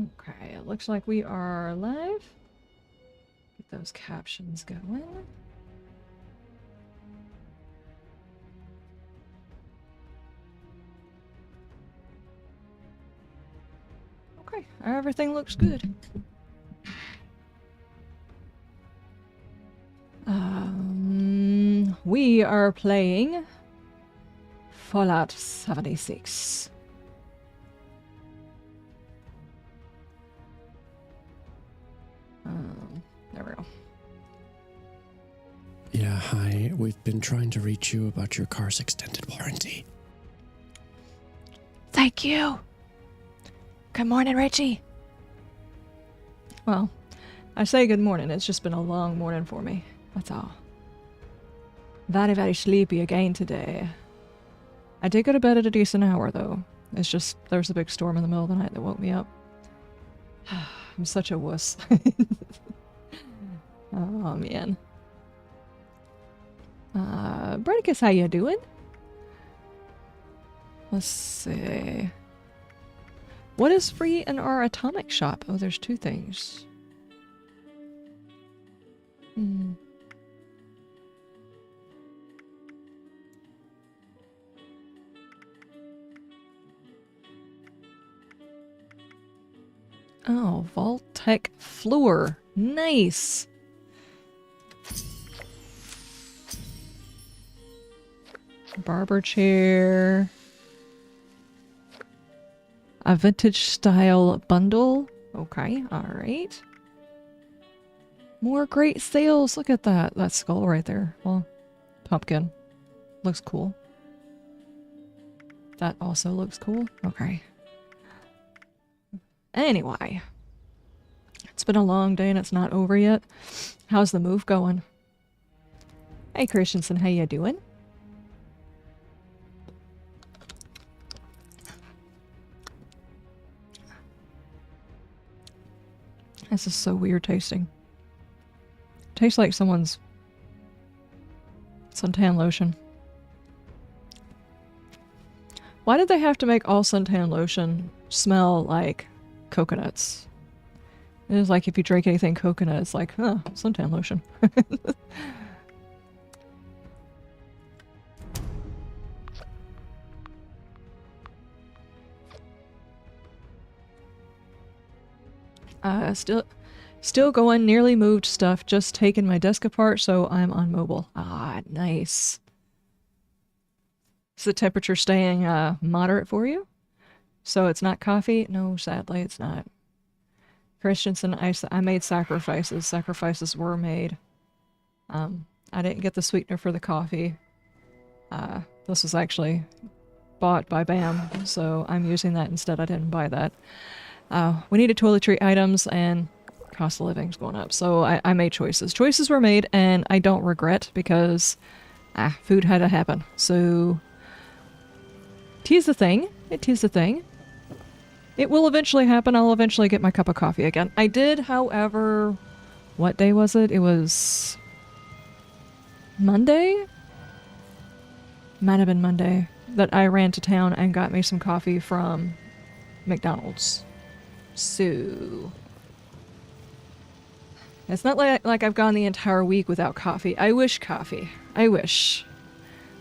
Okay, it looks like we are live. Get those captions going. Okay, everything looks good. We are playing Fallout 76. There we go. Yeah, hi. We've been trying to reach you about your car's extended warranty. Thank you. Good morning, Richie. Well, I say good morning. It's just been a long morning for me. That's all. Very, very sleepy again today. I did go to bed at a decent hour, though. It's just there was a big storm in the middle of the night that woke me up. I'm such a wuss. Oh, man. Brennicus, how you doing? Let's see. What is free in our atomic shop? Oh, there's two things. Oh, Vault-Tec Floor. Nice! Barber chair. A vintage style bundle. Okay, alright. More great sales. Look at that. That skull right there. Well, pumpkin. Looks cool. That also looks cool. Okay. Anyway. It's been a long day and it's not over yet. How's the move going? Hey Christensen, how you doing? This is so weird tasting. Tastes like someone's suntan lotion. Why did they have to make all suntan lotion smell like coconuts? It is like if you drink anything coconut, it's like, huh, suntan lotion. Still going, nearly moved stuff, just taking my desk apart, so I'm on mobile. Ah, nice. Is the temperature staying moderate for you? So it's not coffee? No, sadly it's not. Christensen, I made sacrifices. Sacrifices were made. I didn't get the sweetener for the coffee. This was actually bought by BAM, so I'm using that instead. I didn't buy that. We needed toiletry items and cost of living's going up, so I made choices. Choices were made and I don't regret because food had to happen. So tis the thing. It is the thing. It will eventually happen. I'll eventually get my cup of coffee again. I did, however, what day was it? It was Monday? Might have been Monday that I ran to town and got me some coffee from McDonald's. So it's not like I've gone the entire week without coffee. I wish coffee. I wish.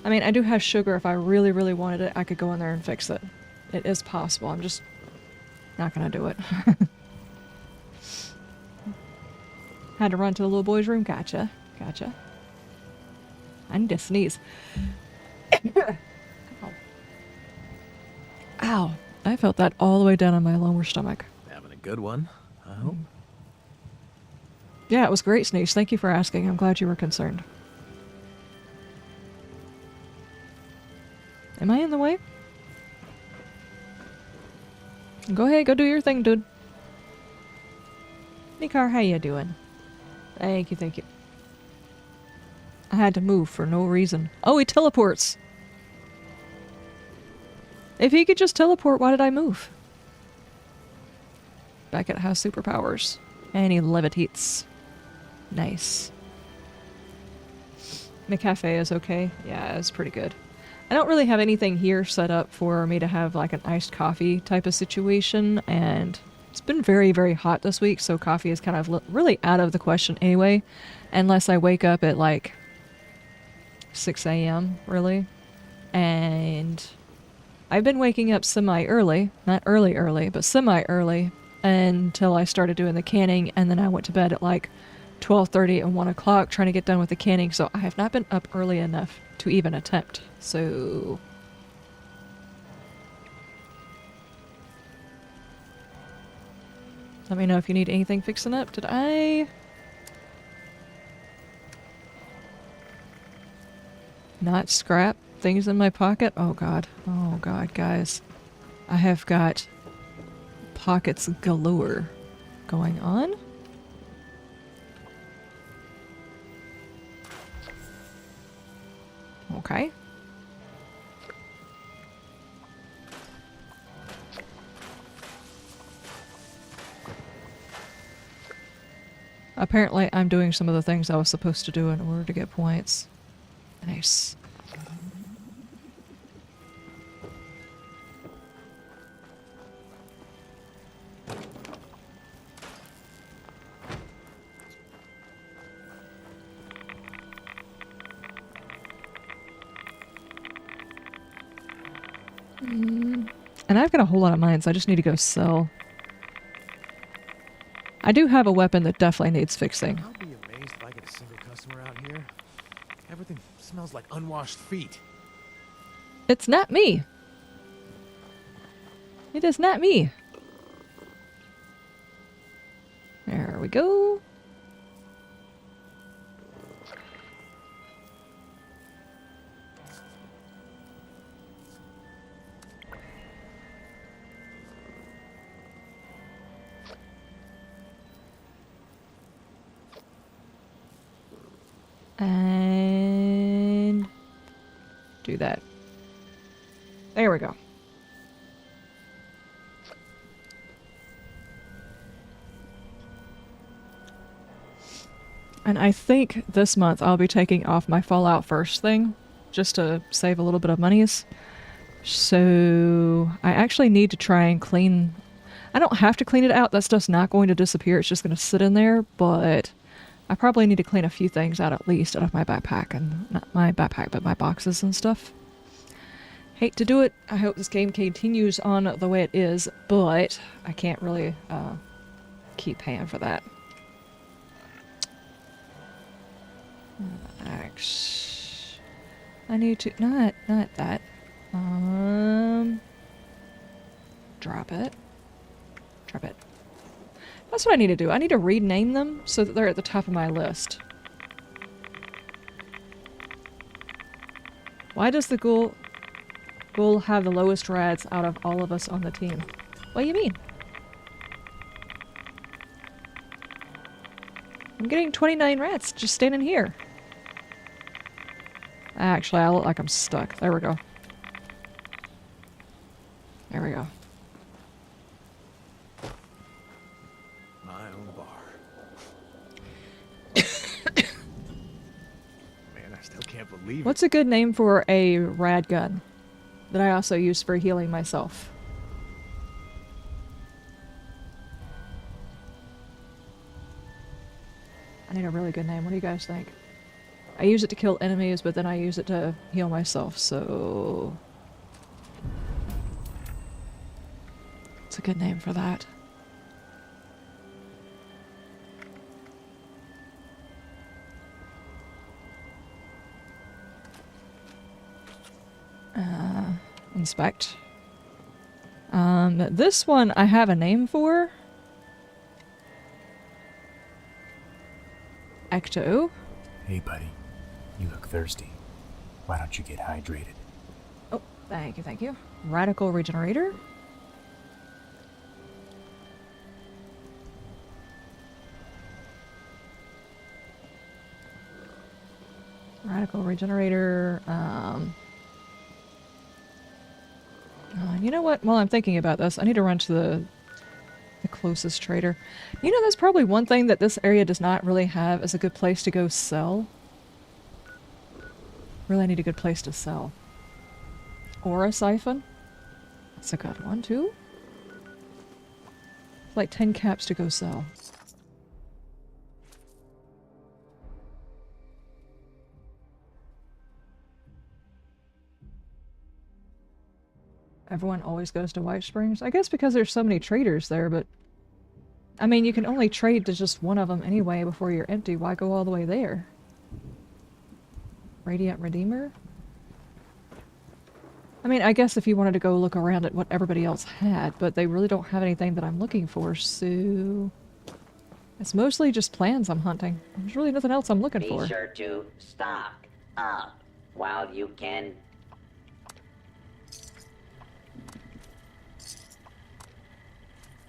I mean, I do have sugar. If I really, really wanted it, I could go in there and fix it. It is possible. I'm just not gonna do it. Had to run to the little boy's room. Gotcha. Gotcha. I need to sneeze. Ow. Ow. I felt that all the way down on my lower stomach. Having a good one, I hope. Yeah, it was great, Sneeze. Thank you for asking. I'm glad you were concerned. Am I in the way? Go ahead, go do your thing, dude. Nikar, how you doing? Thank you, thank you. I had to move for no reason. Oh, he teleports! If he could just teleport, why did I move? Beckett has superpowers. And he levitates. Nice. McCafe is okay. Yeah, it's pretty good. I don't really have anything here set up for me to have like an iced coffee type of situation, and It's been very, very hot this week, so coffee is kind of really out of the question anyway, unless I wake up at like 6 a.m. really. And I've been waking up semi-early, not early, but semi-early until I started doing the canning, and then I went to bed at like 12:30 and 1 o'clock trying to get done with the canning, so I have not been up early enough to even attempt. So let me know if you need anything fixing up. Did I not scrap things in my pocket? Oh god, guys. I have got pockets galore going on. Okay. Apparently I'm doing some of the things I was supposed to do in order to get points. Nice. And I've got a whole lot of mines. I just need to go sell. I do have a weapon that definitely needs fixing. I'll be amazed if I get a single customer out here. Everything smells like unwashed feet. It's not me. It is not me. There we go. And do that. There we go. And I think this month I'll be taking off my Fallout First thing just to save a little bit of monies. So I actually need to try and clean. I don't have to clean it out. That stuff's not going to disappear. It's just going to sit in there, but I probably need to clean a few things out at least out of my backpack, and not my backpack, but my boxes and stuff. Hate to do it. I hope this game continues on the way it is, but I can't really keep paying for that. I need to not that. Drop it. Drop it. That's what I need to do. I need to rename them so that they're at the top of my list. Why does the ghoul have the lowest rads out of all of us on the team? What do you mean? I'm getting 29 rats just standing here. Actually, I look like I'm stuck. There we go. There we go. My own bar. Man, I still can't believe What's a good name for a rad gun that I also use for healing myself? I need a really good name. What do you guys think? I use it to kill enemies, but then I use it to heal myself, so... It's a good name for that. Inspect. This one I have a name for. Ecto. Hey, buddy. You look thirsty. Why don't you get hydrated? Oh, thank you, thank you. Radical Regenerator. Radical Regenerator. You know what? While I'm thinking about this, I need to run to the closest trader. You know, that's probably one thing that this area does not really have is a good place to go sell. Really need a good place to sell. Aura Siphon. That's a good one, too. Like 10 caps to go sell. Everyone always goes to White Springs. I guess because there's so many traders there, but... I mean, you can only trade to just one of them anyway before you're empty. Why go all the way there? Radiant Redeemer? I mean, I guess if you wanted to go look around at what everybody else had, but they really don't have anything that I'm looking for, so... It's mostly just plans I'm hunting. There's really nothing else I'm looking for. Be sure to stock up while you can.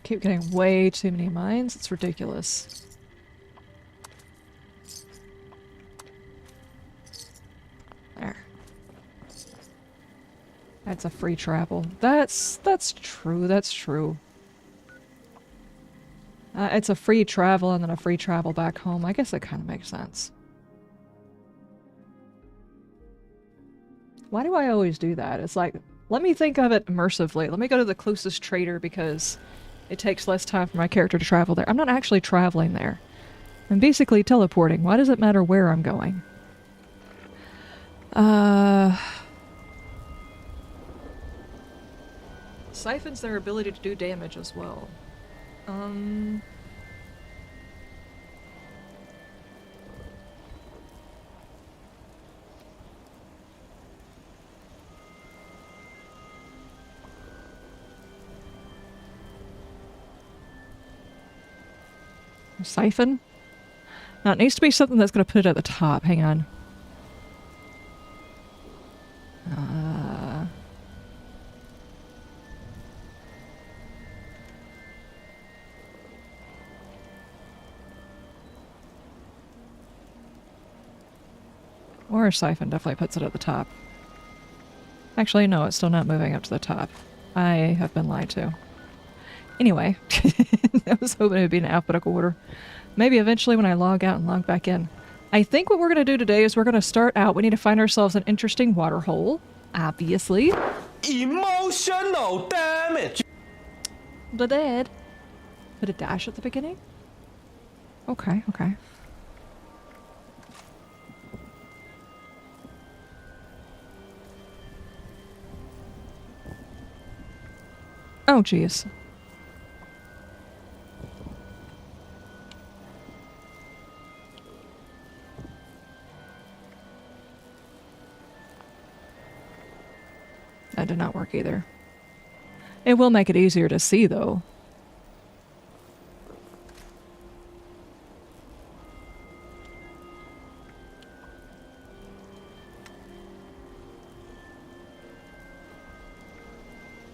Keep getting way too many mines. It's ridiculous. There. That's a free travel. That's true. That's true. It's a free travel and then a free travel back home. I guess that kind of makes sense. Why do I always do that? It's like, let me think of it immersively. Let me go to the closest trader because it takes less time for my character to travel there. I'm not actually traveling there. I'm basically teleporting. Why does it matter where I'm going? Siphons their ability to do damage as well. Siphon? Now it needs to be something that's going to put it at the top. Hang on. Or a siphon definitely puts it at the top. Actually, no, it's still not moving up to the top. I have been lied to. Anyway, I was hoping it would be in alphabetical order. Maybe eventually when I log out and log back in. I think what we're going to do today is we're going to start out. We need to find ourselves an interesting water hole. Obviously. Emotional damage! The dead. Put a dash at the beginning? Okay, okay. Oh, jeez. That did not work either. It will make it easier to see, though.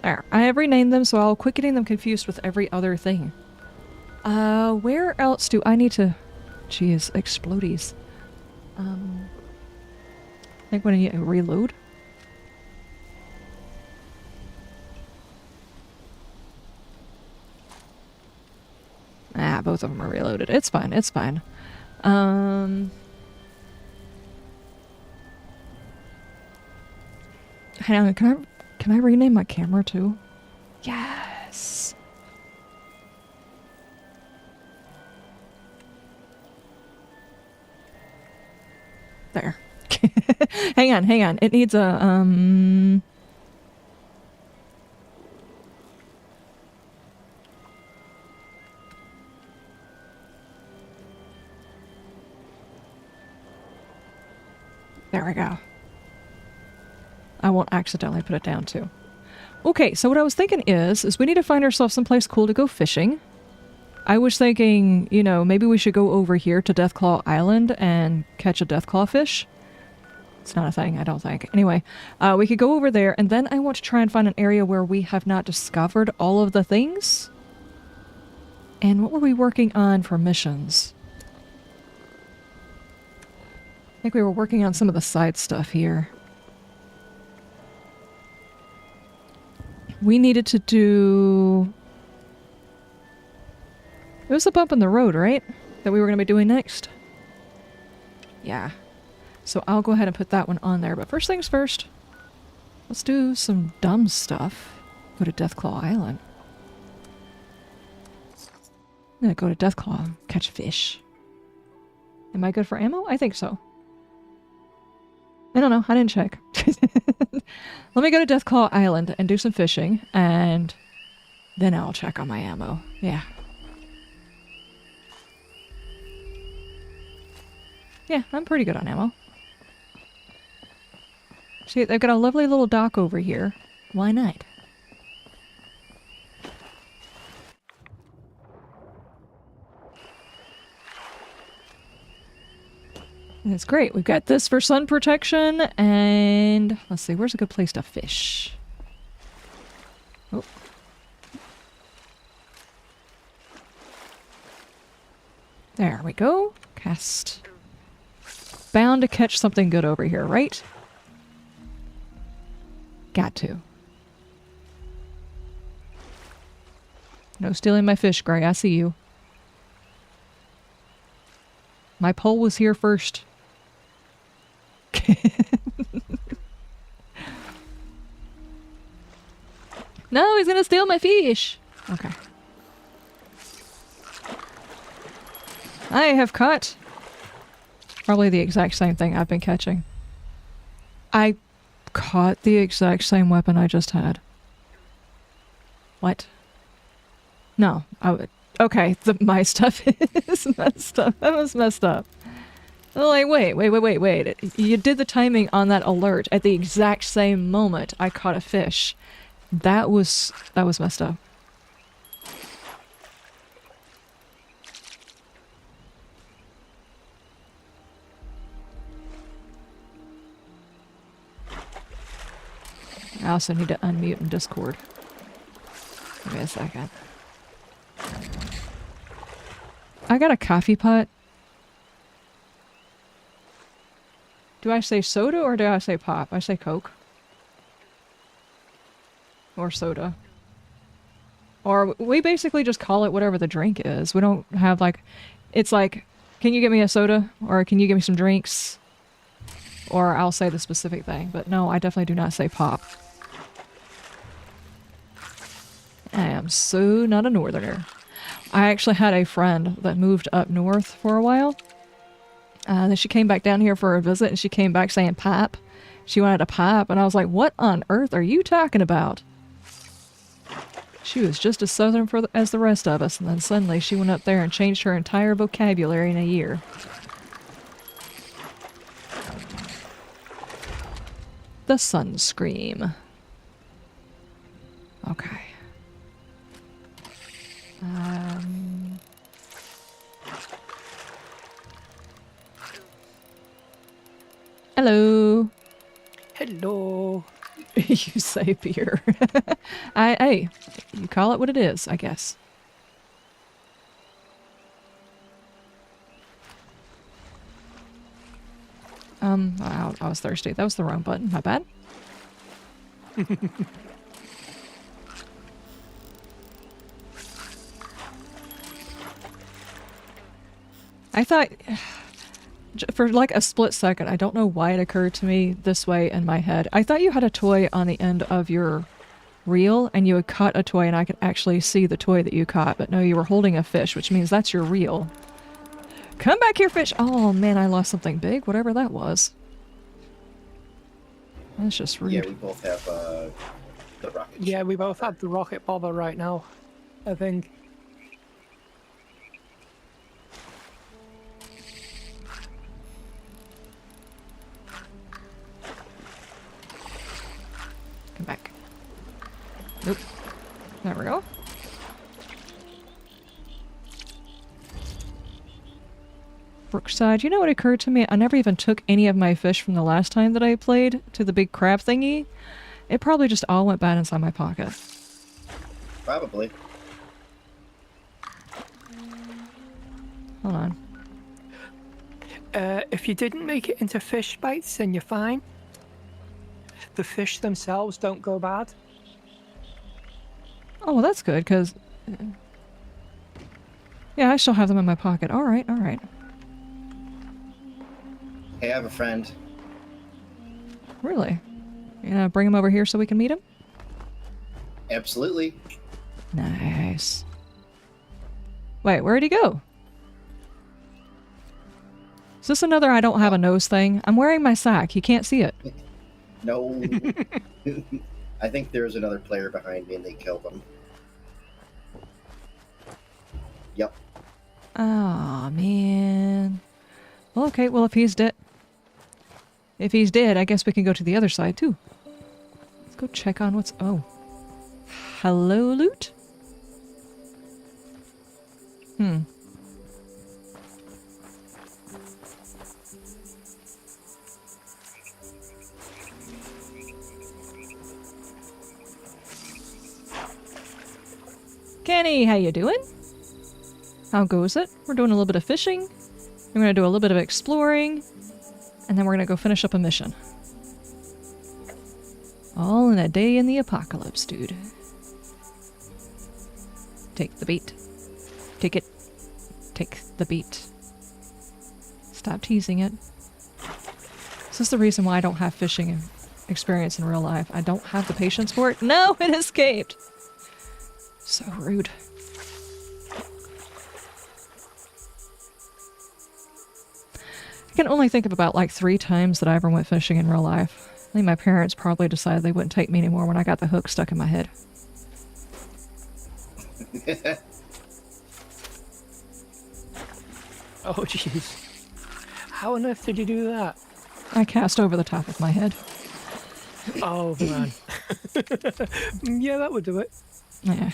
There. I have renamed them, so I'll quit getting them confused with every other thing. Where else do I need to... Jeez, explodies. I think when you reload... Ah, both of them are reloaded. It's fine, it's fine. Hang on, can I rename my camera too? Yes! There. Hang on. It needs a, There we go. I won't accidentally put it down too. Okay, so what I was thinking is we need to find ourselves someplace cool to go fishing. I was thinking, you know, maybe we should go over here to Deathclaw Island and catch a Deathclaw fish. It's not a thing, I don't think. Anyway, we could go over there, and then I want to try and find an area where we have not discovered all of the things. And what were we working on for missions? I think we were working on some of the side stuff here. We needed to do... It was a bump in the road, right? That we were going to be doing next? Yeah. So I'll go ahead and put that one on there. But first things first, let's do some dumb stuff. Go to Deathclaw Island. I'm gonna go to Deathclaw, catch fish. Am I good for ammo? I think so. I don't know. I didn't check. Let me go to Deathclaw Island and do some fishing, and then I'll check on my ammo. Yeah. Yeah, I'm pretty good on ammo. See, they've got a lovely little dock over here. Why not? And it's great. We've got this for sun protection, and let's see, where's a good place to fish? Oh. There we go. Cast. Bound to catch something good over here, right? Got to. No stealing my fish, Gray. I see you. My pole was here first. No, he's gonna steal my fish. Okay. I have caught probably the exact same thing I've been catching. I caught the exact same weapon I just had. What? No, I would. Okay, my stuff is messed up. That was messed up. Like, wait. You did the timing on that alert at the exact same moment I caught a fish. That was messed up. I also need to unmute in Discord. Give me a second. I got a coffee pot. Do I say soda or do I say pop? I say Coke. Or soda. Or we basically just call it whatever the drink is. We don't have like... It's like, can you get me a soda? Or can you give me some drinks? Or I'll say the specific thing. But no, I definitely do not say pop. I am so not a northerner. I actually had a friend that moved up north for a while. Then she came back down here for a visit and she came back saying pipe. She wanted a pipe and I was like, what on earth are you talking about? She was just as southern as the rest of us, and then suddenly she went up there and changed her entire vocabulary in a year. The sunscream. Okay. Hello. Hello. You say beer. Hey, you call it what it is, I guess. I was thirsty. That was the wrong button. My bad. I thought... For like a split second, I don't know why it occurred to me this way in my head. I thought you had a toy on the end of your reel and you had caught a toy and I could actually see the toy that you caught, but no, you were holding a fish, which means that's your reel. Come back here, fish! Oh man, I lost something big, whatever that was. That's just rude. Yeah, we both have the rocket. Yeah, we both have the rocket bobber right now, I think. Come back. Nope. There we go. Brookside, you know what occurred to me? I never even took any of my fish from the last time that I played to the big crab thingy. It probably just all went bad inside my pocket. Probably. Hold on. If you didn't make it into fish bites, then you're fine. The fish themselves don't go bad. Oh, well that's good, because... Yeah, I still have them in my pocket. Alright, alright. Hey, I have a friend. Really? You gonna bring him over here so we can meet him? Absolutely. Nice. Wait, where'd he go? Is this another I don't have a nose thing? I'm wearing my sack. You can't see it. No. I think there's another player behind me and they killed him. Yep. Oh, man. Well, okay, well, if he's dead... If he's dead, I guess we can go to the other side, too. Let's go check on what's... Oh. Hello, loot? Hmm. Kenny, how you doing? How goes it? We're doing a little bit of fishing. We're going to do a little bit of exploring. And then we're going to go finish up a mission. All in a day in the apocalypse, dude. Take the bait. Take it. Take the bait. Stop teasing it. Is this the reason why I don't have fishing experience in real life? I don't have the patience for it? No, it escaped! So rude. I can only think of about like 3 times that I ever went fishing in real life. I think my parents probably decided they wouldn't take me anymore when I got the hook stuck in my head. Oh, jeez. How on earth did you do that? I cast over the top of my head. Oh, man. Yeah, that would do it. Yeah.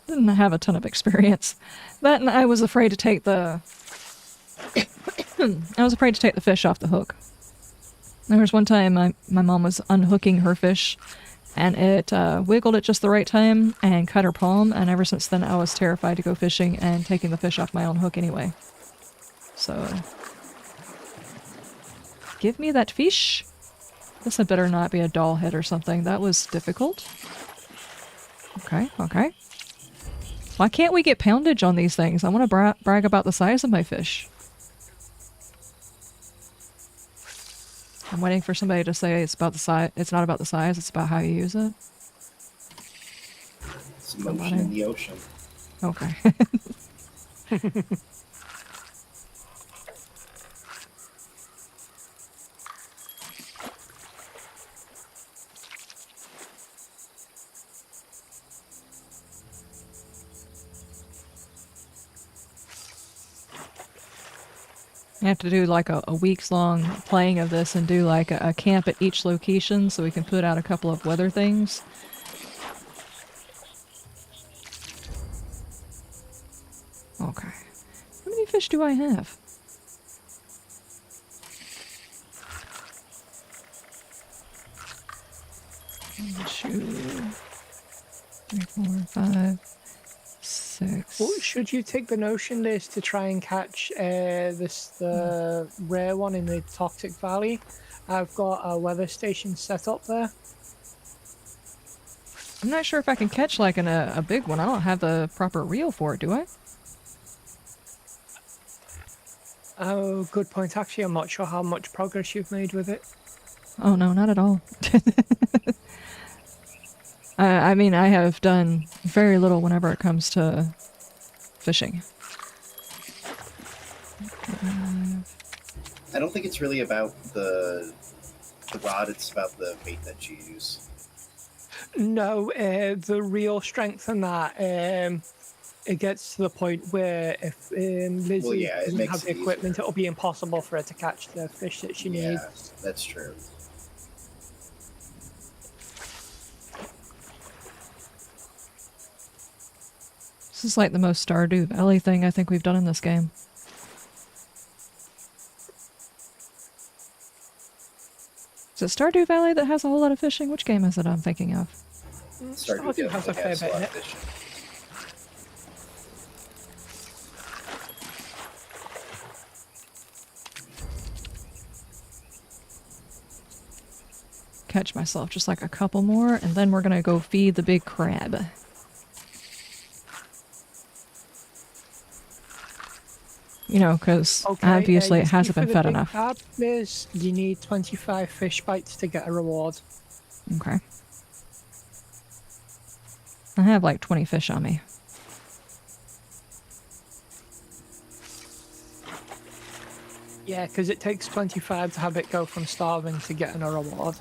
Didn't have a ton of experience. That and I was afraid to take the... I was afraid to take the fish off the hook. There was one time my mom was unhooking her fish and it wiggled at just the right time and cut her palm, and ever since then I was terrified to go fishing and taking the fish off my own hook anyway. So... Give me that fish! This had better not be a doll head or something. That was difficult. Okay, okay. Why can't we get poundage on these things? I want to brag about the size of my fish. I'm waiting for somebody to say it's about the size. It's not about the size, it's about how you use it. It's motion in the ocean. Okay. I have to do like a week's long playing of this and do like a camp at each location so we can put out a couple of weather things. Okay. How many fish do I have? One, 2, 3, 4, 5, 6. Well, should you take the notion is to try and catch the rare one in the Toxic Valley? I've got a weather station set up there. I'm not sure if I can catch like a big one. I don't have the proper reel for it, do I? Oh, good point. Actually, I'm not sure how much progress you've made with it. Oh no, not at all. I mean, I have done very little whenever it comes to fishing. I don't think it's really about the rod, it's about the bait that you use. No, the real strength in that, it gets to the point where if Lizzie doesn't have the equipment, it'll be impossible for her to catch the fish that she needs. Yeah, that's true. This is like the most Stardew Valley thing I think we've done in this game. Is it Stardew Valley that has a whole lot of fishing? Which game is it I'm thinking of? Stardew has a fair bit in it. Catch myself just like a couple more, and then we're gonna go feed the big crab. You know, because obviously it hasn't been fed enough. Crab is you need 25 fish bites to get a reward. Okay. I have like 20 fish on me. Yeah, because it takes 25 to have it go from starving to getting a reward.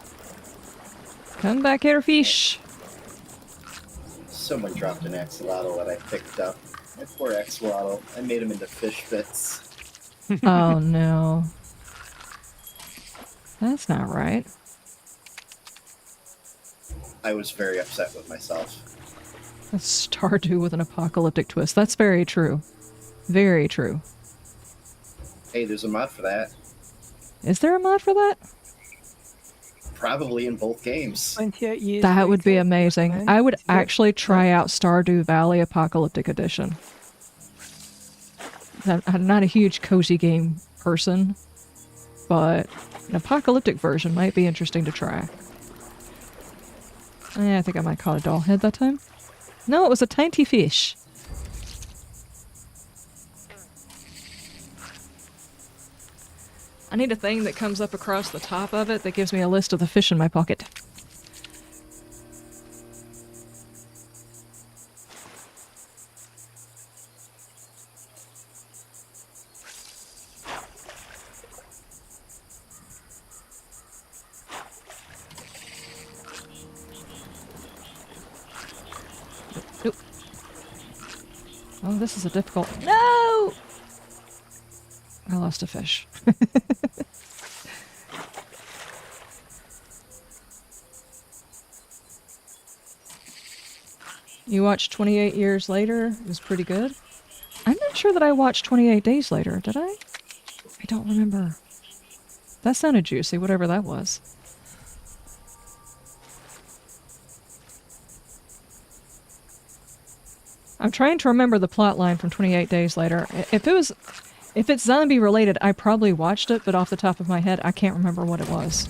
Come back here, fish. Someone dropped an axolotl that I picked up. My poor axolotl. I made him into fish bits. Oh no. That's not right. I was very upset with myself. That's Stardew with an apocalyptic twist. That's very true. Very true. Hey, there's a mod for that. Is there a mod for that? Probably in both games. 28 years That would be later, amazing. I would actually try out Stardew Valley Apocalyptic Edition. I'm not a huge cozy game person, but an apocalyptic version might be interesting to try. I think I might call it a doll head that time. No, it was a tiny fish. I need a thing that comes up across the top of it that gives me a list of the fish in my pocket. Nope. Oh, this is a difficult... No! I lost a fish. You watched 28 Years Later? It was pretty good. I'm not sure that I watched 28 Days Later, did I? I don't remember. That sounded juicy, whatever that was. I'm trying to remember the plot line from 28 Days Later. If it's zombie related, I probably watched it, but off the top of my head, I can't remember what it was.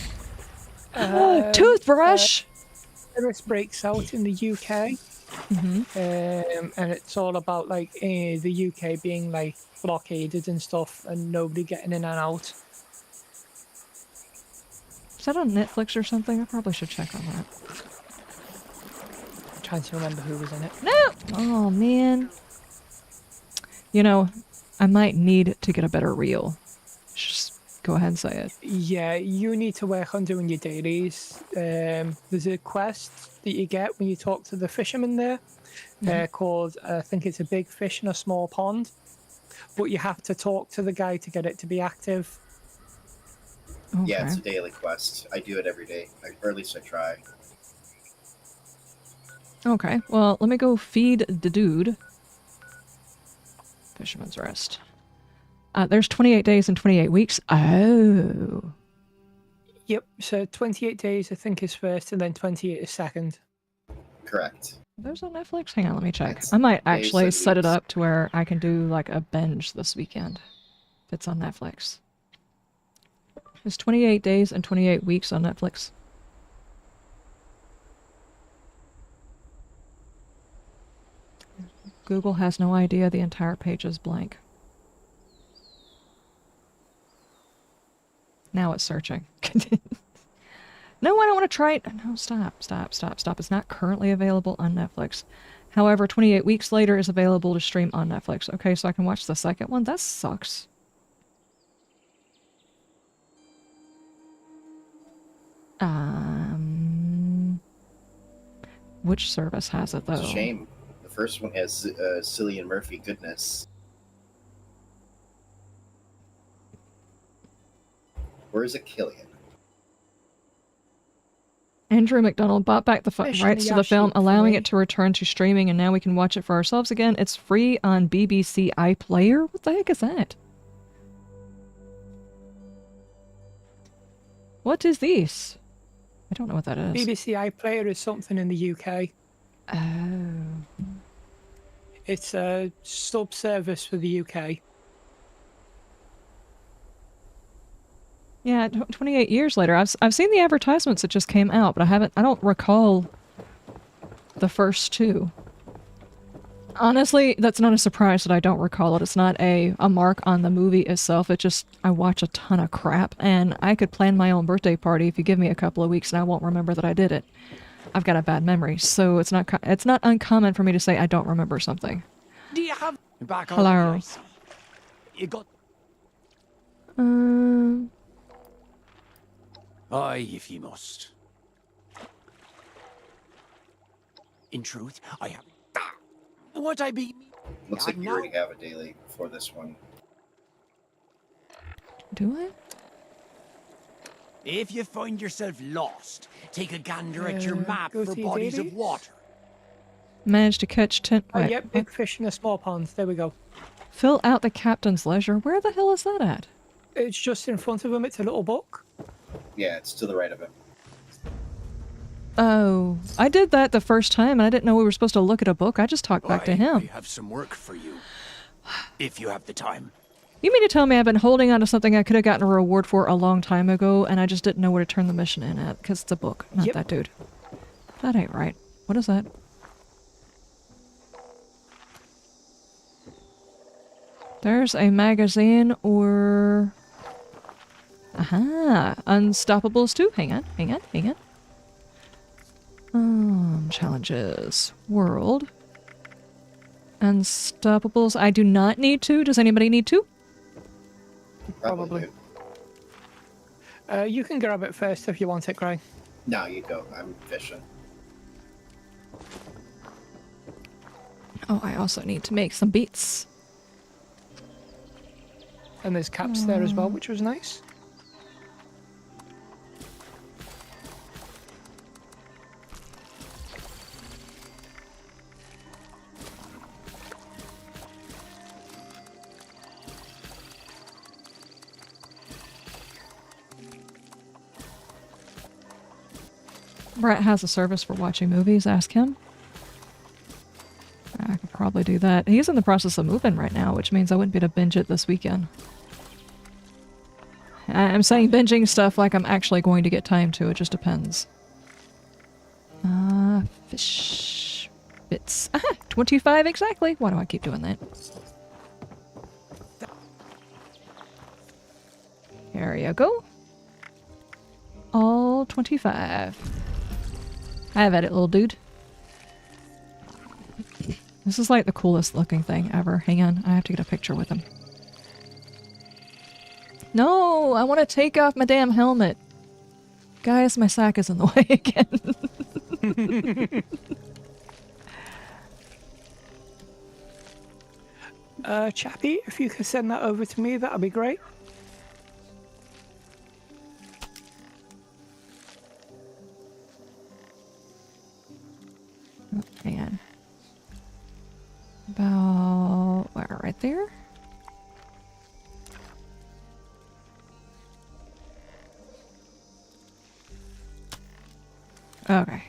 Toothbrush! Virus breaks out in the UK. And it's all about like the UK being like blockaded and stuff, and nobody getting in and out. Is that on Netflix or something? I probably should check on that. I'm trying to remember who was in it. No! Oh, man. You know, I might need to get a better reel. Just go ahead and say it. Yeah, you need to work on doing your dailies. There's a quest that you get when you talk to the fisherman there, called, I think it's a big fish in a small pond. But you have to talk to the guy to get it to be active. Okay. Yeah, it's a daily quest. I do it every day, or at least I try. Okay, well, let me go feed the dude. Fisherman's Rest. There's 28 days and 28 weeks. Oh. Yep, so 28 days I think is first, and then 28 is second. Correct. Those on Netflix? Hang on, let me check. That's I might days actually and set it weeks. up to where I can do like a binge this weekend. If it's on Netflix. It's 28 days and 28 weeks on Netflix. Google has no idea the entire page is blank. Now it's searching. No, I don't want to try it. No, stop. It's not currently available on Netflix. However, 28 weeks later is available to stream on Netflix. Okay, so I can watch the second one? That sucks. Which service has it, though? It's a shame. The first one has Cillian Murphy goodness. Or is it Killian? Andrew McDonald bought back the Fish rights in to the the film, Yashi allowing Play. it to return to streaming, and now we can watch it for ourselves again. It's free on BBC iPlayer? What the heck is that? What is this? I don't know what that is. BBC iPlayer is something in the UK. Oh. It's a sub-service for the UK. Yeah, 28 years later. I've seen the advertisements that just came out, but I don't recall the first two. Honestly, that's not a surprise that I don't recall it. It's not a mark on the movie itself. It just, I watch a ton of crap, and I could plan my own birthday party if you give me a couple of weeks and I won't remember that I did it. I've got a bad memory, so it's not uncommon for me to say I don't remember something. Do you have back on Hello. the ice? You got Um, Aye, if ye must. In truth, I have... What I be... Looks like you already have a daily for this one. do I? If you find yourself lost, take a gander at your map go for to your bodies of dailies. water. Managed to catch 10. Oh, wait, yep, big fish in a small pond. There we go. Fill out the captain's leisure. Where the hell is that at? It's just in front of him. It's a little book. Yeah, it's to the right of it. Oh, I did that the first time and I didn't know we were supposed to look at a book. I just talked back to I him. have some work for you. If you have the time. You mean to tell me I've been holding on to something I could have gotten a reward for a long time ago and I just didn't know where to turn the mission in at because it's a book, not Yep. that dude. That ain't right. What is that? There's a magazine or... Aha! Unstoppables too. Hang on, hang on, hang on. Challenges. World. Unstoppables. I do not need to. Does anybody need to? Probably. do. You can grab it first if you want it, Gray. No, you go. I'm fishing. Oh, I also need to make some beats. And there's caps there as well, which was nice. Brett has a service for watching movies. Ask him. I could probably do that. He's in the process of moving right now, which means I wouldn't be able to binge it this weekend. I'm saying binging stuff like I'm actually going to get time to. It just depends. Fish bits. Aha! 25 exactly. Why do I keep doing that? There you go. All 25. Have at it, little dude. This is like the coolest looking thing ever. Hang on, I have to get a picture with him. No, I want to take off my damn helmet. Guys, my sack is in the way again. Chappie, if you could send that over to me, that'd be great. Oh, hang on. About where? Right there? Okay.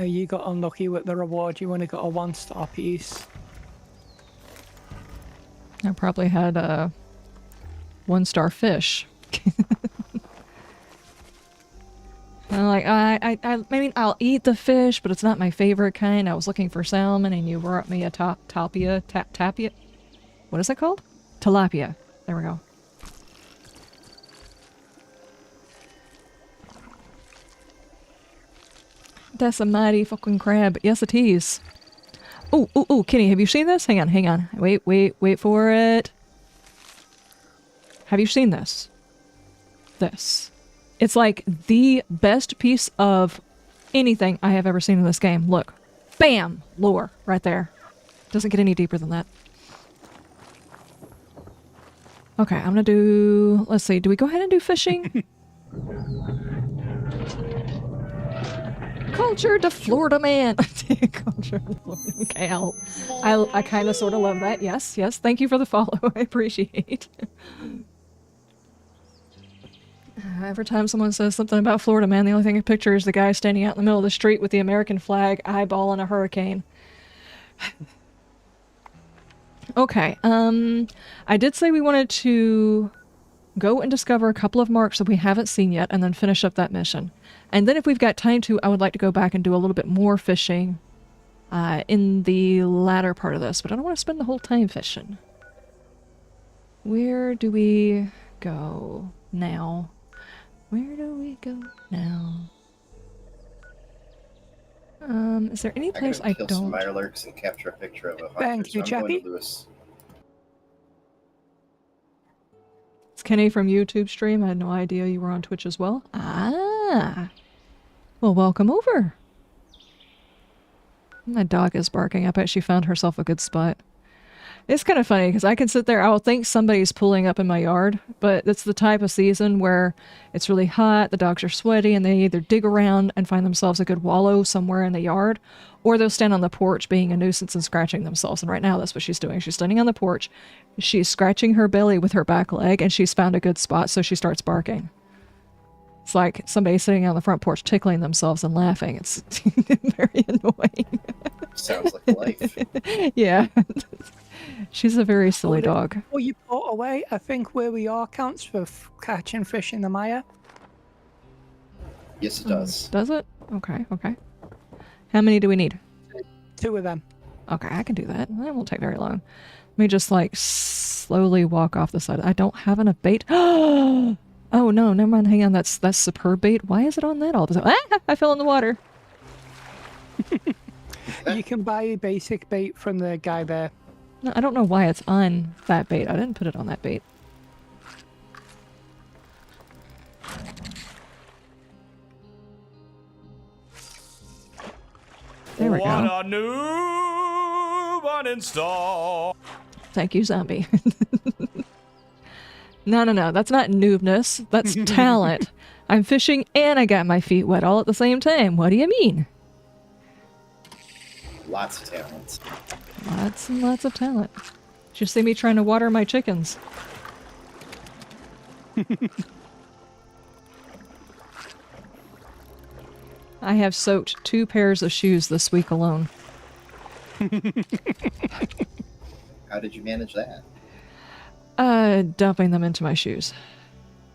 You got unlucky with the reward. You only got a 1-star piece. I probably had a 1-star fish. And like I mean I'll eat the fish, but it's not my favorite kind. I was looking for salmon, and you brought me a tapia. What is it called? Tilapia. There we go. That's a mighty fucking crab. Yes, it is. Oh, oh, oh, Kenny, have you seen this? Hang on, hang on. Wait for it. Have you seen this? This. It's like the best piece of anything I have ever seen in this game. Look. Bam! Lure. Right there. Doesn't get any deeper than that. Okay, I'm gonna do... Let's see, do we go ahead and do fishing? Culture to Florida man. Culture to Florida. Okay, I kind of sort of love that. Yes, yes. Thank you for the follow. I appreciate. Every time someone says something about Florida man, the only thing I picture is the guy standing out in the middle of the street with the American flag, eyeballing a hurricane. Okay, I did say we wanted to go and discover a couple of marks that we haven't seen yet and then finish up that mission. And then if we've got time to, I would like to go back and do a little bit more fishing in the latter part of this, but I don't want to spend the whole time fishing. Where do we go now? Where do we go now? Is there any I place gotta I kill some don't? mirelurks and capture a picture of a hunter. Thank you, so I'm going Chappie. to Lewis. It's Kenny from YouTube stream. I had no idea you were on Twitch as well. Ah. Well, welcome over. My dog is barking. I bet she found herself a good spot. It's kind of funny because I can sit there, I'll think somebody's pulling up in my yard, but it's the type of season where it's really hot, the dogs are sweaty, and they either dig around and find themselves a good wallow somewhere in the yard, or they'll stand on the porch being a nuisance and scratching themselves. And right now that's what she's doing. She's standing on the porch, she's scratching her belly with her back leg, and she's found a good spot, so she starts barking. It's like somebody sitting on the front porch tickling themselves and laughing. It's very annoying. Sounds like life. Yeah. She's a very silly dog. Well, you put away, I think where we are counts for catching fish in the mire. Yes, it does. Does it? Okay, okay. How many do we need? 2 of them. Okay, I can do that. That won't take very long. Let me just like slowly walk off the side. I don't have enough bait. Oh no, never mind. Hang on, that's superb bait. Why is it on that all of a sudden? Ah, I fell in the water. You can buy basic bait from the guy there. No, I don't know why it's on that bait. I didn't put it on that bait. There we go. What a noob uninstall. Thank you, zombie. No. That's not noobness. That's talent. I'm fishing and I got my feet wet all at the same time. What do you mean? Lots of talent. Lots and lots of talent. You see me trying to water my chickens. I have soaked 2 pairs of shoes this week alone. How did you manage that? Dumping them into my shoes.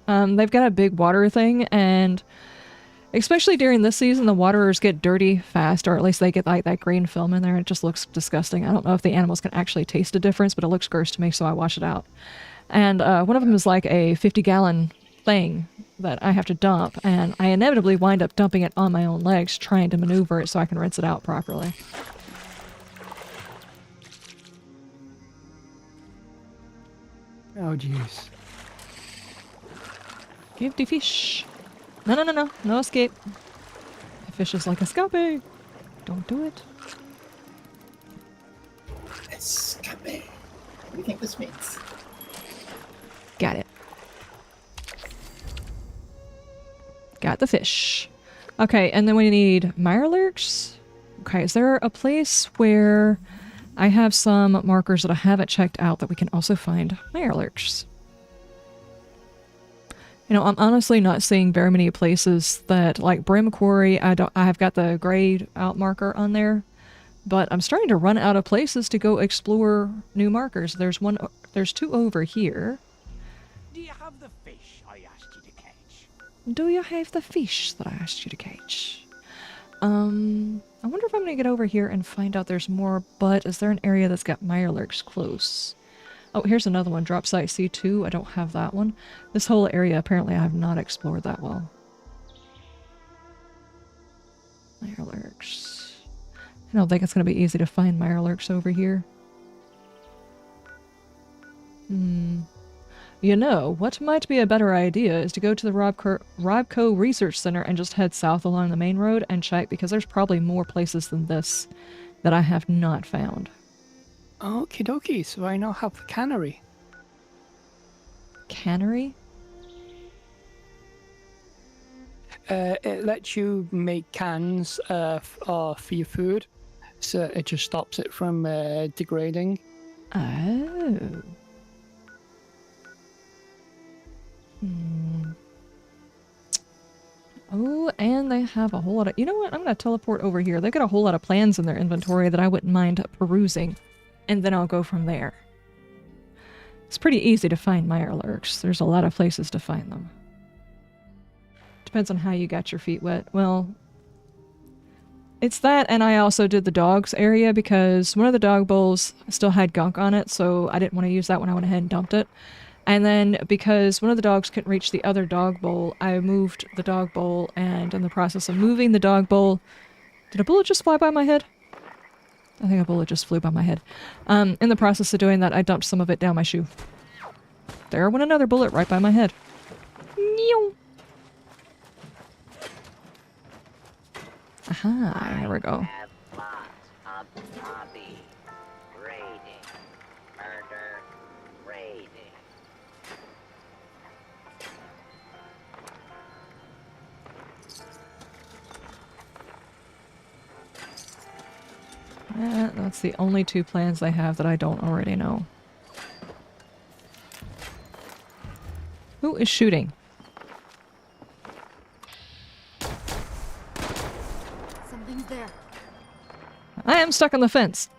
They've got a big water thing, and especially during this season, the waterers get dirty fast, or at least they get like that green film in there. It just looks disgusting. I don't know if the animals can actually taste a difference, but it looks gross to me, so I wash it out. And one of them is like a 50-gallon thing that I have to dump, and I inevitably wind up dumping it on my own legs, trying to maneuver it so I can rinse it out properly. Oh, jeez. Give the fish. No. No escape. The fish is like escape. Don't do it. Escape. What do you think this means? Got it. Got the fish. Okay, and then we need mirelurks. Okay, is there a place where I have some markers that I haven't checked out that we can also find mirelurks? You know, I'm honestly not seeing very many places that, like Brim Quarry, I have got the grayed out marker on there, but I'm starting to run out of places to go explore new markers. There's 2 over here. Do you have the fish I asked you to catch? Do you have the fish that I asked you to catch? I wonder if I'm gonna get over here and find out there's more, but is there an area that's got mirelurks close? Oh, here's another one, drop site C2. I don't have that one. This whole area, apparently I have not explored that well. Mirelurks. I don't think it's gonna be easy to find mirelurks over here. You know, what might be a better idea is to go to the Robco Research Center and just head south along the main road and check, because there's probably more places than this that I have not found. Okie dokie, so I now have the cannery. Cannery? It lets you make cans for your food, so it just stops it from degrading. Oh. Oh, and they have a whole lot of... You know what? I'm going to teleport over here. They've got a whole lot of plans in their inventory that I wouldn't mind perusing. And then I'll go from there. It's pretty easy to find mirelurks. There's a lot of places to find them. Depends on how you got your feet wet. Well, it's that, and I also did the dogs area because one of the dog bowls still had gunk on it, so I didn't want to use that when I went ahead and dumped it. And then because one of the dogs couldn't reach the other dog bowl, I moved the dog bowl, and in the process of moving the dog bowl, Did a bullet just fly by my head? I think a bullet just flew by my head. In the process of doing that, I dumped some of it down my shoe. There went another bullet right by my head. Meow. Aha, there we go. Have lots of hobby. Raiding. Murder. Raiding. That's the only two plans I have that I don't already know. Who is shooting? Something's there. I am stuck on the fence.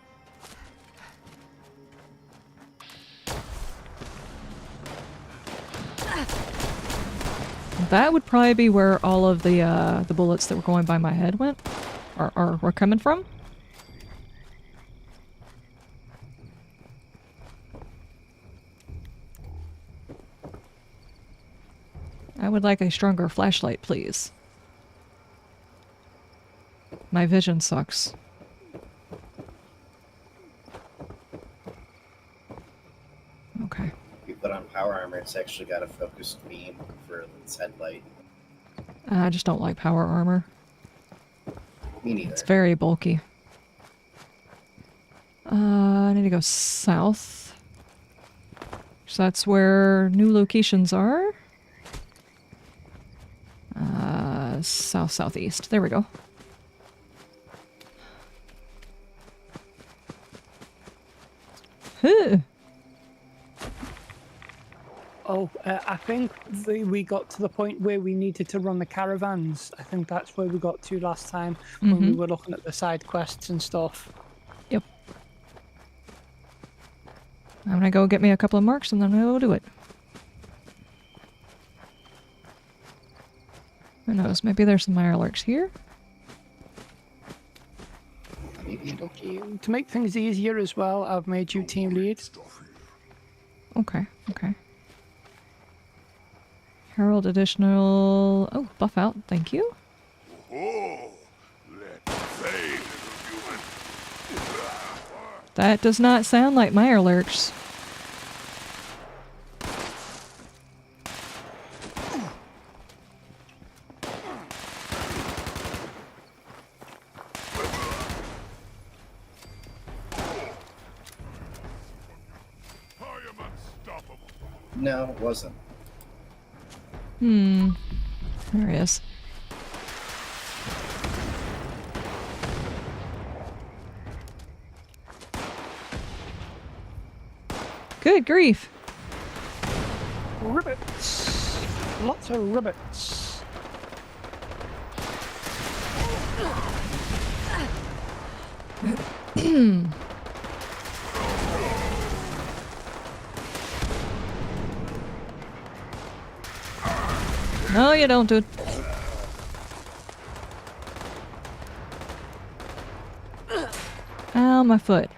That would probably be where all of the bullets that were going by my head went, or were coming from. I would like a stronger flashlight, please. My vision sucks. Okay. If you put on power armor, it's actually got a focused beam for its headlight. I just don't like power armor. Me neither. It's very bulky. I need to go south. So that's where new locations are. South-southeast. There we go. Huh. Oh, I think we got to the point where we needed to run the caravans. I think that's where we got to last time when we were looking at the side quests and stuff. Yep. I'm gonna go get me a couple of marks and then I'll do it. Who knows? Maybe there's some mirelurks here. Okay. To make things easier as well, I've made you team lead. Okay, okay. Herald additional... Oh, buff out. Thank you. That does not sound like mirelurks. No, it wasn't. There he is. Good grief. Ribbits! Lots of ribbits. No, you don't, dude. Ow, my foot.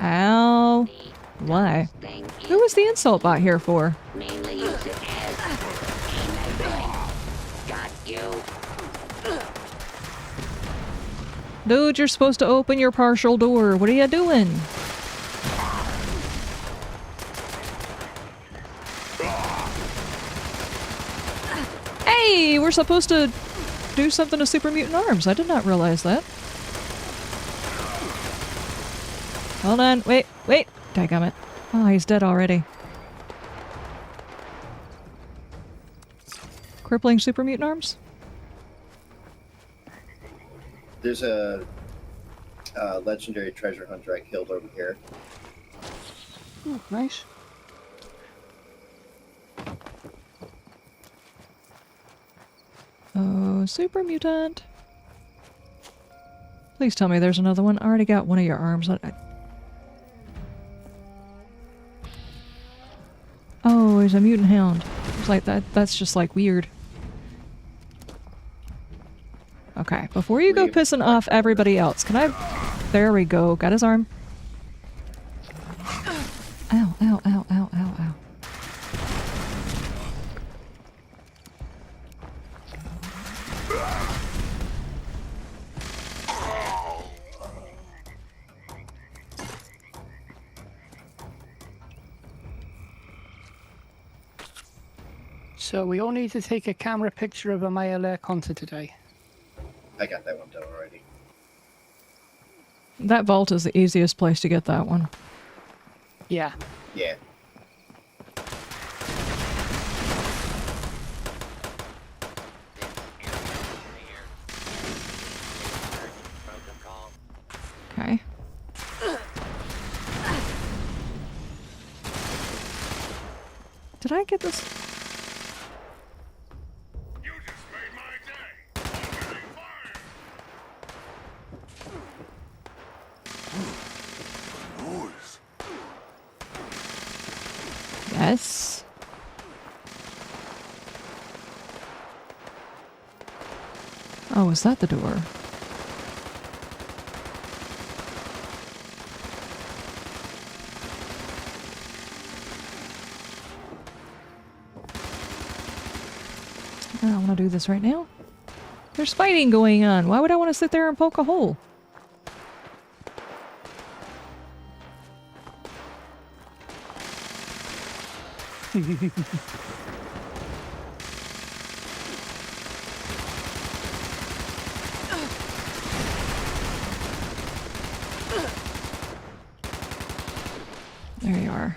Ow. Why? Who was the insult bot here for? Mainly use it as got you. Dude, you're supposed to open your partial door. What are you doing? Hey, we're supposed to do something to Super Mutant Arms. I did not realize that. Hold on. Wait. Dadgummit. Oh, he's dead already. Crippling Super Mutant Arms? There's a legendary treasure hunter I killed over here. Oh, nice. Oh, Super Mutant. Please tell me there's another one. I already got one of your arms. Oh, he's a mutant hound. It's like that. That's just like weird. Okay, before you go pissing off everybody else, can I... There we go. Got his arm. Ow, ow, ow, ow, ow, ow. So we all need to take a camera picture of a Maya Conta today. I got that one done already. That vault is the easiest place to get that one. Yeah. Yeah. Okay. Did I get this? You just made my day. Opening fire. Noise. Yes. Oh, is that the door? I don't want to do this right now. There's fighting going on. Why would I want to sit there and poke a hole? There you are.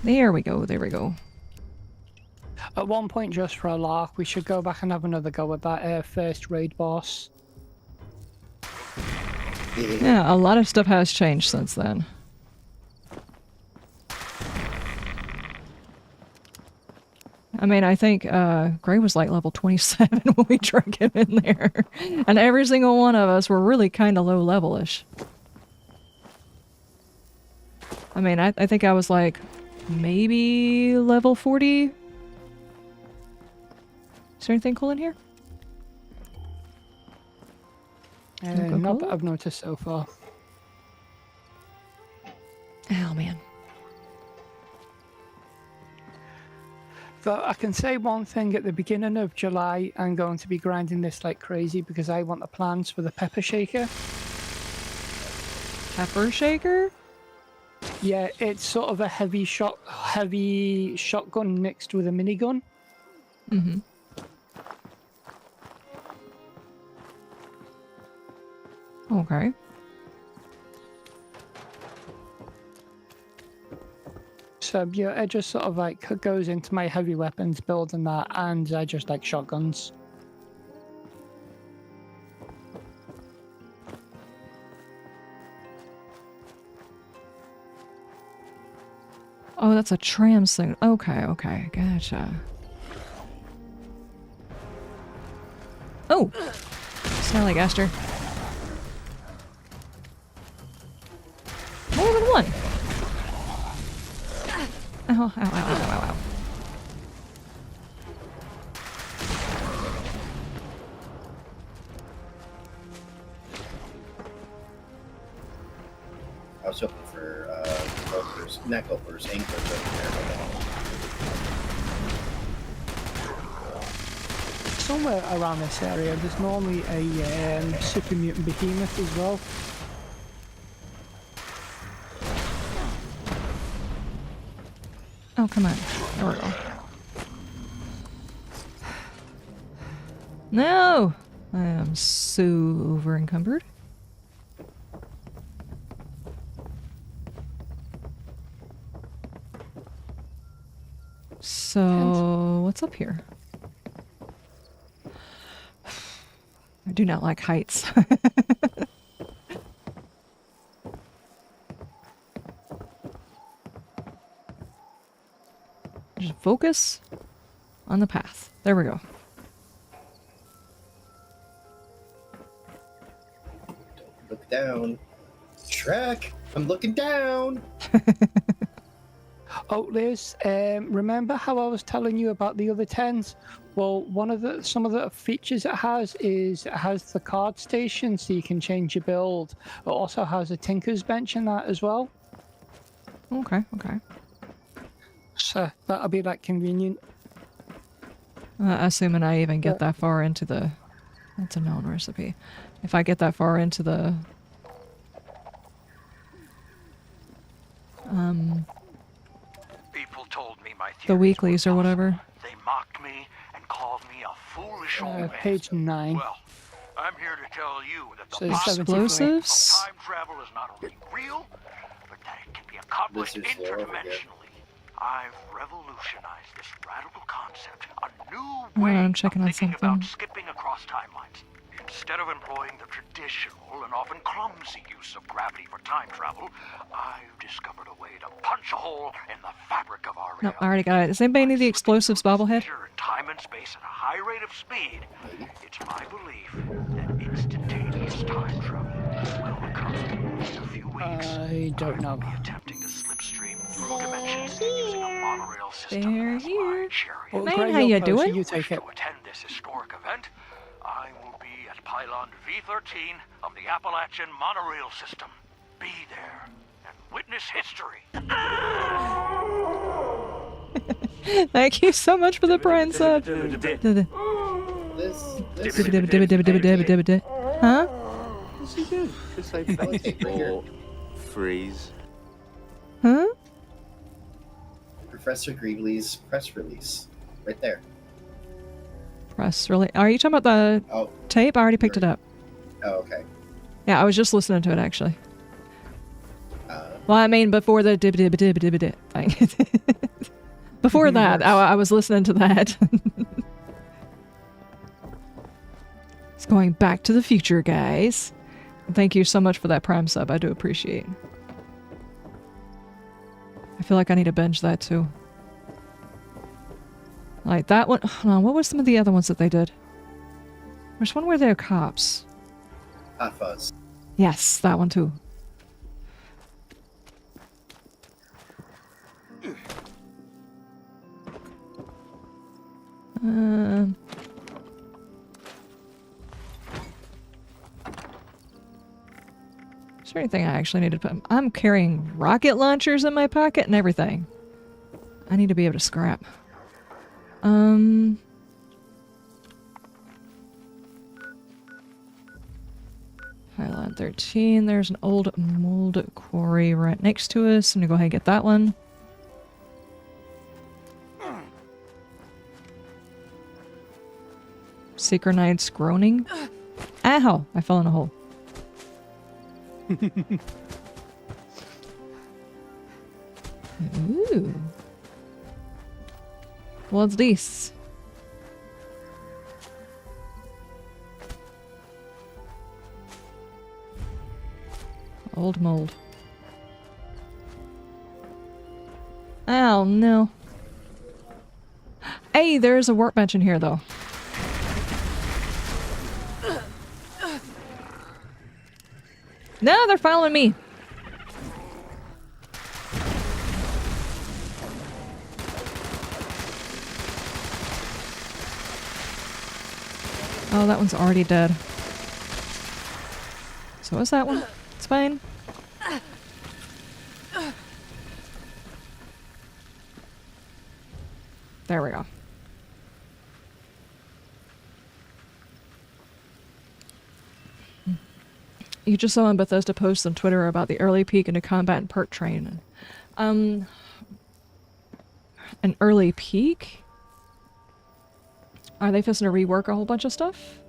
There we go, there we go. At one point, just for a lark, we should go back and have another go at that first raid boss. Yeah, a lot of stuff has changed since then. I mean, I think Gray was like level 27 when we dragged him in there. And every single one of us were really kind of low level-ish. I mean, I think I was like maybe level 40. Is there anything cool in here? Not that I've noticed so far. Oh, man. Though I can say one thing, at the beginning of July, I'm going to be grinding this like crazy because I want the plans for the pepper shaker. Pepper shaker? Yeah, it's sort of a heavy shotgun mixed with a minigun. Mm-hmm. Okay. So yeah, it just sort of like goes into my heavy weapons build and that, and I just like shotguns. Oh, that's a trams thing. Okay, okay, gotcha. Oh! Smelly gaster. More than one! Ow, ow, ow, ow, ow, ow. I was hoping for gulpers, not gulpers, anglers over there. Somewhere around this area, there's normally a super mutant behemoth as well. Oh, come on. There we go. No! I am so over encumbered. So, what's up here? I do not like heights. Just focus on the path. There we go. Don't look down. Shrek, I'm looking down. Oh, Liz, remember how I was telling you about the other 10s? Well, some of the features it has is it has the card station, so you can change your build. It also has a tinker's bench in that as well. Okay, okay. So that'll be like convenient. Assuming I even get that far into the That's a known recipe. If I get that far into the... People told me my the weeklies or whatever. They mocked me and called me a foolish old man. Page 9. Well, I'm here to tell you that the So possibility of explosives? time travel is not only real, but that it can be accomplished This is lore over here. interdimensionally. I've revolutionized this radical concept, a new Oh, way I'm checking of on thinking something. about skipping across timelines. Instead of employing the traditional and often clumsy use of gravity for time travel, I've discovered a way to punch a hole in the fabric of our No, I already got it. Does anybody need the explosives bobblehead? measure time and space at a high rate of speed. It's my belief that instantaneous time travel will occur in a few weeks. I don't know. I'll be attempting to slipstream through dimensions using a monorail system They're as my here. chariot. Well, Man, Greg, how you're you closer, doing? You take it. To attend this historic event, I will be at pylon V13 of the Appalachian monorail system. Be there and witness history. Thank you so much for the Prime sub. This Huh? Disciple Freeze. Huh? Professor Greeley's press release. Right there. Press really. Are you talking about the Oh, tape? I already picked it up. oh okay. Yeah, I was just listening to it actually. Well, I mean before the dib dib dib dib dib thing. Before that, I was listening to that. It's going back to the future, guys. Thank you so much for that Prime sub. I do appreciate. I feel like I need to binge that too. Like that one. Hold on, what were some of the other ones that they did? There's one where they're cops. Hot Fuzz. Yes, that one too. Is there anything I actually need to put? I'm carrying rocket launchers in my pocket and everything. I need to be able to scrap. Pylon 13. There's an old mold quarry right next to us. I'm gonna go ahead and get that one. Synchronized groaning. Ow! I fell in a hole. Ooh. What's this? Old mold. Oh no. Hey, there's a workbench in here though. No, they're following me. Oh, that one's already dead. So is that one? It's fine. There we go. You just saw on Bethesda posts on Twitter about the early peek into combat and perk training. An early peek? Are they fixing to rework a whole bunch of stuff?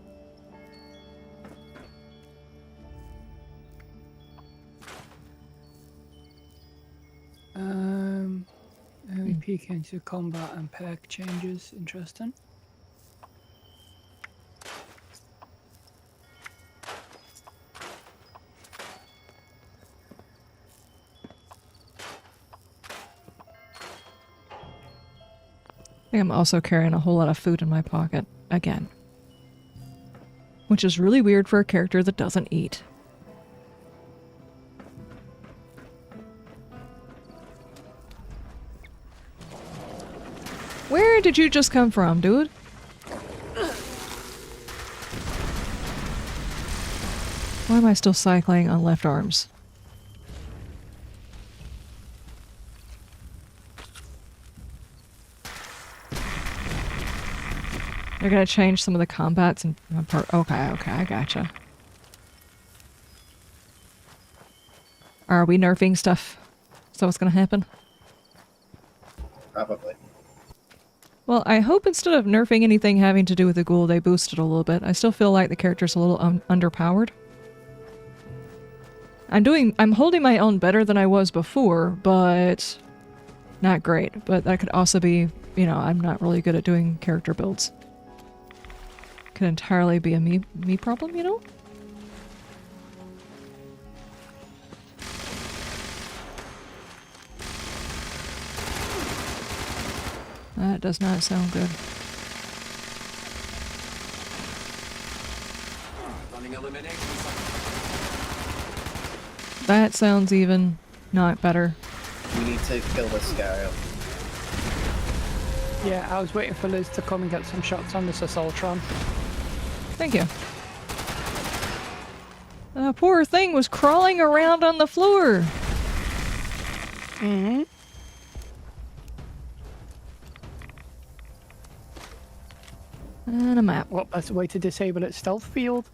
Early peek into combat and perk changes. Interesting. I think I'm also carrying a whole lot of food in my pocket again. Which is really weird for a character that doesn't eat. Where did you just come from, dude? Why am I still cycling on left arms? They're gonna change some of the combats and okay, I gotcha. Are we nerfing stuff? Is that what's gonna happen? Probably. Well, I hope instead of nerfing anything having to do with the ghoul, they boost it a little bit. I still feel like the character's a little underpowered. I'm holding my own better than I was before, but not great. But that could also be, you know, I'm not really good at doing character builds. Could entirely be a me problem, you know? That does not sound good. That sounds even not better. We need to kill this guy. Yeah, I was waiting for Liz to come and get some shots on this Assaultron. Thank you. The poor thing was crawling around on the floor. Mm-hmm. And a map. What better way to disable its stealth field?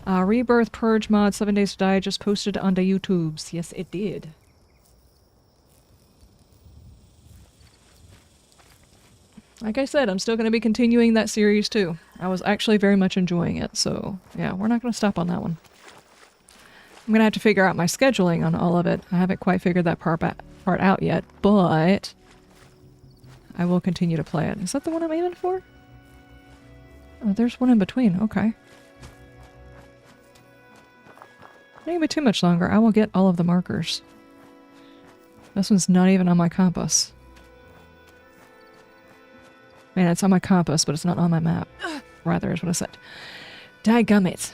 Rebirth Purge mod 7 Days to Die just posted onto YouTube's. Yes, it did. Like I said, I'm still going to be continuing that series too. I was actually very much enjoying it, so yeah, we're not going to stop on that one. I'm going to have to figure out my scheduling on all of it. I haven't quite figured that part out yet, but I will continue to play it. Is that the one I'm aiming for? Oh, there's one in between. Okay. Not going to be too much longer. I will get all of the markers. This one's not even on my compass. I mean, it's on my compass, but it's not on my map. Rather, is what I said. Dadgummit.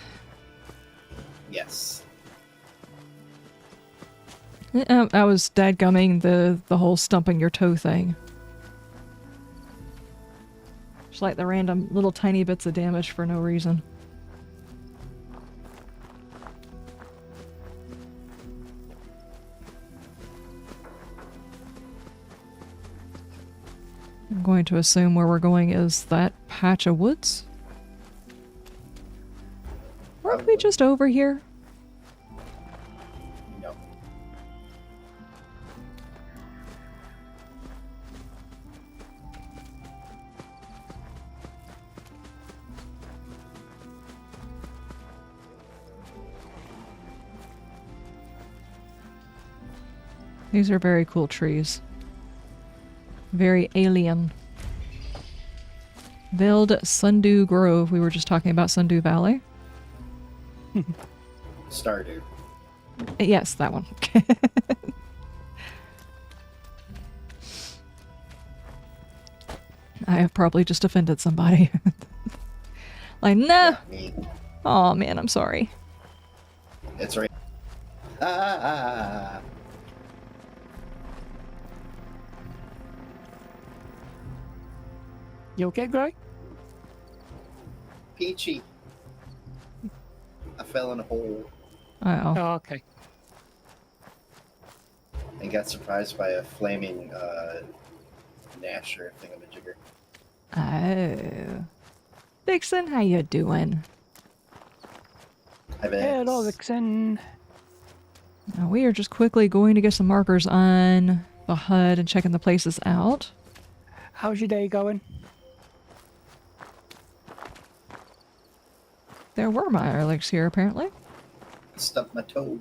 Yes. I was dadgumming the whole stumping your toe thing. Just like the random little tiny bits of damage for no reason. I'm going to assume where we're going is that patch of woods. Weren't we just over here? No. These are very cool trees. Very alien. Veiled Sundew Grove. We were just talking about Sundew Valley. Stardew. Yes, that one. I have probably just offended somebody. Like, nah. Me. Oh man, I'm sorry. It's right. Ah. You okay, Gray? Peachy. I fell in a hole Uh-oh. Oh, okay. and got surprised by a flaming Nasher thingamajigger. Oh. Vixen, how you doing? I bet. Hello, Vixen. Now we are just quickly going to get some markers on the HUD and checking the places out. How's your day going? There were Mirelics here, apparently. Stubbed my toe.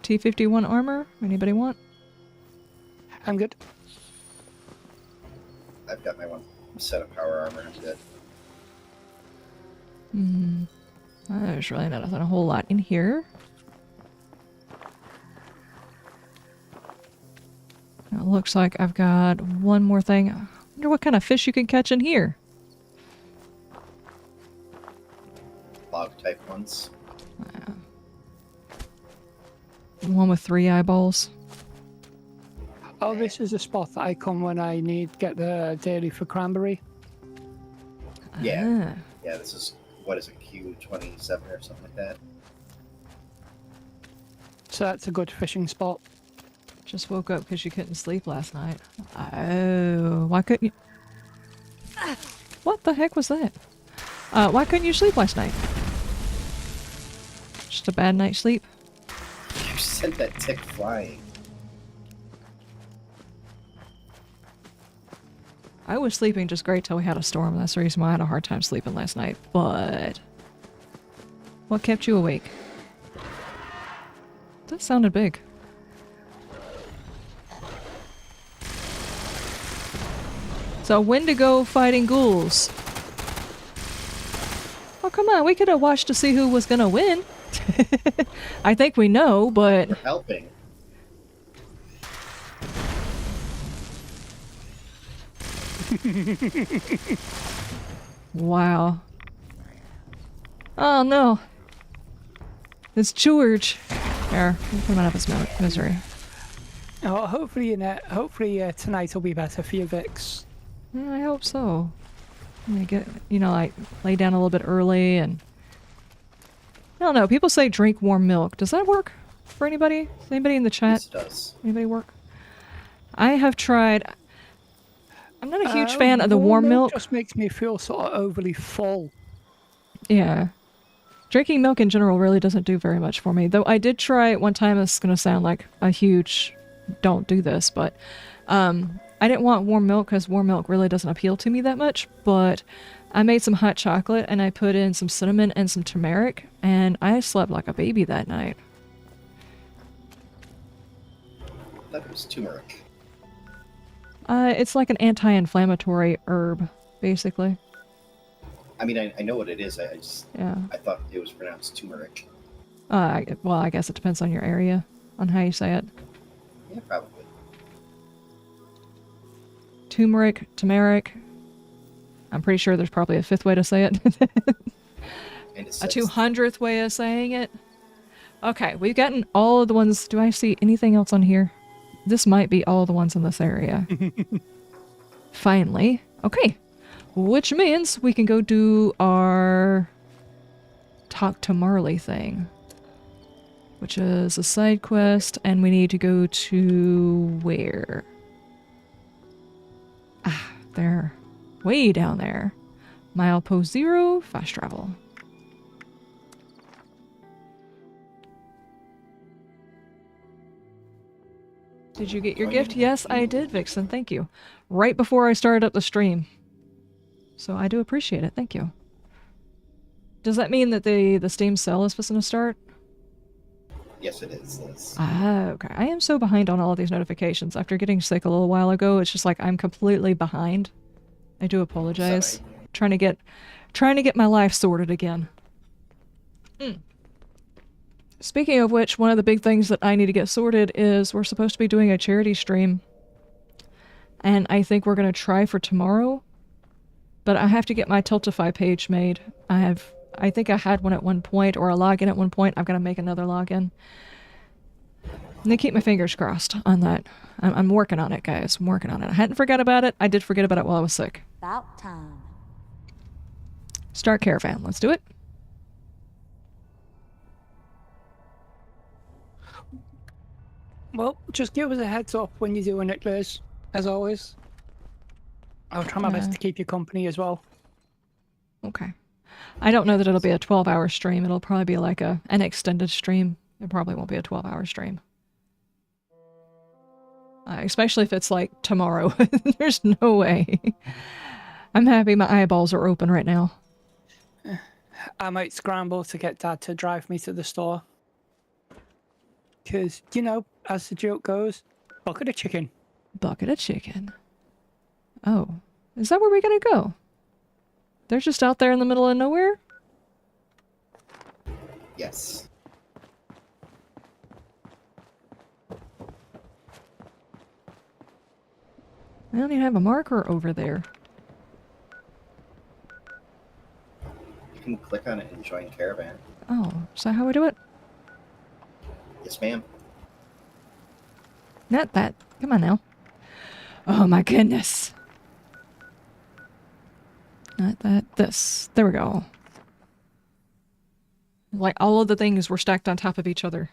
T-51 armor? Anybody want? I'm good. I've got my one set of power armor. I'm good. There's really not a whole lot in here. It looks like I've got one more thing. I wonder what kind of fish you can catch in here. Log type ones. One with 3 eyeballs. Oh, this is a spot that I come when I need get the daily for cranberry. Yeah. Yeah, this is, what is it, Q27 or something like that? So that's a good fishing spot. Just woke up because you couldn't sleep last night. Oh, why couldn't you? What the heck was that? Why couldn't you sleep last night? Just a bad night's sleep? You sent that tick flying. I was sleeping just great till we had a storm. That's the reason why I had a hard time sleeping last night. But what kept you awake? That sounded big. So Wendigo fighting ghouls. Oh, come on. We could have watched to see who was gonna win. I think we know, but... We're helping. Wow. Oh no. It's George. There, we'll put him out of his misery. Oh, hopefully, tonight will be better for you, Vix. Yeah, I hope so. You get, like, lay down a little bit early and... I don't know, people say drink warm milk. Does that work for anybody? Does anybody in the chat? Yes, it does. Anybody work? I have tried... I'm not a huge fan of the warm milk. Just makes me feel sort of overly full. Yeah. Drinking milk in general really doesn't do very much for me. Though I did try it one time. It's going to sound like a huge don't do this, but I didn't want warm milk because warm milk really doesn't appeal to me that much. But I made some hot chocolate and I put in some cinnamon and some turmeric, and I slept like a baby that night. I thought it was turmeric. It's like an anti-inflammatory herb, basically. I mean, I know what it is. I thought it was pronounced turmeric. Well, I guess it depends on your area, on how you say it. Yeah, probably. Turmeric. I'm pretty sure there's probably a fifth way to say it. And A 200th way of saying it. Okay, we've gotten all of the ones. Do I see anything else on here? This might be all the ones in this area. Finally. Okay. Which means we can go do our talk to Marley thing. Which is a side quest, and we need to go to where? Ah, there. Way down there. Milepost 0, fast travel. Did you get your gift? Yes, I did, Vixen. Thank you. Right before I started up the stream. So I do appreciate it. Thank you. Does that mean that the Steam sale is supposed to start? Yes, it is. Yes. Ah, okay. I am so behind on all of these notifications. After getting sick a little while ago, it's just like I'm completely behind. I do apologize. Sorry. Trying to get my life sorted again. Speaking of which, one of the big things that I need to get sorted is we're supposed to be doing a charity stream. And I think we're going to try for tomorrow. But I have to get my Tiltify page made. I think I had one at one point, or a login at one point. I've got to make another login. And they keep my fingers crossed on that. I'm working on it, guys. I'm working on it. I hadn't forgot about it. I did forget about it while I was sick. About time. Start caravan. Let's do it. Well, just give us a heads up when you're doing it, Liz, as always. I'll try my best to keep you company as well. Okay. I don't know that it'll be a 12-hour stream. It'll probably be like an extended stream. It probably won't be a 12-hour stream. Especially if it's like tomorrow. There's no way. I'm happy my eyeballs are open right now. I might scramble to get Dad to drive me to the store. Because, as the joke goes, bucket of chicken. Bucket of chicken. Oh. Is that where we gotta go? They're just out there in the middle of nowhere? Yes. I don't even have a marker over there. You can click on it and join caravan. Oh, is that how we do it? Yes, ma'am. Not that. Come on now. Oh my goodness. Not that. This. There we go. Like all of the things were stacked on top of each other.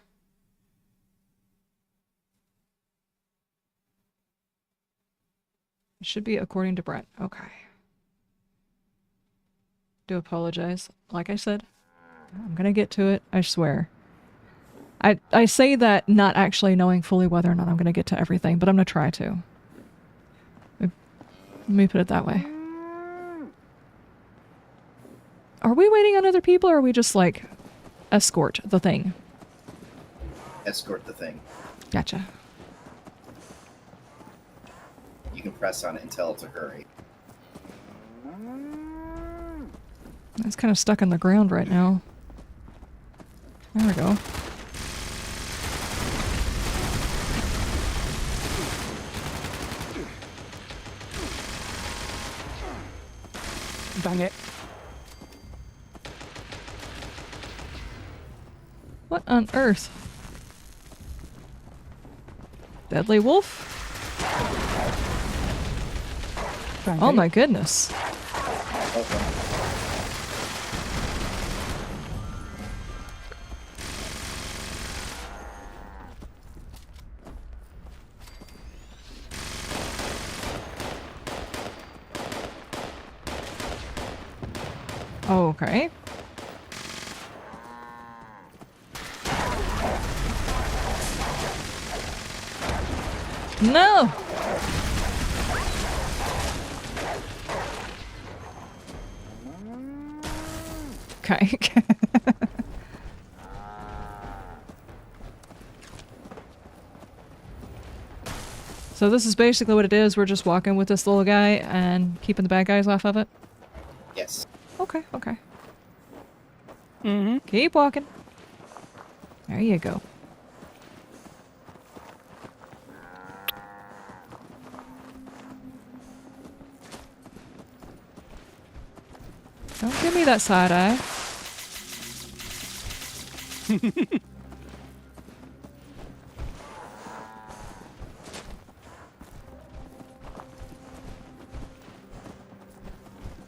It should be according to Brent. Okay. Do apologize. Like I said, I'm gonna get to it, I swear. I say that not actually knowing fully whether or not I'm gonna get to everything, but I'm gonna try to. Let me put it that way. Are we waiting on other people, or are we just, like, escort the thing? Escort the thing. Gotcha. You can press on it and tell it to hurry. It's kind of stuck in the ground right now. There we go. Dang it. What on earth? Deadly wolf? Dang Oh it. my goodness. Okay. No! Okay. So this is basically what it is. We're just walking with this little guy and keeping the bad guys off of it? Yes. Okay, okay. Mm-hmm. Keep walking. There you go. Don't give me that side eye.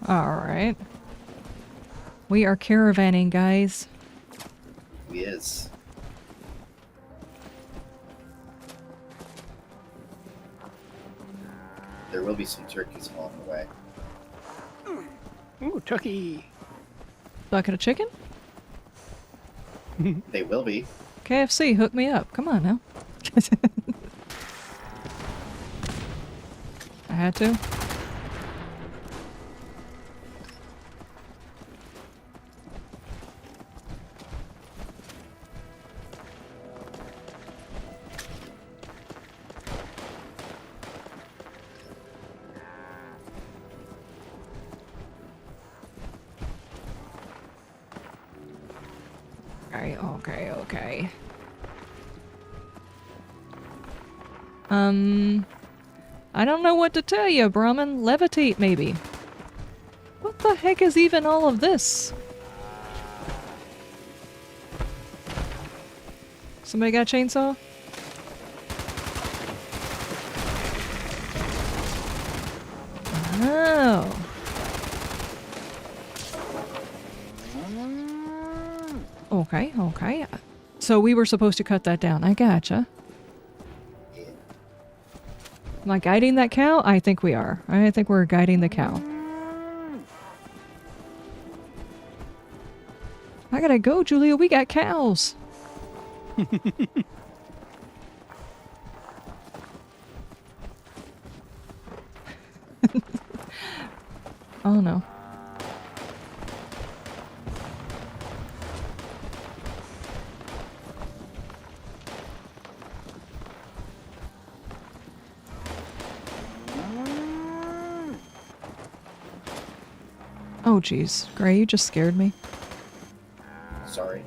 Alright. We are caravanning, guys. He is. There will be some turkeys along the way. Ooh, turkey. Bucket of chicken? They will be. KFC, hook me up. Come on now. I had to. Okay. I don't know what to tell you, Brahmin. Levitate, maybe. What the heck is even all of this? Somebody got a chainsaw? Oh. Okay. So we were supposed to cut that down. I gotcha. Am I guiding that cow? I think we are. I think we're guiding the cow. I gotta go, Julia. We got cows. Oh no. Oh jeez, Gray, you just scared me. Sorry.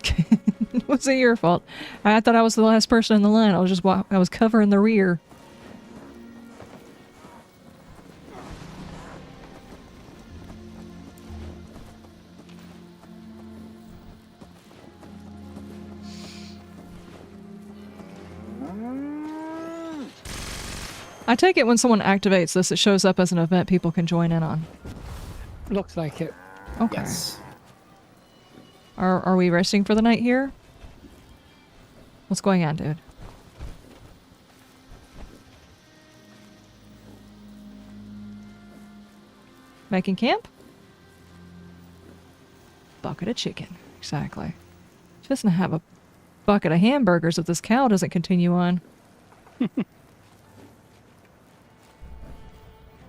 It wasn't your fault. I thought I was the last person in the line. I was just I was covering the rear. I take it when someone activates this, it shows up as an event people can join in on. Looks like it. Okay. Yes. Are we resting for the night here? What's going on, dude? Making camp? Bucket of chicken. Exactly. She doesn't have a bucket of hamburgers if this cow doesn't continue on.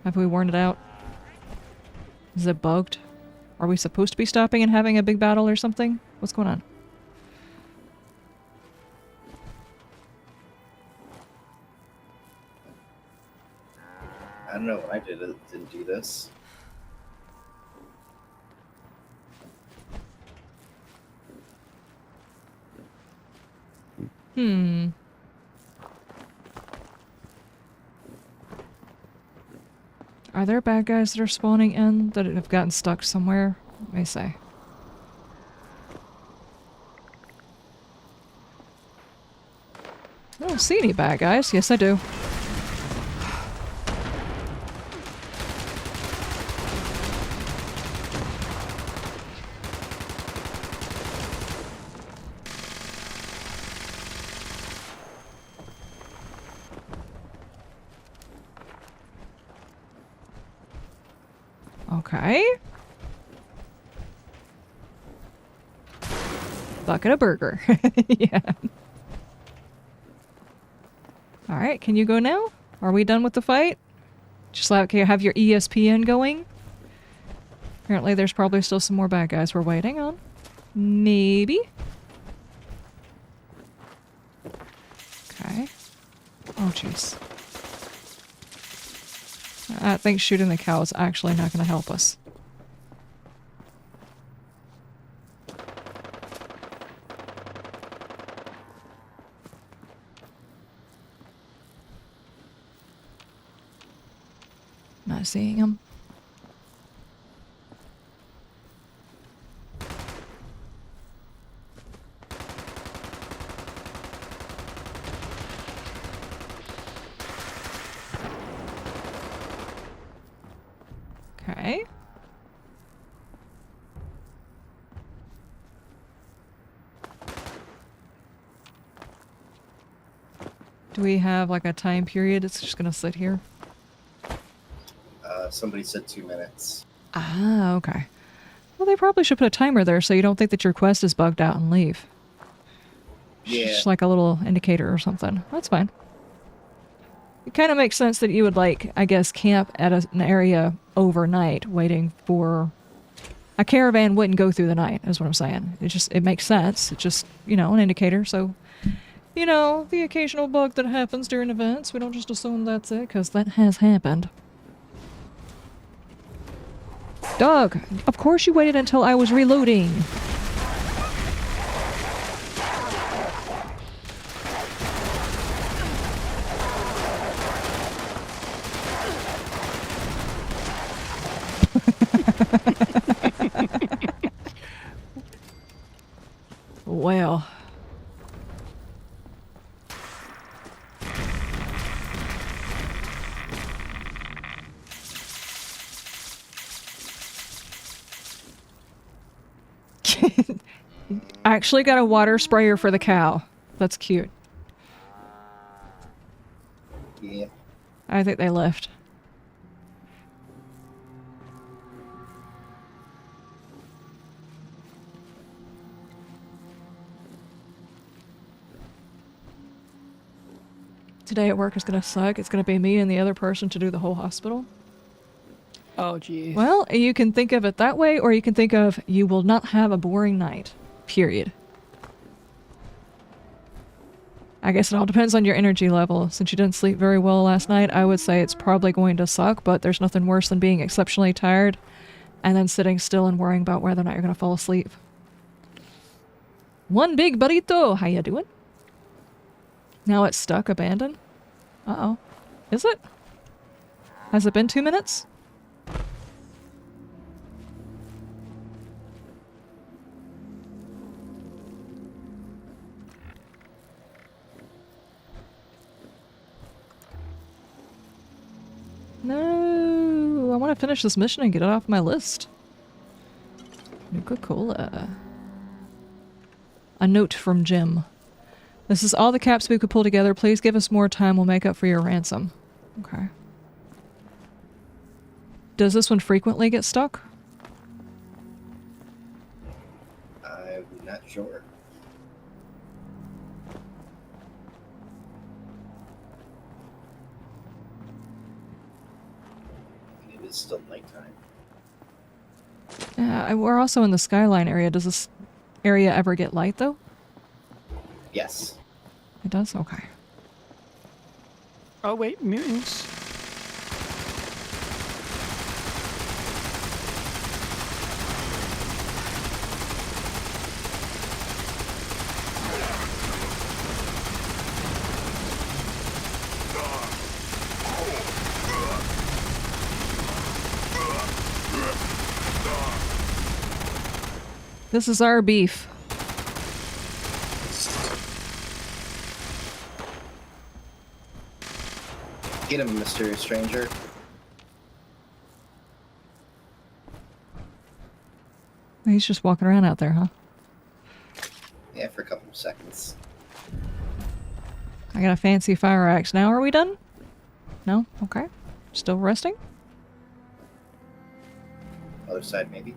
Have we worn it out? Is it bugged? Are we supposed to be stopping and having a big battle or something? What's going on? I don't know. I didn't do this. Are there bad guys that are spawning in that have gotten stuck somewhere? Let me see. I don't see any bad guys. Yes, I do. Okay. Bucket of burger. Yeah. Alright, can you go now? Are we done with the fight? Just like you have your ESPN going? Apparently there's probably still some more bad guys we're waiting on. Maybe? Okay. Oh, jeez. I think shooting the cow is actually not going to help us. Not seeing him. Okay. Do we have like a time period? It's just gonna sit here. Somebody said 2 minutes. Ah, okay. Well, they probably should put a timer there so you don't think that your quest is bugged out and leave. Yeah. Just like a little indicator or something. That's fine. It kind of makes sense that you would, like, I guess, camp at an area overnight waiting for... A caravan wouldn't go through the night, is what I'm saying. It makes sense. It's just, you know, an indicator. So, you know, the occasional bug that happens during events, we don't just assume that's it, because that has happened. Doug, of course you waited until I was reloading. Well. Actually got a water sprayer for the cow. That's cute. Yeah. I think they left. Today at work is gonna suck. It's gonna be me and the other person to do the whole hospital. Oh, geez. Well, you can think of it that way, or you can think of you will not have a boring night. Period. I guess it all depends on your energy level. Since you didn't sleep very well last night, I would say it's probably going to suck, but there's nothing worse than being exceptionally tired and then sitting still and worrying about whether or not you're going to fall asleep. One big burrito! How you doing? Now it's stuck, abandoned? Uh-oh. Is it? Has it been 2 minutes? No, I want to finish this mission and get it off my list. Nuka-Cola. A note from Jim. This is all the caps we could pull together. Please give us more time. We'll make up for your ransom. Okay. Does this one frequently get stuck? I'm not sure. It is still nighttime. Yeah, we're also in the skyline area. Does this area ever get light, though? Yes. It does? Okay. Oh wait, mutants. This is our beef. Get him, mysterious stranger. He's just walking around out there, huh? Yeah, for a couple of seconds. I got a fancy fire axe. Now are we done? No? Okay. Still resting? Other side, maybe.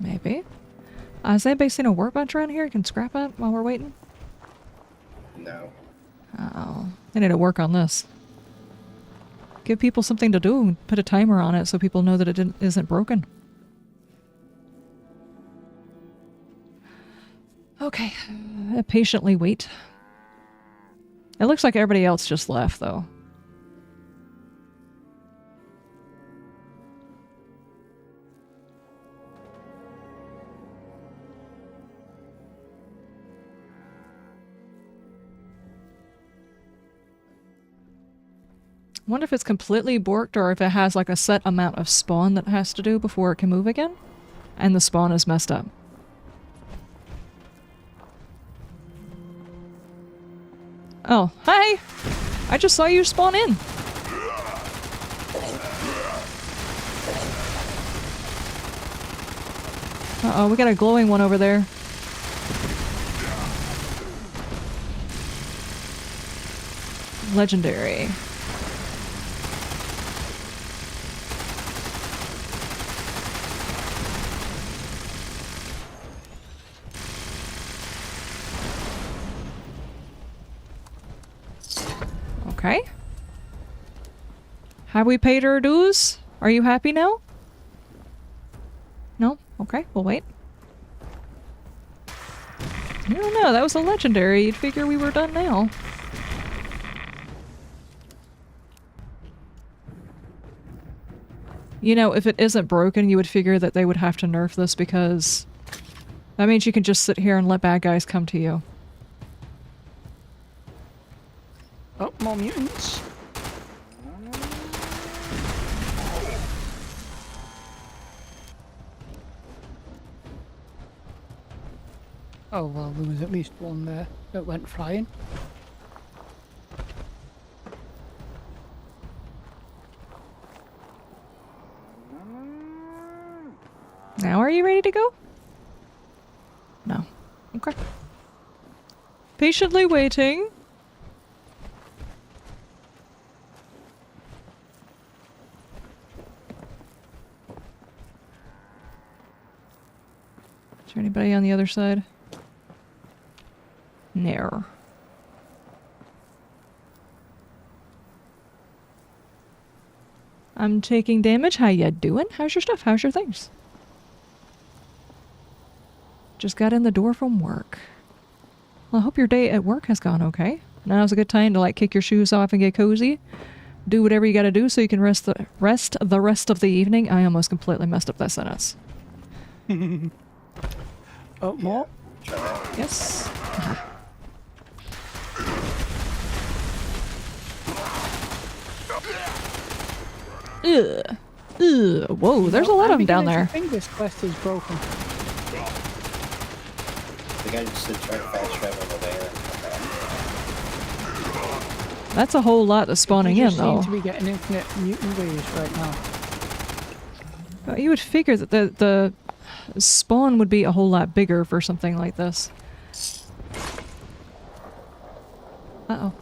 Maybe. Has anybody seen a workbench around here you can scrap it while we're waiting? No. Uh-oh. I need to work on this. Give people something to do and put a timer on it so people know that it isn't broken. Okay. Patiently wait. It looks like everybody else just left, though. I wonder if it's completely borked or if it has like a set amount of spawn that it has to do before it can move again. And the spawn is messed up. Oh, hi! I just saw you spawn in. Uh-oh, we got a glowing one over there. Legendary. Okay. Have we paid our dues? Are you happy now? No? Okay, we'll wait. I don't know, that was a legendary. You'd figure we were done now. You know, if it isn't broken, you would figure that they would have to nerf this because that means you can just sit here and let bad guys come to you. Oh, more mutants. Oh well, there was at least one there that went flying. Now are you ready to go? No. Okay. Patiently waiting. Is there anybody on the other side? No. I'm taking damage. How ya doing? How's your stuff? How's your things? Just got in the door from work. Well, I hope your day at work has gone okay. Now's a good time to like kick your shoes off and get cozy. Do whatever you gotta do so you can rest the rest of the evening. I almost completely messed up that sentence. Oh, more? Yes. Ugh. Ugh. Whoa, there's a lot of them down there. I think this quest is broken. The guy just sits right fast travel over there and come back. That's a whole lot of spawning in, though. You seem to be getting infinite mutant waves right now. Well, you would figure that the spawn would be a whole lot bigger for something like this. Uh-oh.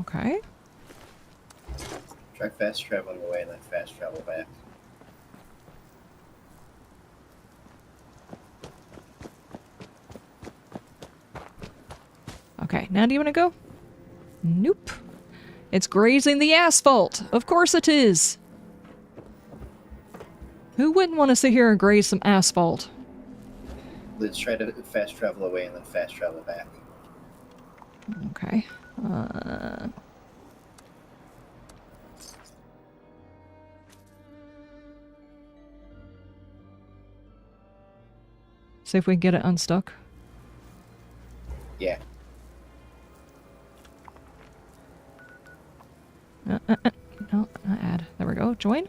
Okay. Try fast traveling away and then fast travel back. Okay, now do you want to go? Nope. It's grazing the asphalt. Of course it is. Who wouldn't want to sit here and graze some asphalt? Let's try to fast travel away and then fast travel back. Okay. See if we can get it unstuck. Yeah. No, not add. There we go. Join.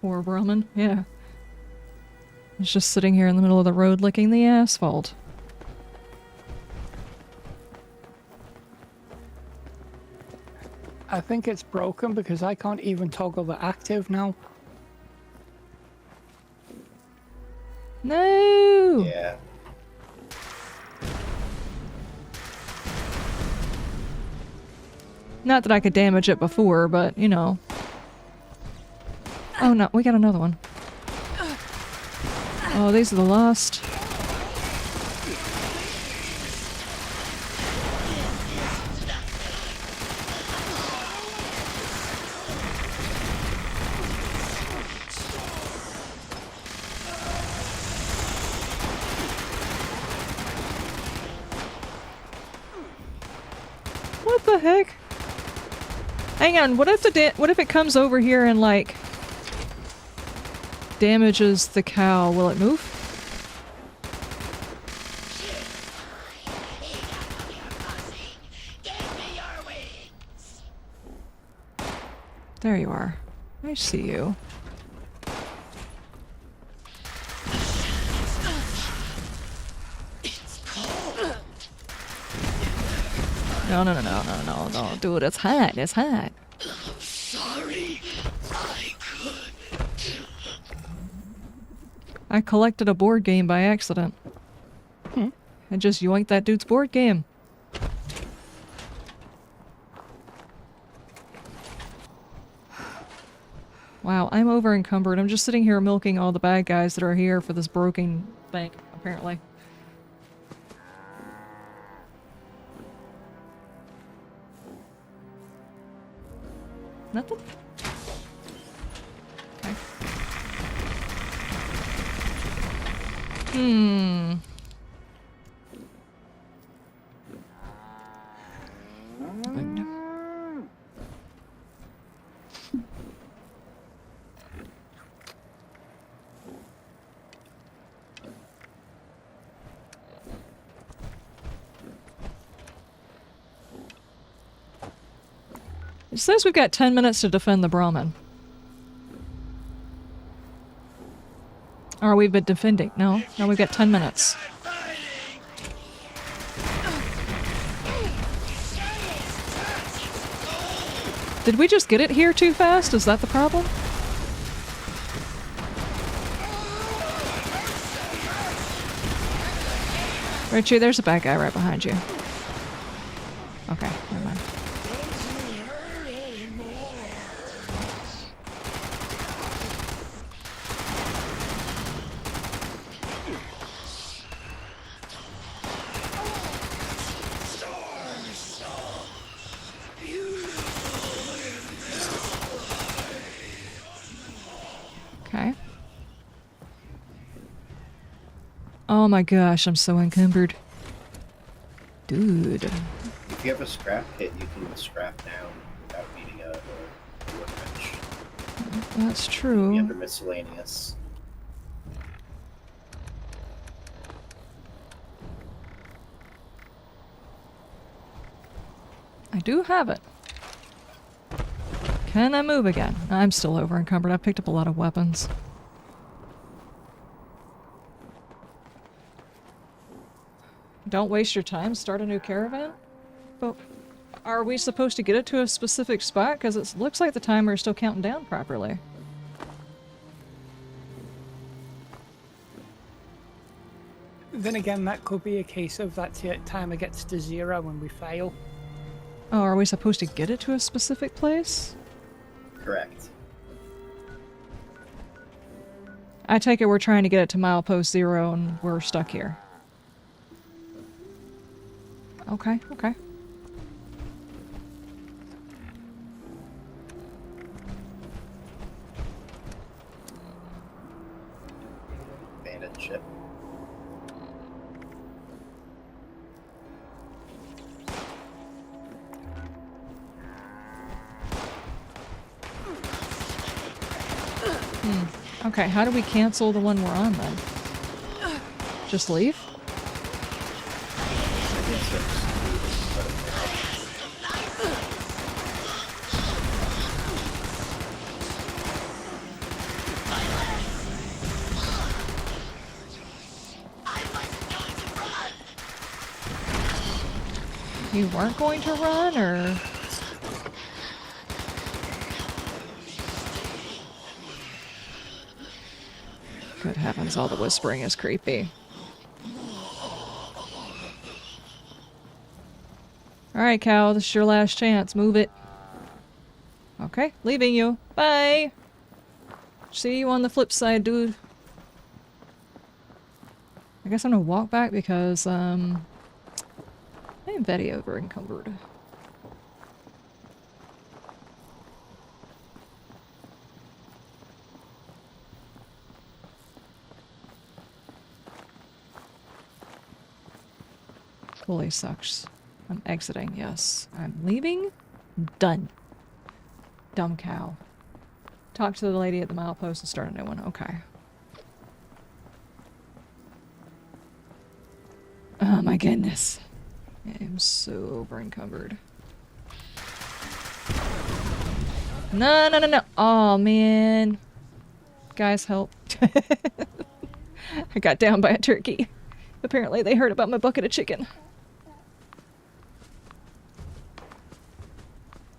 Poor Brahmin. Yeah. He's just sitting here in the middle of the road licking the asphalt. I think it's broken because I can't even toggle the active now. No! Yeah. Not that I could damage it before, but, you know. Oh no, we got another one. Oh, these are the last. What the heck? Hang on, what if it comes over here and like damages the cow? Will it move? There you are. I see you. No, dude, it's hot, it's hot. Sorry, I could. I collected a board game by accident. I just yoinked that dude's board game. Wow, I'm over encumbered. I'm just sitting here milking all the bad guys that are here for this broken thing, apparently. Nothing? Okay. It says we've got 10 minutes to defend the Brahmin. Or we've been defending. No, we've got 10 minutes. Did we just get it here too fast? Is that the problem? Richie, there's a bad guy right behind you. Okay, never mind. Okay. Oh my gosh, I'm so encumbered. Dude. If you have a scrap pit, you can scrap down without needing a workbench. That's Be true. under miscellaneous. I do have it. Can I move again? I'm still over encumbered. I picked up a lot of weapons. Don't waste your time. Start a new caravan? But are we supposed to get it to a specific spot? Because it looks like the timer is still counting down properly. Then again, that could be a case of that timer gets to 0 when we fail. Oh, are we supposed to get it to a specific place? Correct. I take it we're trying to get it to milepost 0 and we're stuck here. Okay, okay. Abandoned ship. Okay, how do we cancel the one we're on then? Just leave? You weren't going to run, or...? Good heavens, all the whispering is creepy. Alright, Cal, this is your last chance. Move it. Okay, leaving you. Bye! See you on the flip side, dude. I guess I'm gonna walk back because, I'm very over encumbered. Fully sucks. I'm exiting, yes. I'm leaving. Done. Dumb cow. Talk to the lady at the milepost and start a new one. Okay. Oh my goodness. I am so over encumbered. No, no, no, no. Oh, man. Guys, help. I got down by a turkey. Apparently they heard about my bucket of chicken.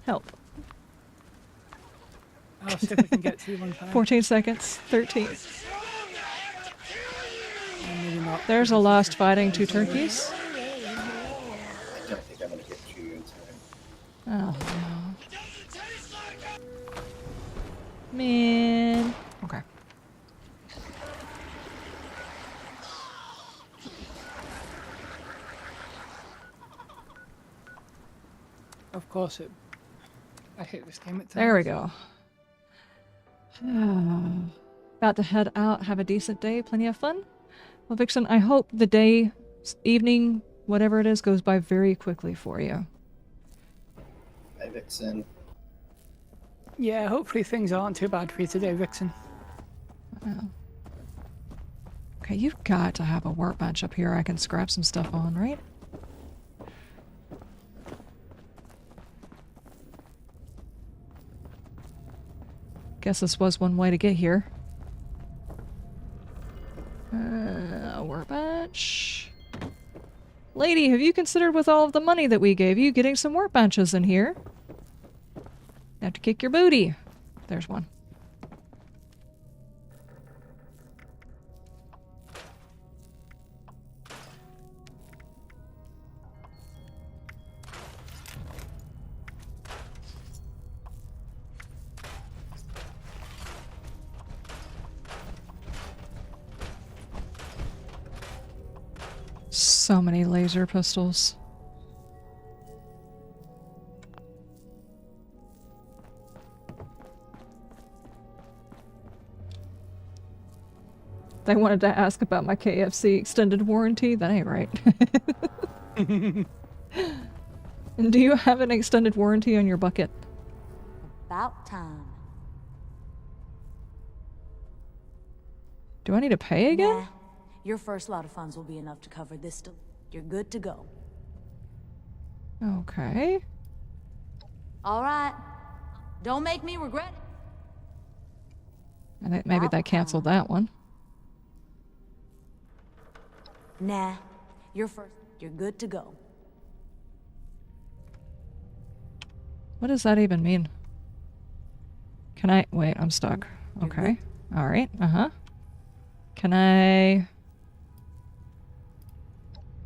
Help. I'll see if we can get to you one time. 14 seconds. 13. Maybe not. There's a lost fighting 2 turkeys. I don't think I'm gonna get to you in time. Oh no. Man. Okay. Of course it. I hate this game at times. There we go. About to head out, have a decent day, plenty of fun. Well, Vixen, I hope the day, evening, whatever it is, goes by very quickly for you. Hi, Vixen. Yeah, hopefully things aren't too bad for you today, Vixen. Oh. Okay, you've got to have a workbench up here I can scrap some stuff on, right? Guess this was one way to get here. Workbench. Lady, have you considered with all of the money that we gave you getting some workbenches in here? You have to kick your booty. There's one. So many laser pistols. They wanted to ask about my KFC extended warranty. That ain't right. And do you have an extended warranty on your bucket? About time. Do I need to pay again? Nah. Your first lot of funds will be enough to cover this. You're good to go. Okay. All right. Don't make me regret it. I think maybe that canceled that one. Nah. You're good to go. What does that even mean? Can I... Wait, I'm stuck. Okay. Alright, uh-huh. Can I...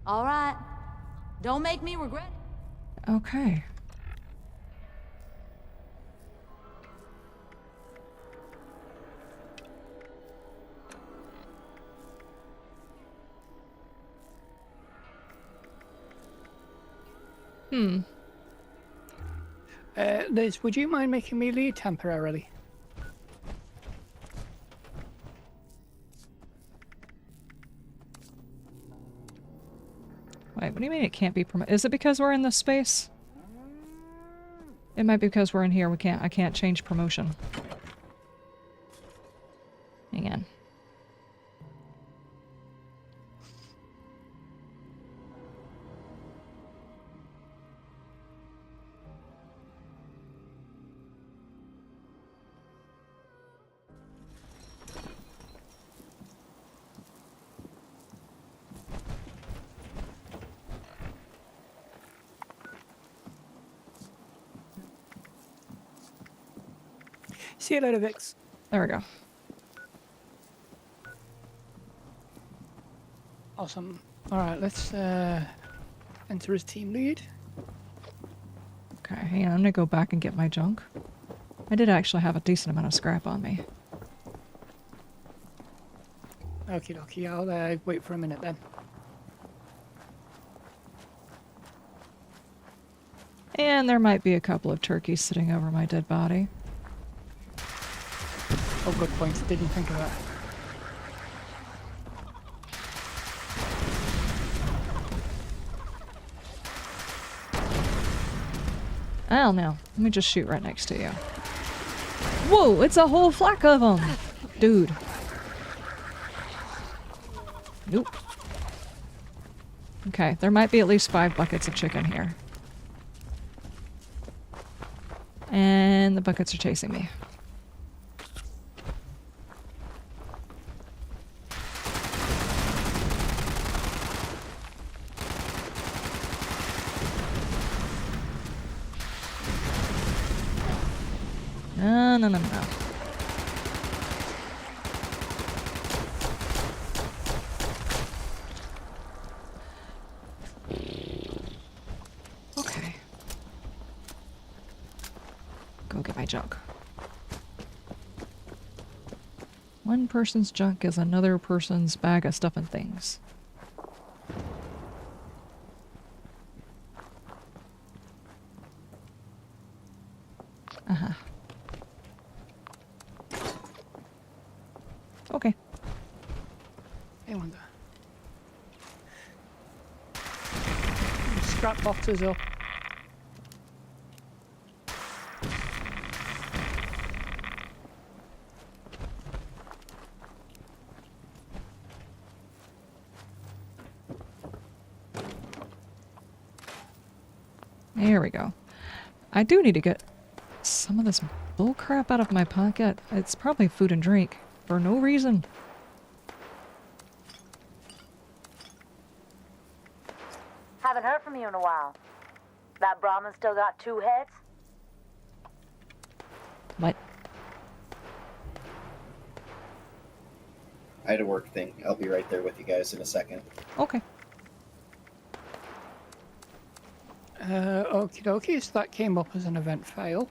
All right. Don't make me regret it. Okay. Liz, would you mind making me lead temporarily? Wait, what do you mean it can't be promoted? Is it because we're in this space? It might be because we're in here. I can't change promotion. Hang on. See you later, Vix. There we go. Awesome. Alright, let's enter as team lead. Okay, hang on. I'm gonna go back and get my junk. I did actually have a decent amount of scrap on me. Okie dokie, I'll wait for a minute then. And there might be a couple of turkeys sitting over my dead body. Oh, good point. Didn't think of that. I don't know. Let me just shoot right next to you. Whoa, it's a whole flock of them! Dude. Nope. Okay, there might be at least 5 buckets of chicken here. And the buckets are chasing me. No. Okay. Go get my junk. One person's junk is another person's bag of stuff and things. Uh-huh. Okay. I wonder. Scrap boxes up. There we go. I do need to get some of this bull crap out of my pocket. It's probably food and drink for no reason. Haven't heard from you in a while. That Brahmin still got 2 heads? What? I had a work thing. I'll be right there with you guys in a second. Okay. Okie dokie, so that came up as an event fail.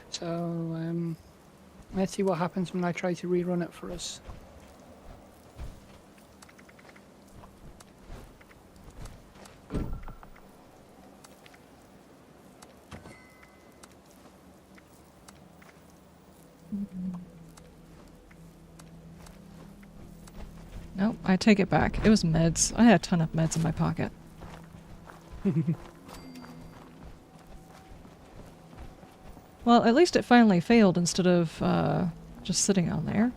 So, let's see what happens when I try to rerun it for us. Nope, I take it back. It was meds. I had a ton of meds in my pocket. Well, at least it finally failed instead of just sitting on there.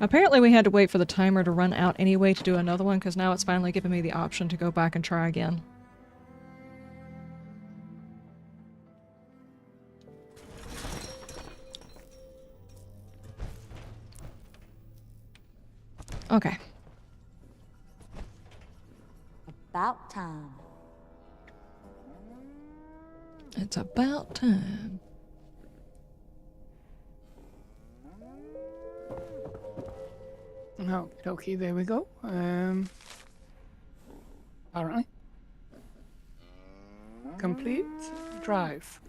Apparently we had to wait for the timer to run out anyway to do another one, because now it's finally giving me the option to go back and try again. Okay. About time. It's about time. Okay, there we go. Apparently. Complete drive.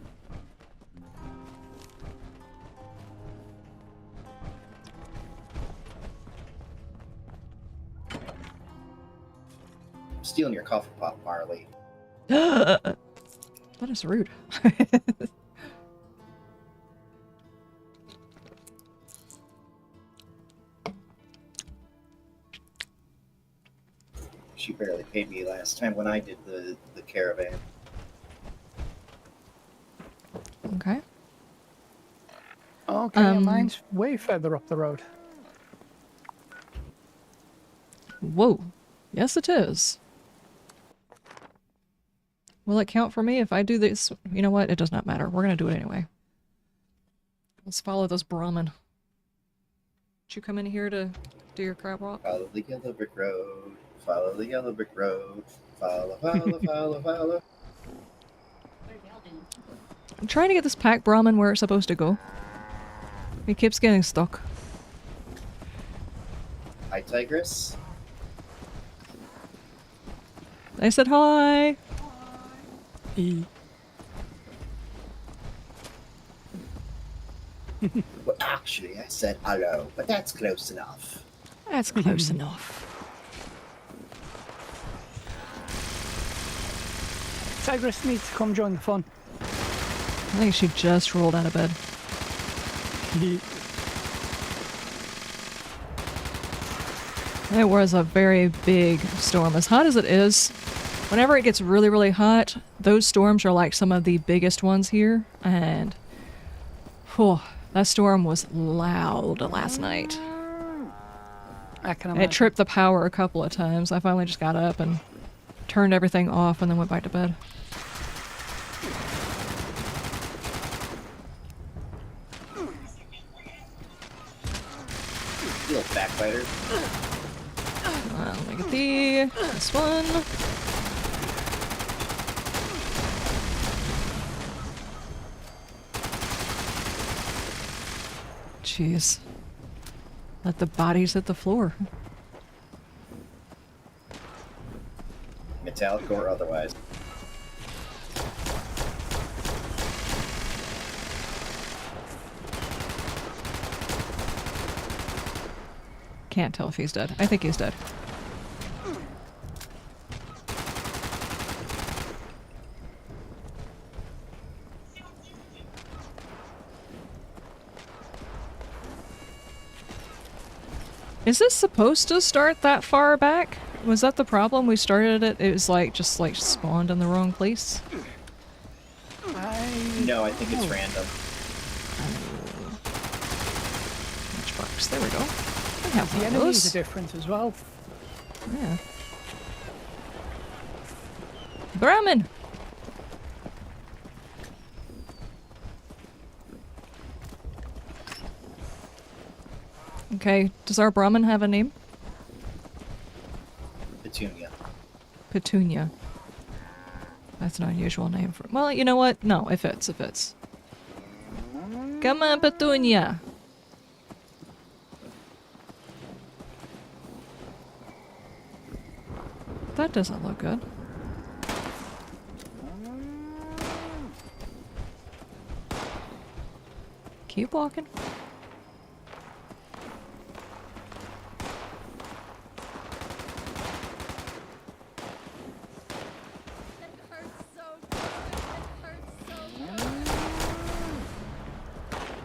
Stealing your coffee pot, Marley. That is rude. She barely paid me last time when I did the caravan. Okay. Okay, mine's way further up the road. Whoa. Yes, it is. Will it count for me if I do this? You know what? It does not matter. We're going to do it anyway. Let's follow this Brahmin. Did you come in here to do your crab walk? Follow the yellow brick road. Follow the yellow brick road. Follow, follow, follow, follow. I'm trying to get this pack Brahmin where it's supposed to go. It keeps getting stuck. Hi, Tigress. I said hi! Well, actually, I said hello, but that's close enough. That's close enough. Tigress needs to come join the fun. I think she just rolled out of bed. It was a very big storm. As hot as it is, whenever it gets really, really hot, those storms are like some of the biggest ones here. And whew, that storm was loud last night. I can imagine. It tripped the power a couple of times. I finally just got up and turned everything off and then went back to bed. Little backbiter. Let me get this one. Jeez. Let the bodies hit the floor. Metallic or otherwise. Can't tell if he's dead. I think he's dead. Is this supposed to start that far back? Was that the problem? We started it, it was like, just like spawned in the wrong place? No, I think it's random. Matchbox, there we go. I have The one of enemies those. are different as well. Yeah. Brahmin! Okay, does our Brahmin have a name? Petunia. Petunia. That's an unusual name for— well, you know what? No, it fits, it fits. Come on, Petunia! That doesn't look good. Keep walking.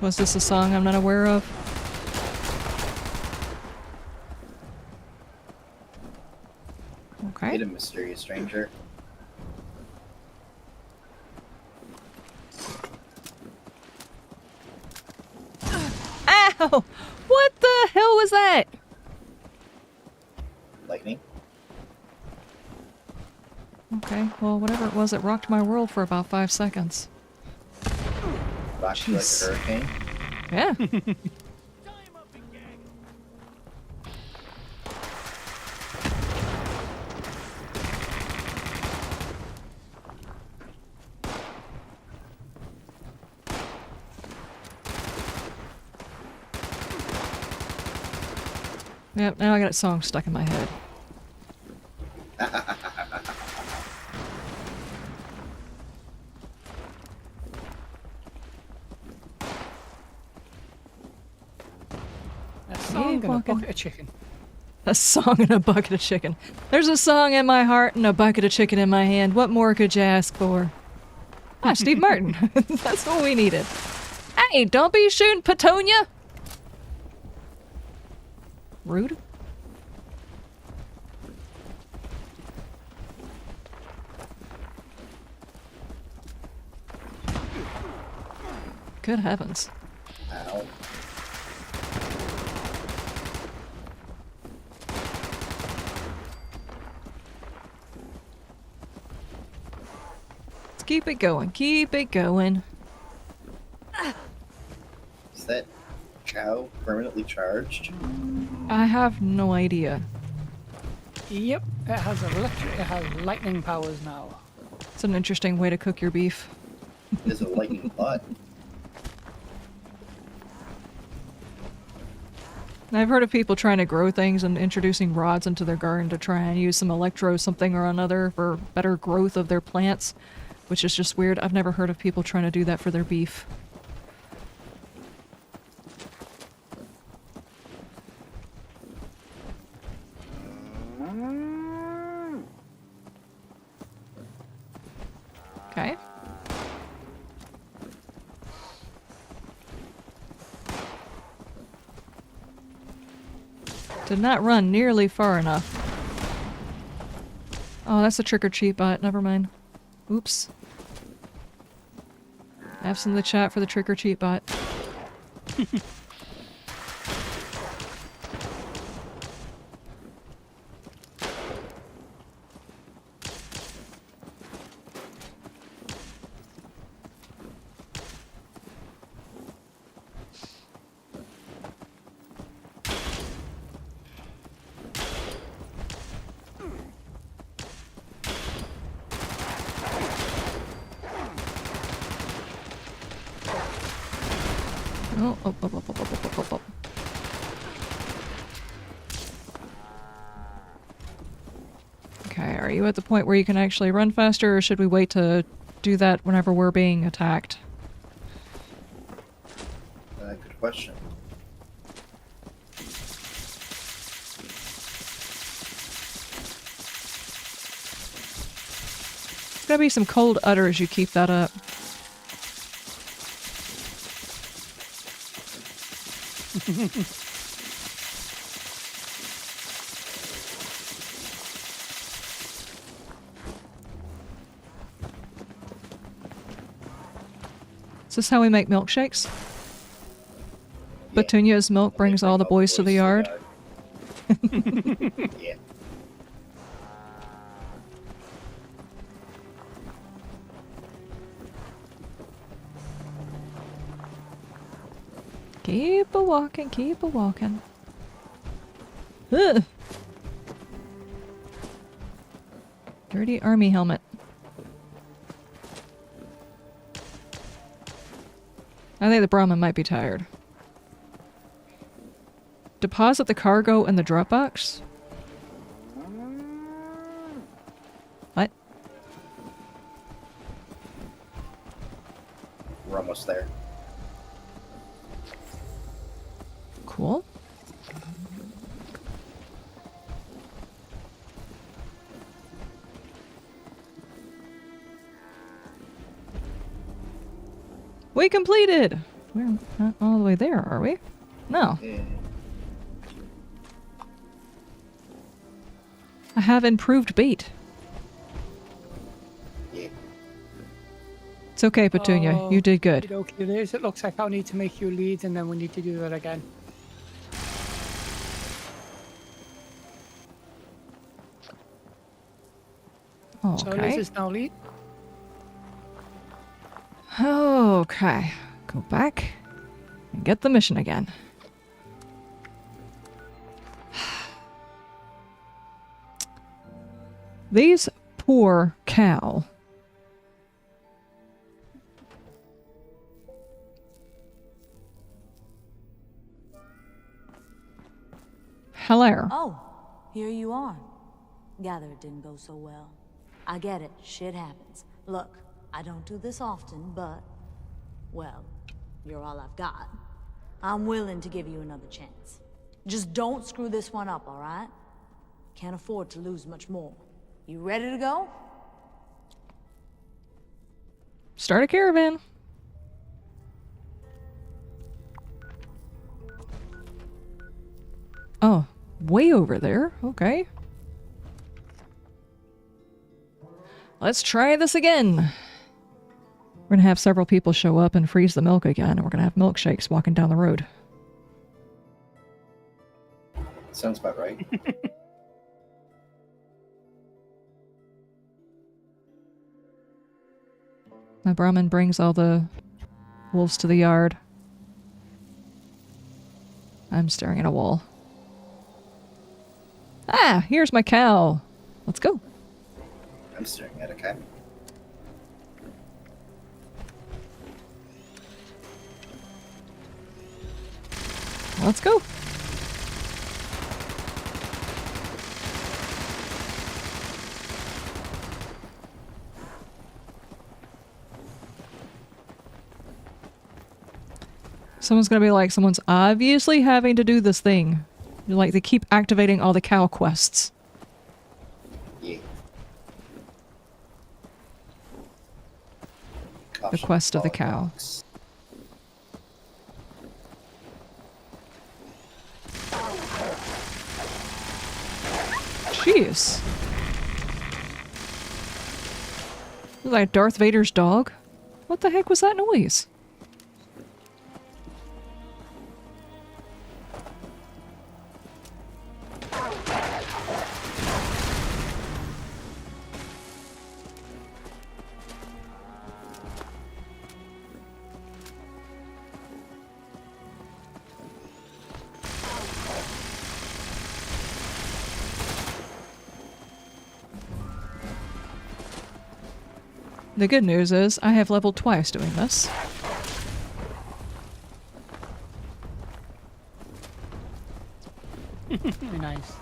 Was this a song I'm not aware of? Okay. Hit a mysterious stranger. Ow! What the hell was that? Lightning. Okay, well, whatever it was, it rocked my world for about 5 seconds. Rocked you like Jeez. a hurricane. Yeah. Yep, now I got a song stuck in my head. A song and a walking. bucket of chicken. A song and a bucket of chicken. There's a song in my heart and a bucket of chicken in my hand. What more could you ask for? Ah, Steve Martin. That's what we needed. Hey, don't be shooting Petunia! Rude. Good heavens. Ow. Let's keep it going. Keep it going. Is that cow permanently charged? I have no idea. Yep, it has lightning powers now. It's an interesting way to cook your beef. There's a lightning butt. I've heard of people trying to grow things and introducing rods into their garden to try and use some electro something or another for better growth of their plants, which is just weird. I've never heard of people trying to do that for their beef. Okay. Did not run nearly far enough. Oh, that's a trick-or-treat bot. Never mind. Oops. F's in the chat for the trick-or-treat bot. Oh, oh, oh, oh, oh, oh, oh, oh, oh. Okay, are you at the point where you can actually run faster, or should we wait to do that whenever we're being attacked? Good question. There's gotta be some cold udder as you keep that up. Is this how we make milkshakes? Yeah. Petunia's milk brings all the boys to the yard. Yeah. Keep a walking, keep a walking. Ugh. Dirty army helmet. I think the Brahmin might be tired. Deposit the cargo in the drop box? What? We're almost there. Cool. We completed! We're not all the way there, are we? No. Yeah. I have improved bait. Yeah. It's okay, Petunia. Oh, You did good. Okay, it looks like I'll need to make you lead, and then we need to do that again. So Okay. Liz is now lead. Okay. Go back and get the mission again. These poor cow. Hello. Oh, here you are. Gather it didn't go so well. I get it. Shit happens. Look, I don't do this often, but... well, you're all I've got. I'm willing to give you another chance. Just don't screw this one up, alright? Can't afford to lose much more. You ready to go? Start a caravan. Oh, way over there. Okay. Let's try this again. We're gonna have several people show up and freeze the milk again, and we're gonna have milkshakes walking down the road. Sounds about right. My Brahmin brings all the wolves to the yard. I'm staring at a wall. Ah, here's my cow. Let's go. I'm staring at a cat. Let's go. Someone's gonna be like, someone's obviously having to do this thing. Like, they keep activating all the cow quests. Yeah. The quest of the cow. Jeez. Was that Darth Vader's dog? What the heck was that noise? The good news is, I have leveled twice doing this. Nice.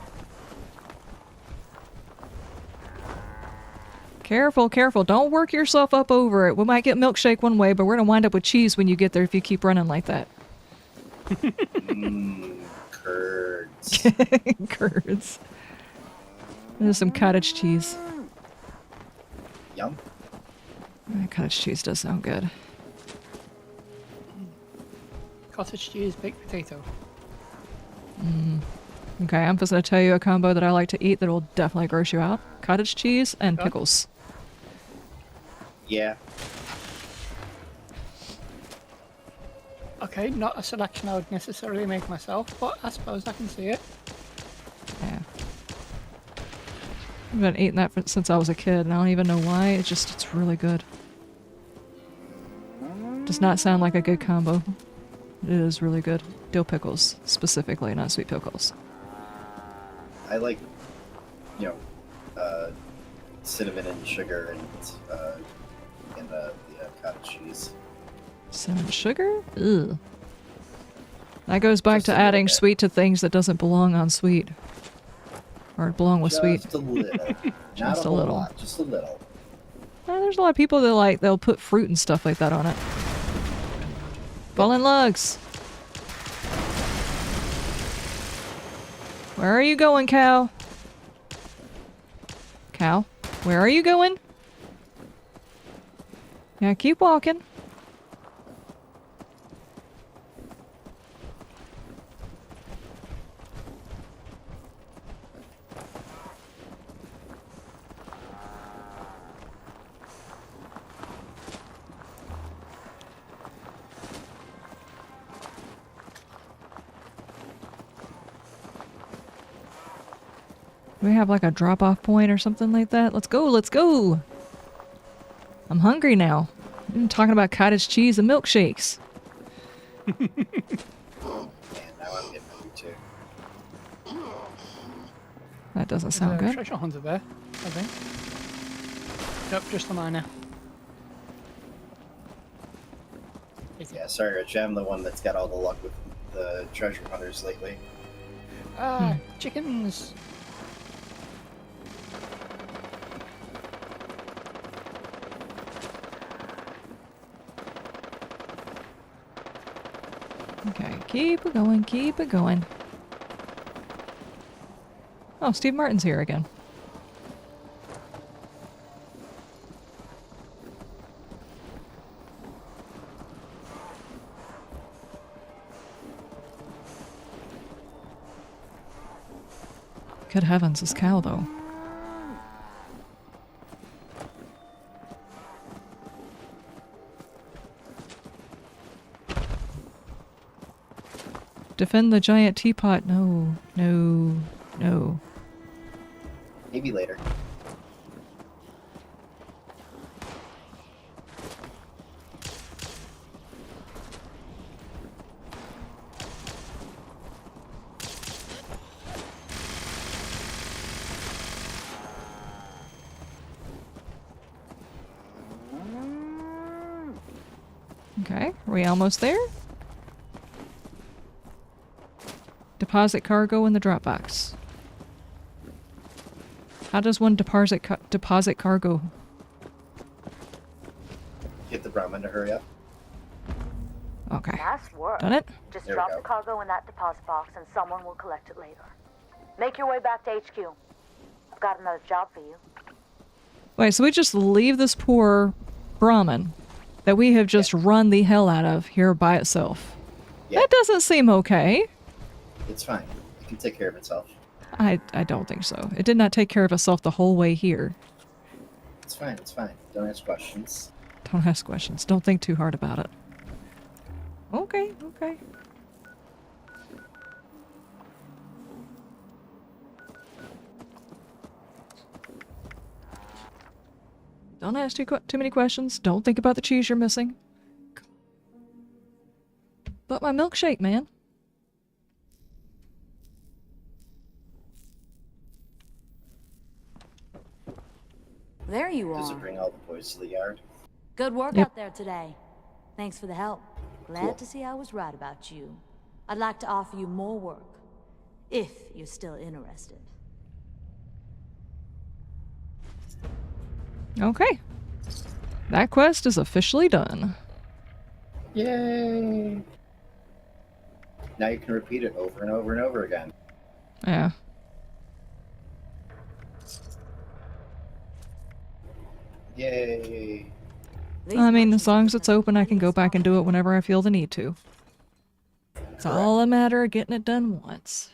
Careful, careful. Don't work yourself up over it. We might get milkshake one way, but we're gonna wind up with cheese when you get there if you keep running like that. Curds. Curds. There's some cottage cheese. Yum. Cottage cheese does sound good. Cottage cheese, baked potato. Okay, I'm just gonna tell you a combo that I like to eat that will definitely gross you out. Cottage cheese and Okay. pickles. Yeah. Okay, not a selection I would necessarily make myself, but I suppose I can see it. Yeah. I've been eating that since I was a kid, and I don't even know why. It's really good. Does not sound like a good combo. It is really good. Dill pickles, specifically, not sweet pickles. I like, cinnamon and sugar and the cottage cheese. Cinnamon sugar? Ugh. That goes back Just to a little adding bit. sweet to things that doesn't belong on sweet. Or belong with sweet. Just a little. Not Just a a whole little. lot, just a little. There's a lot of people that they'll put fruit and stuff like that on it. Fallen logs! Where are you going, cow? Cow? Where are you going? Yeah, keep walking. we have like a drop-off point or something like that? Let's go, let's go! I'm hungry now. I'm talking about cottage cheese and milkshakes. And now I'm getting hungry too. That doesn't There's sound a good. treasure hunter there, I think. Nope, just the miner. Yeah, sorry, Rich. I'm the one that's got all the luck with the treasure hunters lately. Ah, chickens! Okay, keep it going, keep it going. Oh, Steve Martin's here again. Good heavens, this cow, though. Defend the giant teapot. No, no, no. Maybe later. Okay, are we almost there? Deposit cargo in the Dropbox. How does one deposit cargo? Get the Brahmin to hurry up. Okay. Nice work. Done it? Just There we drop go. the cargo in that deposit box and someone will collect it later. Make your way back to HQ. I've got another job for you. Wait, so we just leave this poor Brahmin that we have just run the hell out of here by itself? Yeah. That doesn't seem okay. It's fine. It can take care of itself. I don't think so. It did not take care of itself the whole way here. It's fine. It's fine. Don't ask questions. Don't ask questions. Don't think too hard about it. Okay, okay. Don't ask too many questions. Don't think about the cheese you're missing. But my milkshake, man. There you Does are. it bring all the boys to the yard? Good work Yep. out there today. Thanks for the help. Glad Cool. to see I was right about you. I'd like to offer you more work, if you're still interested. Okay. That quest is officially done. Yay! Now you can repeat it over and over and over again. Yeah. Yay! I mean, as long as it's open, I can go back and do it whenever I feel the need to. It's all a matter of getting it done once.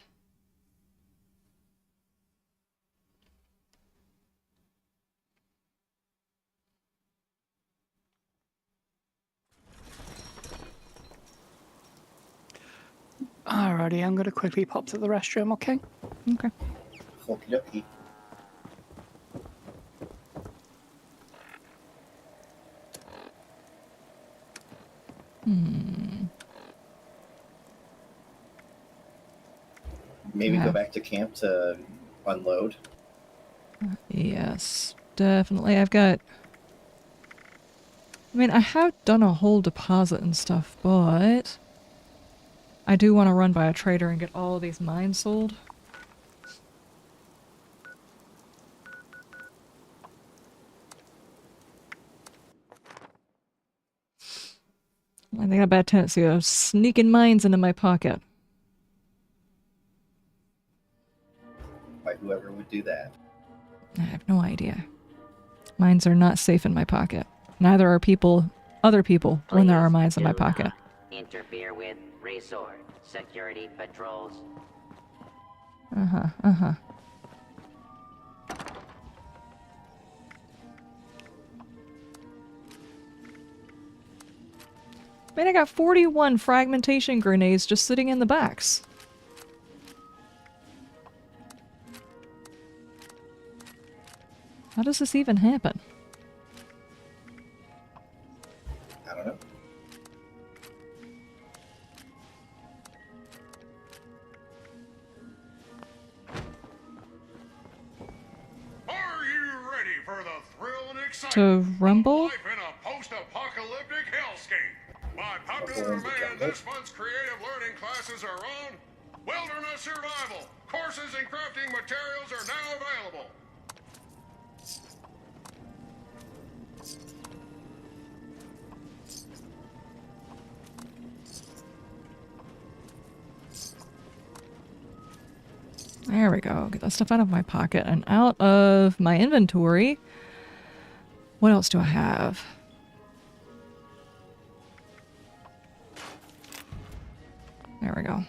Alrighty, I'm gonna quickly pop to the restroom, okay? Okay. Okie dokie. Maybe Yeah. go back to camp to unload. Yes, definitely. I mean, I have done a whole deposit and stuff, but I do want to run by a trader and get all these mines sold. I think I have a bad tendency of sneaking mines into my pocket. By whoever would do that. I have no idea. Mines are not safe in my pocket. Neither are other people, when there are mines in my do pocket. not interfere with resort security patrols. Uh-huh, uh-huh. Man, I got 41 fragmentation grenades just sitting in the backs. How does this even happen? I don't know. Are you ready for the thrill and excitement To rumble? of life in a post-apocalyptic hellscape? By popular demand, this month's creative learning classes are on wilderness survival. Courses in crafting materials are now available. There we go. Get that stuff out of my pocket and out of my inventory. What else do I have? There we go.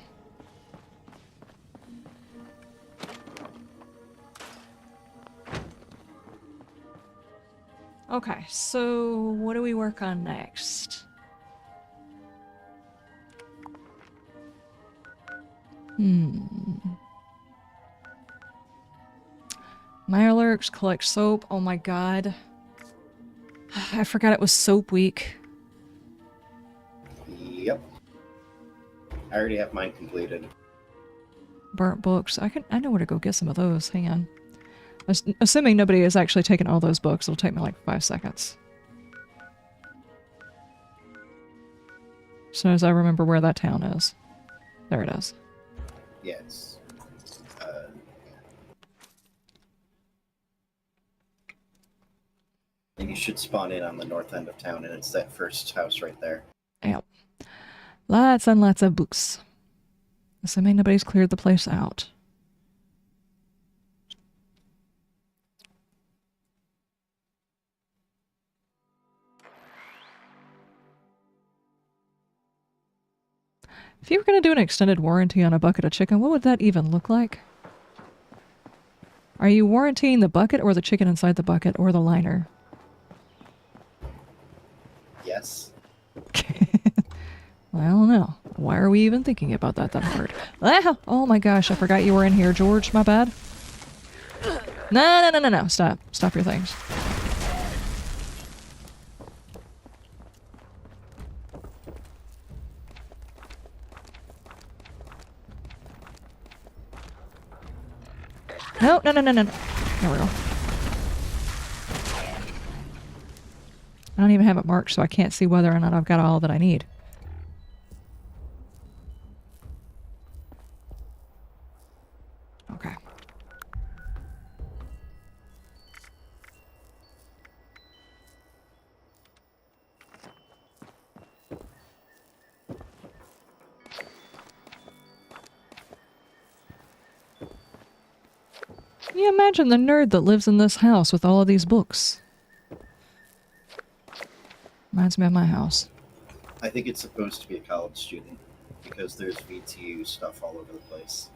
Okay, so what do we work on next? Mirelurks, collect soap. Oh my god. I forgot it was soap week. Yep. I already have mine completed. Burnt books. I know where to go get some of those. Hang on. Assuming nobody has actually taken all those books, it'll take me like 5 seconds. As soon as I remember where that town is. There it is. Yes. And you should spawn in on the north end of town, and it's that first house right there. Yep. Lots and lots of books. Assuming nobody's cleared the place out. If you were going to do an extended warranty on a bucket of chicken, what would that even look like? Are you warrantying the bucket or the chicken inside the bucket or the liner? Yes. I don't know. Why are we even thinking about that hard? Ah! Oh my gosh, I forgot you were in here, George. My bad. No. Stop. Stop your things. No. There we go. I don't even have it marked, so I can't see whether or not I've got all that I need. Okay. Can you imagine the nerd that lives in this house with all of these books? Reminds me of my house. I think it's supposed to be a college student, because there's VTU stuff all over the place.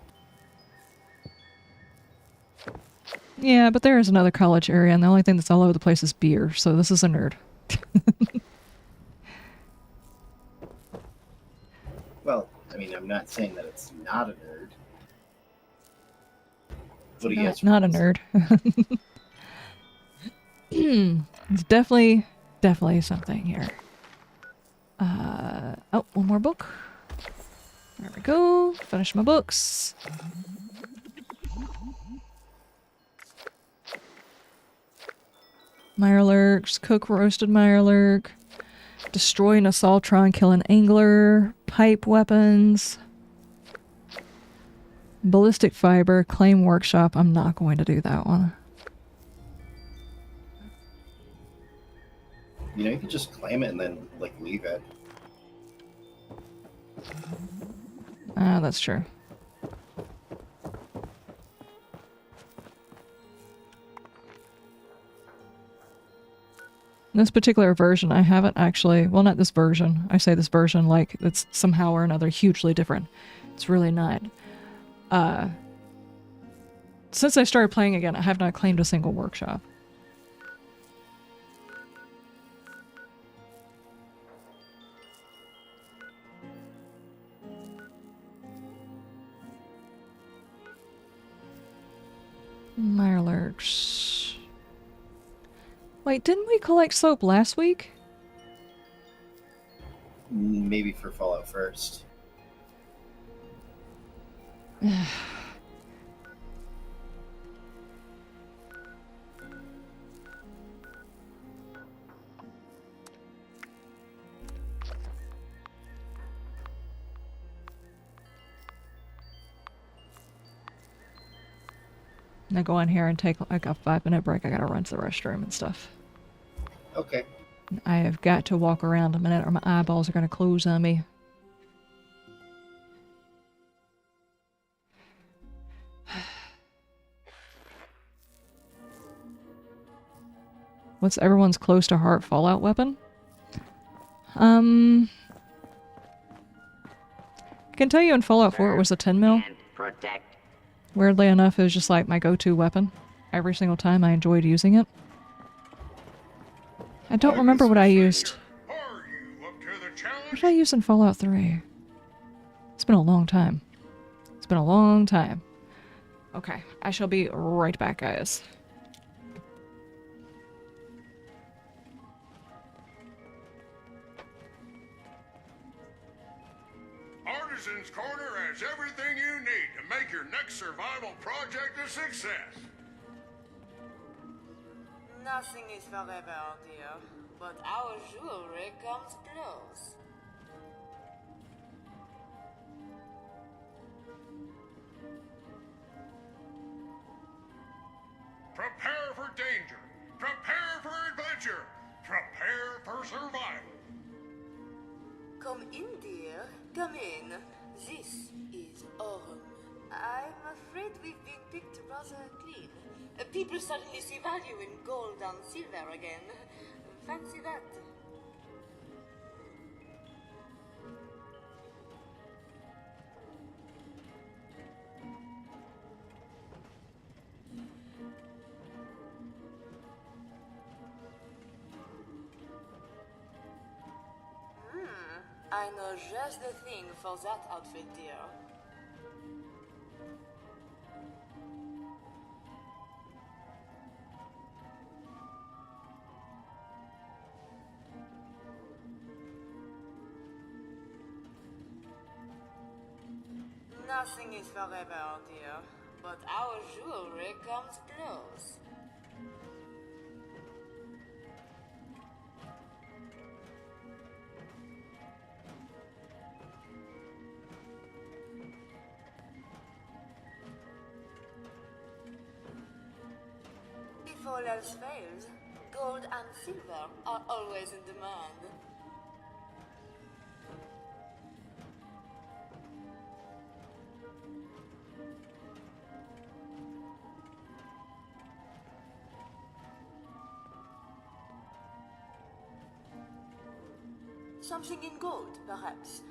Yeah, but there is another college area, and the only thing that's all over the place is beer, so this is a nerd. Well, I mean, I'm not saying that it's not a nerd. What do you guys Not a nerd. It's definitely something here. Oh, one more book. There we go. Finish my books. Mirelurks, cook roasted mirelurk, destroy an assaultron, kill an angler, pipe weapons, ballistic fiber, claim workshop. I'm not going to do that one. You know, you could just claim it and then, like, leave it. Ah, that's true. This particular version, I haven't actually... Well, not this version. I say this version like it's somehow or another hugely different. It's really not. Since I started playing again, I have not claimed a single workshop. Mirelurks. Wait, didn't we collect soap last week? Maybe for Fallout first. Now go in here and take like a 5-minute break. I gotta run to the restroom and stuff. Okay. I have got to walk around a minute or my eyeballs are gonna close on me. What's everyone's close to heart Fallout weapon? I can tell you in Fallout 4 it was a 10mm. Protect. Weirdly enough, it was just like my go-to weapon. Every single time I enjoyed using it. I don't remember what I used. What did I use in Fallout 3? It's been a long time. It's been a long time. Okay, I shall be right back, guys. Artisan's Corner has everything you need to make your next survival project a success. Nothing is forever, dear, but our jewelry comes close. Prepare for danger. Prepare for adventure. Prepare for survival. Come in, dear. Come in. This is Orm. I'm afraid we've been picked rather clean. People suddenly see value in gold and silver again. Fancy that. I know just the thing for that outfit, dear. Nothing is forever, dear, but our jewelry comes close. If all else fails, gold and silver are always in demand. Something in gold, perhaps.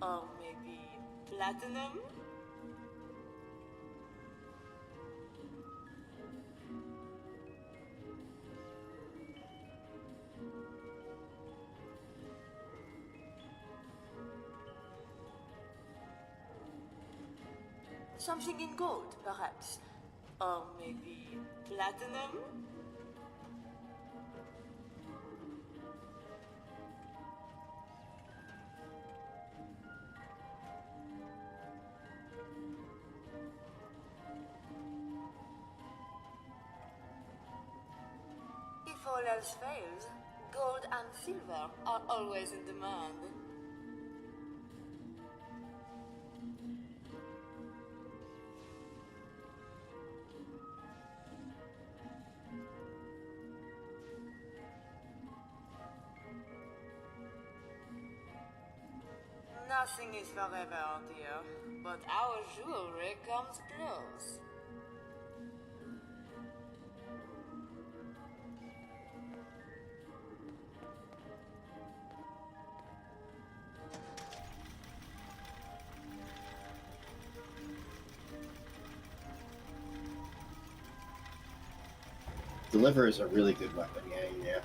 Or maybe platinum? Something in gold, perhaps. Or maybe platinum? If all else fails, gold and silver are always in demand. Nothing is forever, dear, but our jewelry comes close. Deliver is a really good weapon, yeah.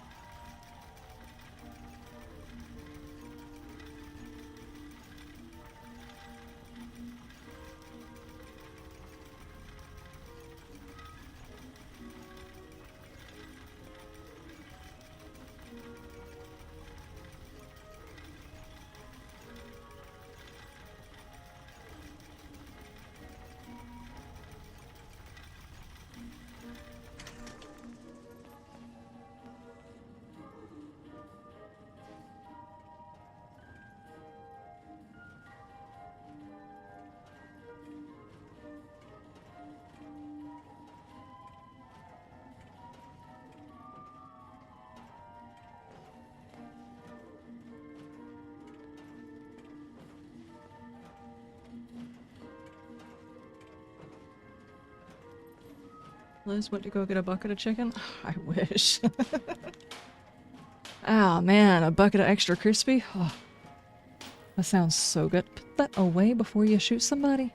Liz went to go get a bucket of chicken? I wish. Oh man, a bucket of extra crispy? Oh, that sounds so good. Put that away before you shoot somebody.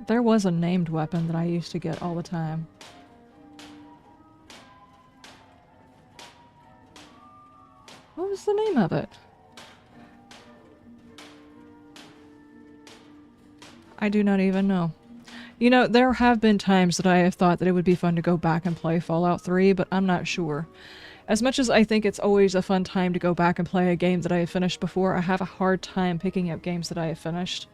There was a named weapon that I used to get all the time. What was the name of it? I do not even know. You know, there have been times that I have thought that it would be fun to go back and play Fallout 3, but I'm not sure. As much as I think it's always a fun time to go back and play a game that I have finished before, I have a hard time picking up games that I have finished.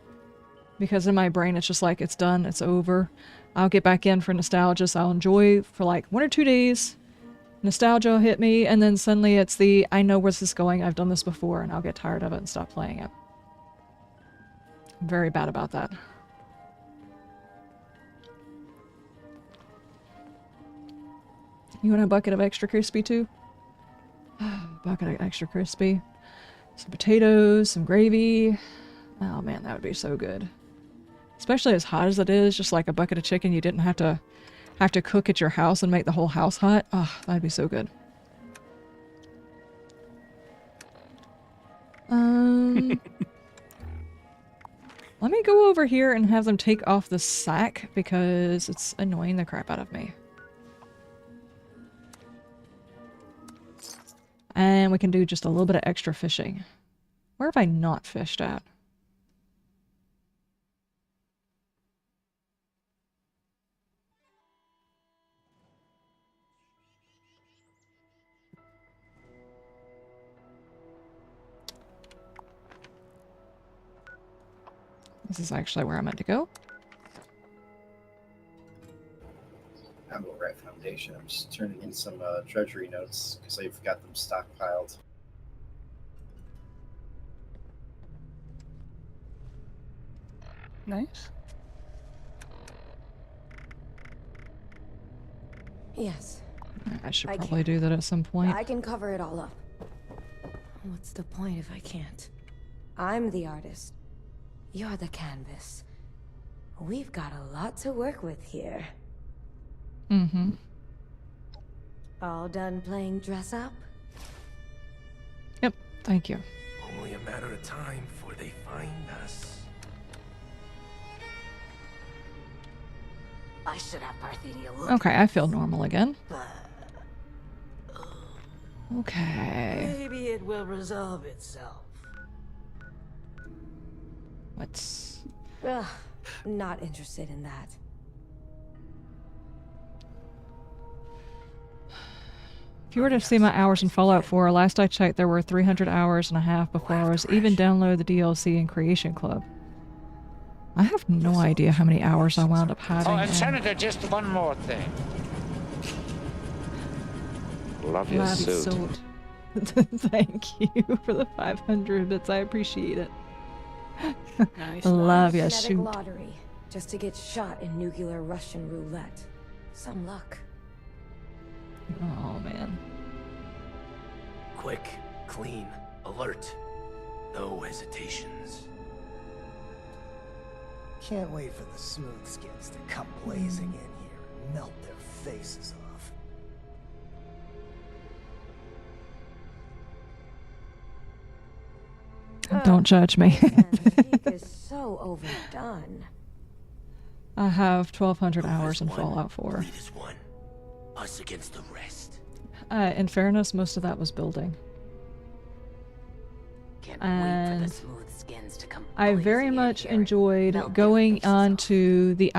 Because in my brain it's just like, it's done, it's over. I'll get back in for nostalgia, so I'll enjoy for like 1 or 2 days. Nostalgia will hit me, and then suddenly it's the, I know where's this going, I've done this before, and I'll get tired of it and stop playing it. I'm very bad about that. You want a bucket of extra crispy too? Bucket of extra crispy. Some potatoes, some gravy. Oh man, that would be so good. Especially as hot as it is, just like a bucket of chicken you didn't have to cook at your house and make the whole house hot. Oh, that'd be so good. Let me go over here and have them take off the sack because it's annoying the crap out of me. And we can do just a little bit of extra fishing. Where have I not fished at? This is actually where I meant to go. I'm over at Foundation. I'm just turning in some treasury notes because I've got them stockpiled. Nice. Yes. I should probably do that at some point. I can cover it all up. What's the point if I can't? I'm the artist. You're the canvas. We've got a lot to work with here. Mm-hmm. All done playing dress up? Yep, thank you. Only a matter of time before they find us. I should have Parthelia look. Okay, I feel normal again. Okay. Maybe it will resolve itself. What's... Ugh, not interested in that. If you were to see my hours in Fallout 4, last I checked there were 300 hours and a half before I was even downloaded the DLC and Creation Club. I have no idea how many hours I wound up having. Oh, and Senator, just one more thing. Love your suit. Thank you for the 500 bits. I appreciate it. Nice. Love your Genetic suit. lottery, just to get shot in nuclear Russian roulette. Some luck. Oh man. Quick, clean, alert. No hesitations. Can't wait for the smooth skins to come blazing in here and melt their faces off. Don't judge me. Is so overdone. I have 1,200 hours in Fallout 4. Lead is one. Us against the rest. In fairness, most of that was building. And I very much enjoyed going on to the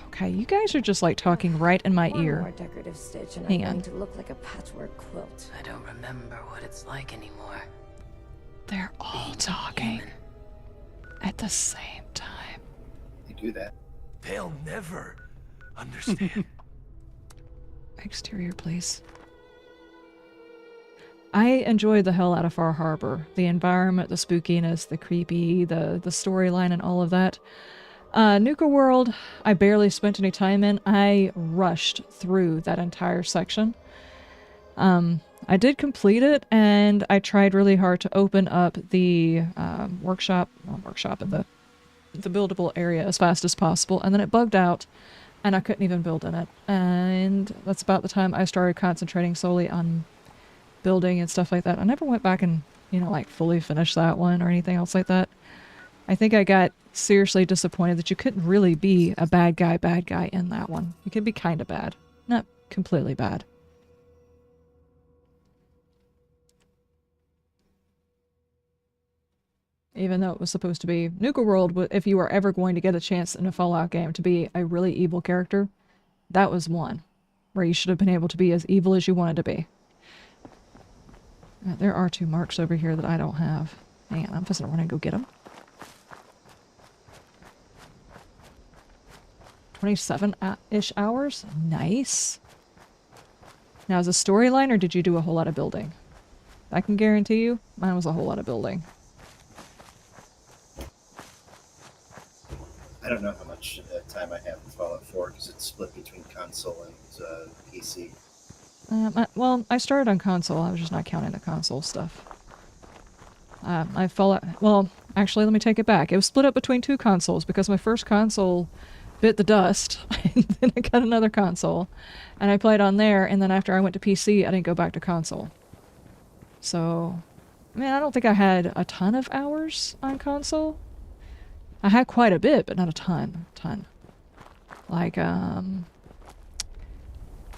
okay, you guys are just like talking right in my One ear. more decorative stitch and Hang I'm on. going to look like a patchwork quilt. I don't remember what it's like anymore. They're all talking at the same time. They do that. They'll never understand. Exterior, please. I enjoyed the hell out of Far Harbor. The environment, the spookiness, the creepy, the storyline, and all of that. Nuka World, I barely spent any time in. I rushed through that entire section. I did complete it, and I tried really hard to open up the workshop at the buildable area as fast as possible, and then it bugged out, and I couldn't even build in it. And that's about the time I started concentrating solely on building and stuff like that. I never went back and, you know, like fully finish that one or anything else like that. I think I got seriously disappointed that you couldn't really be a bad guy in that one. You could be kind of bad. Not completely bad. Even though it was supposed to be Nuka World, if you were ever going to get a chance in a Fallout game to be a really evil character, that was one where you should have been able to be as evil as you wanted to be. There are 2 marks over here that I don't have. Hang on, I'm just gonna run and go get them. 27-ish hours? Nice. Now, is it a storyline, or did you do a whole lot of building? I can guarantee you, mine was a whole lot of building. I don't know how much time I have in Fallout 4 because it's split between console and PC. Well, I started on console. I was just not counting the console stuff. Well, actually, let me take it back. It was split up between 2 consoles because my first console bit the dust, and then I got another console, and I played on there, and then after I went to PC, I didn't go back to console. So, I mean, I don't think I had a ton of hours on console. I had quite a bit, but not a ton. Like, let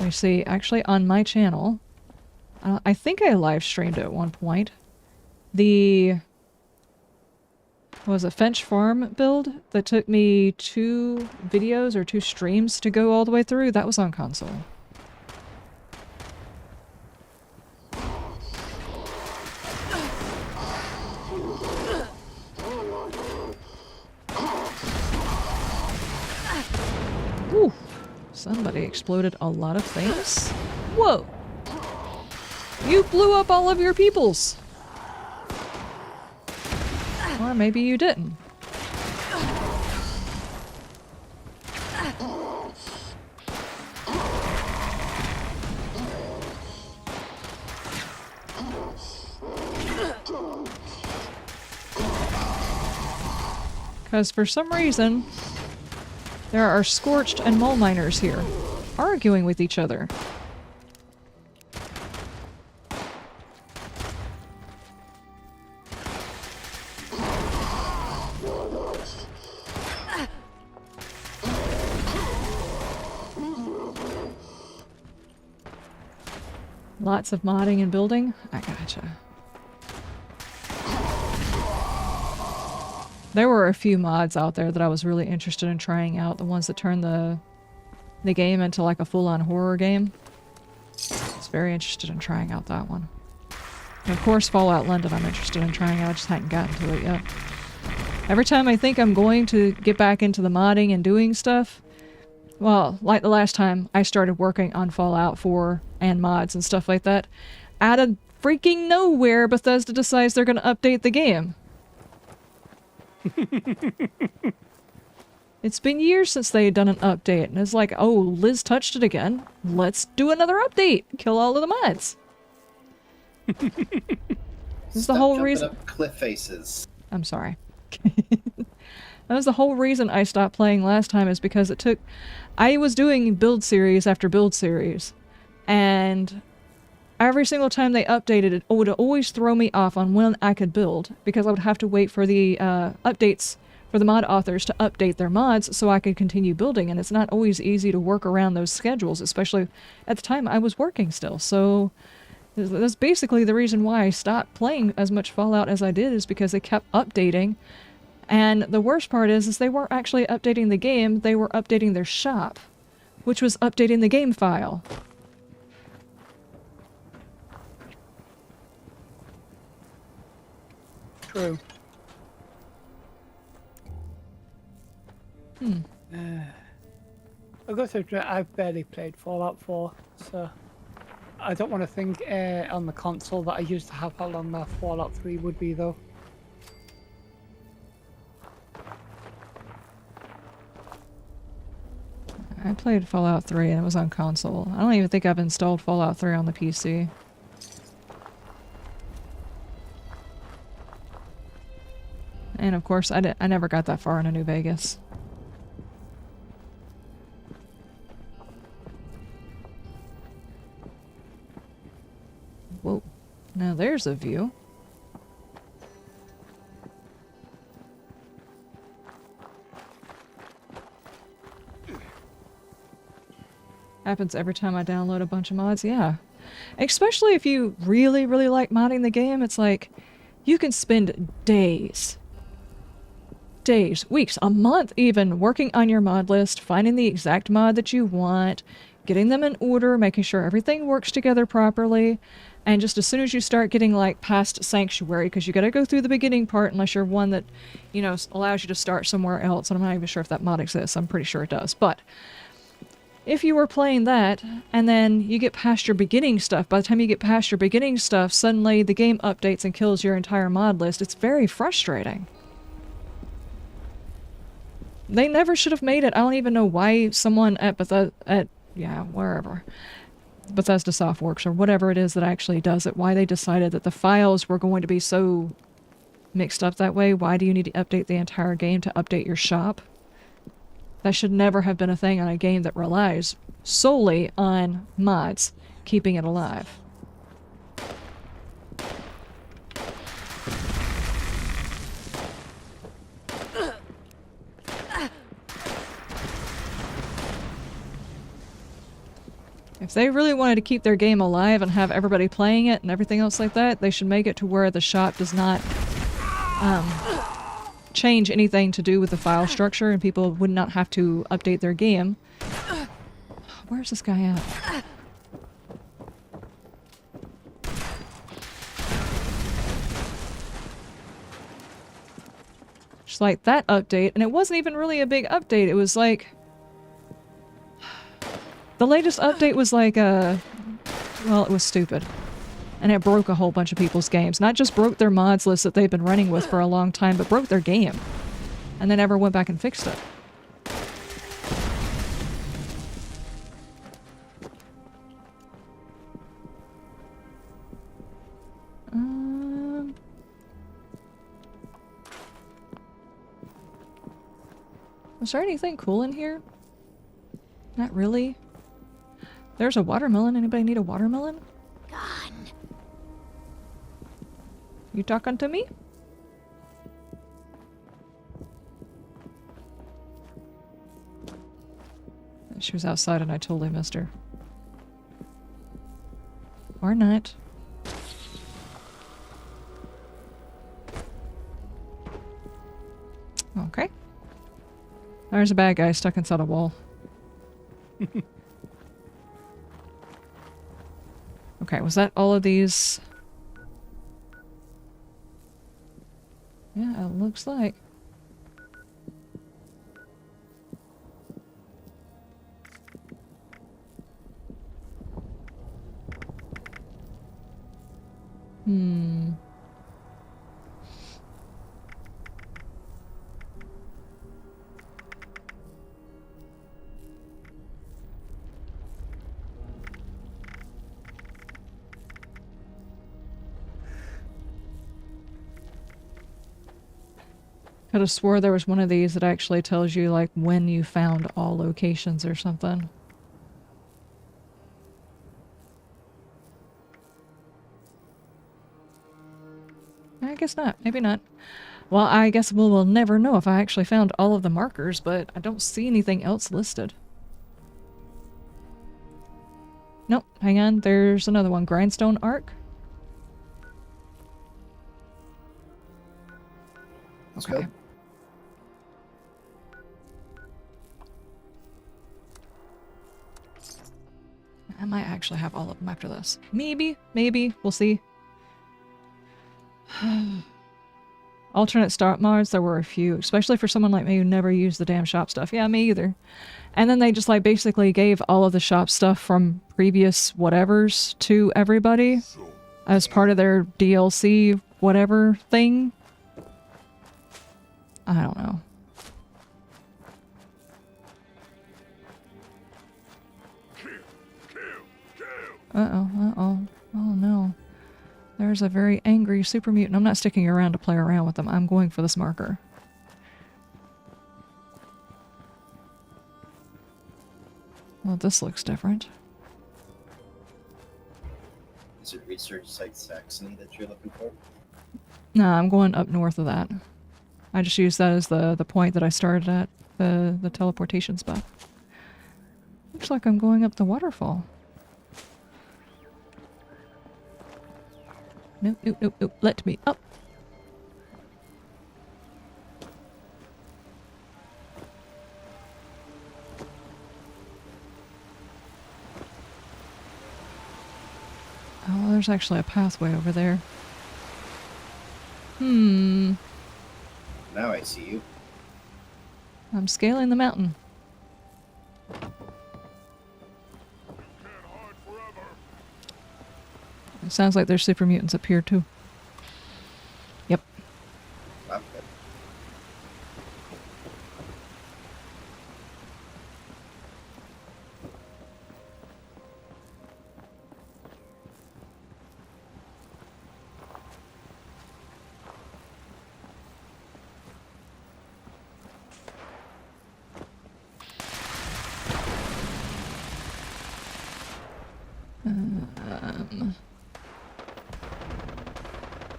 me see, actually on my channel, I think I live streamed at one point, the, what was it, Finch Farm build that took me 2 videos or 2 streams to go all the way through. That was on console. Ooh, somebody exploded a lot of things. Whoa! You blew up all of your peoples! Or maybe you didn't. Because for some reason, there are scorched and mole miners here, arguing with each other. Lots of modding and building? I gotcha. There were a few mods out there that I was really interested in trying out. The ones that turn the game into like a full-on horror game. I was very interested in trying out that one. And of course, Fallout London I'm interested in trying out. I just hadn't gotten to it yet. Every time I think I'm going to get back into the modding and doing stuff, well, like the last time I started working on Fallout 4 and mods and stuff like that, out of freaking nowhere, Bethesda decides they're going to update the game. It's been years since they had done an update, and it's like, oh, Liz touched it again. Let's do another update. Kill all of the mods. This is the whole reason. Up cliff faces. I'm sorry. That was the whole reason I stopped playing last time, is because it took... I was doing build series after build series, and every single time they updated it, it would always throw me off on when I could build, because I would have to wait for the updates for the mod authors to update their mods so I could continue building, and it's not always easy to work around those schedules, especially at the time I was working still. So that's basically the reason why I stopped playing as much Fallout as I did, is because they kept updating. And the worst part is they weren't actually updating the game, they were updating their shop, which was updating the game file. True. I got to admit, I've barely played Fallout 4, so I don't want to think on the console that I used to have how long that Fallout 3 would be, though. I played Fallout 3 and it was on console. I don't even think I've installed Fallout 3 on the PC. And of course, I never got that far into New Vegas. Whoa. Now there's a view. Happens every time I download a bunch of mods, yeah. Especially if you really, really like modding the game, it's like, you can spend days, weeks, a month even, working on your mod list, finding the exact mod that you want, getting them in order, making sure everything works together properly, and just as soon as you start getting, like, past Sanctuary, because you gotta go through the beginning part unless you're one that, you know, allows you to start somewhere else, and I'm not even sure if that mod exists, I'm pretty sure it does, but if you were playing that, and then you get past your beginning stuff, by the time you get past your beginning stuff, suddenly the game updates and kills your entire mod list. It's very frustrating. They never should have made it. I don't even know why someone at wherever. Bethesda Softworks, or whatever it is that actually does it, why they decided that the files were going to be so mixed up that way. Why do you need to update the entire game to update your shop? That should never have been a thing on a game that relies solely on mods keeping it alive. If they really wanted to keep their game alive and have everybody playing it and everything else like that, they should make it to where the shop does not change anything to do with the file structure and people would not have to update their game. Where's this guy at? Just like that update, and it wasn't even really a big update. It was like... The latest update was like well, it was stupid. And it broke a whole bunch of people's games. Not just broke their mods list that they've been running with for a long time, but broke their game. And they never went back and fixed it. Was there anything cool in here? Not really. There's a watermelon. Anybody need a watermelon? You talking to me? She was outside and I totally missed her. Or not. Okay. There's a bad guy stuck inside a wall. Okay, was that all of these? Yeah, it looks like. Could have swore there was one of these that actually tells you, like, when you found all locations or something. I guess not. Maybe not. Well, I guess we'll never know if I actually found all of the markers, but I don't see anything else listed. Nope, hang on. There's another one. Grindstone Arc. Let's okay. go. I might actually have all of them after this. Maybe. We'll see. Alternate start mods, there were a few, especially for someone like me who never used the damn shop stuff. Yeah, me either. And then they just like basically gave all of the shop stuff from previous whatevers to everybody as part of their DLC whatever thing. I don't know. Uh-oh, uh-oh. Oh no. There's a very angry super mutant. I'm not sticking around to play around with them. I'm going for this marker. Well, this looks different. Is it research site Saxony that you're looking for? Nah, I'm going up north of that. I just used that as the point that I started at, the teleportation spot. Looks like I'm going up the waterfall. Nope, nope, nope, nope. Let me up. Oh, there's actually a pathway over there. Now I see you. I'm scaling the mountain. It sounds like there's super mutants up here too. Yep. I'm good.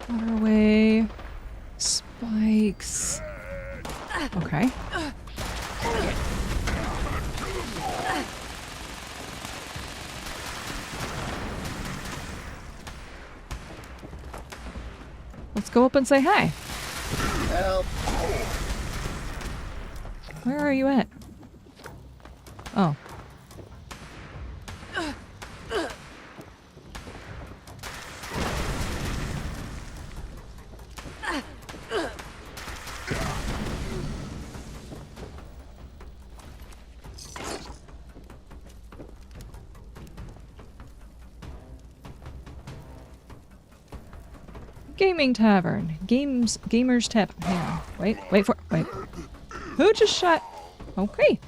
Waterway. Spikes. Okay. Let's go up and say hi. Help. Where are you at? Oh. Gaming tavern. Gamers tavern. Hang on. Wait for wait. Who just shot? Okay.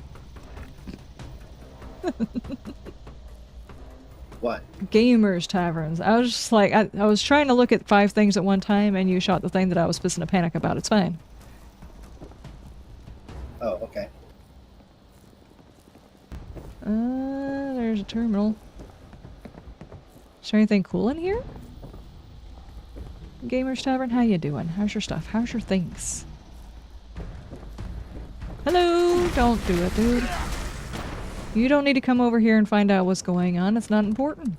What? Gamers taverns. I was just like, I was trying to look at 5 things at one time and you shot the thing that I was pissing a panic about. It's fine. Oh, okay. There's a terminal. Is there anything cool in here? Gamers Tavern, how you doing? How's your stuff? How's your things? Hello! Don't do it, dude. You don't need to come over here and find out what's going on. It's not important.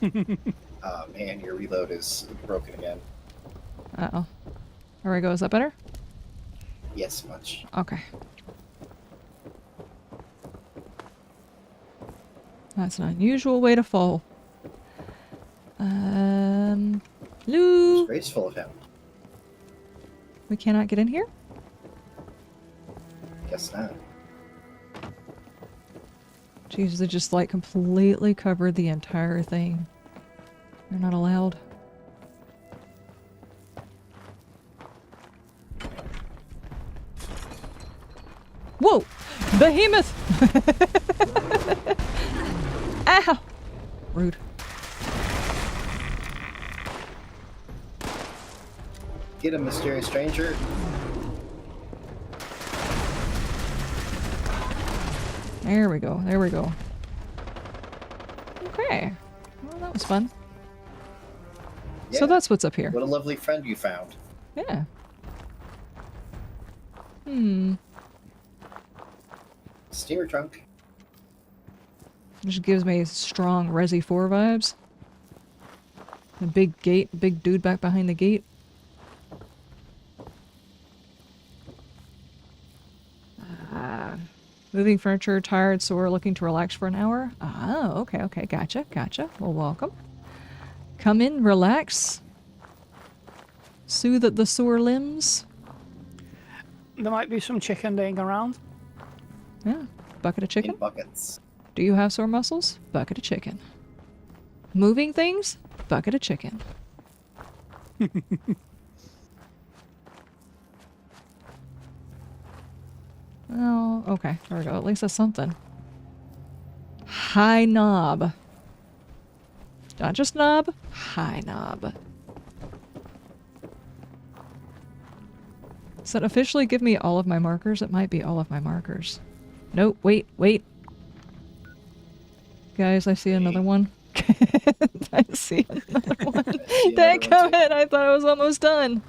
Oh man, your reload is broken again. Uh-oh. There we go. Is that better? Yes, much. Okay. That's an unusual way to fall. Lou! It's graceful of him. We cannot get in here? Guess not. Jeez, they just like completely covered the entire thing. They're not allowed. Whoa! Behemoth! Ow! Rude. Get him, mysterious stranger. There we go. There we go. Okay. Well, that was fun. Yeah. So that's what's up here. What a lovely friend you found. Yeah. Hmm. Steamer trunk. Just gives me strong Resi 4 vibes. The big gate, big dude back behind the gate. Moving furniture, tired, sore, looking to relax for an hour. Oh, okay, okay, gotcha, gotcha. Well, welcome. Come in, relax. Soothe the sore limbs. There might be some chicken laying around. Yeah, bucket of chicken. In buckets. Do you have sore muscles? Bucket of chicken. Moving things? Bucket of chicken. Oh, okay. There we go. At least that's something. High knob. Not just knob. High knob. Does that officially give me all of my markers? It might be all of my markers. Nope, wait, wait. Guys, I see another one. I see another one. Dadgummit, I thought I was almost done.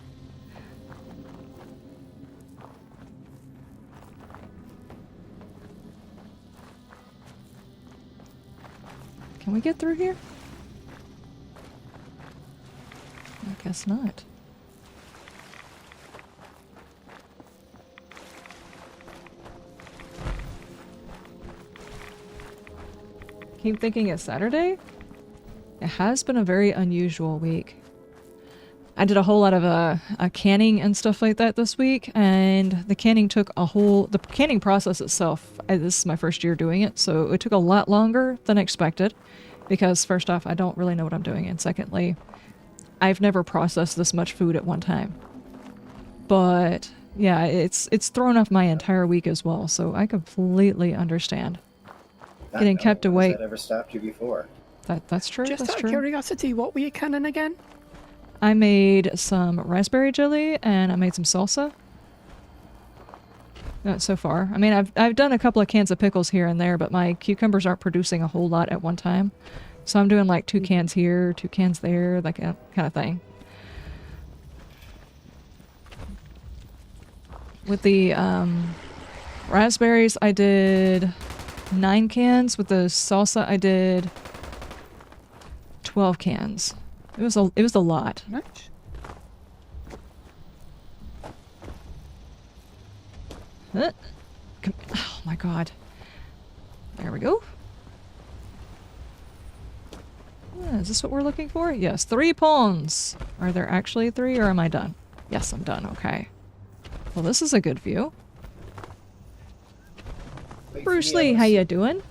Can we get through here? I guess not. Keep thinking it's Saturday? It has been a very unusual week. I did a whole lot of canning and stuff like that this week, and the canning took the canning process itself, this is my first year doing it, so it took a lot longer than expected, because first off, I don't really know what I'm doing, and secondly, I've never processed this much food at one time. But yeah, it's thrown off my entire week as well, so I completely understand. Getting kept awake. Has that ever stopped you before? That's true. Just that's out true. of curiosity, what were you canning again? I made some raspberry jelly and I made some salsa. So far. I mean, I've done a couple of cans of pickles here and there, but my cucumbers aren't producing a whole lot at one time. So I'm doing like 2 cans here, 2 cans there, that kind of thing. With the raspberries, I did 9 cans. With the salsa, I did 12 cans. It was a lot. Nice. Oh my god. There we go. Is this what we're looking for? Yes, 3 pawns. Are there actually 3 or am I done? Yes, I'm done. Okay. Well, this is a good view. Bruce Lee, how you doing?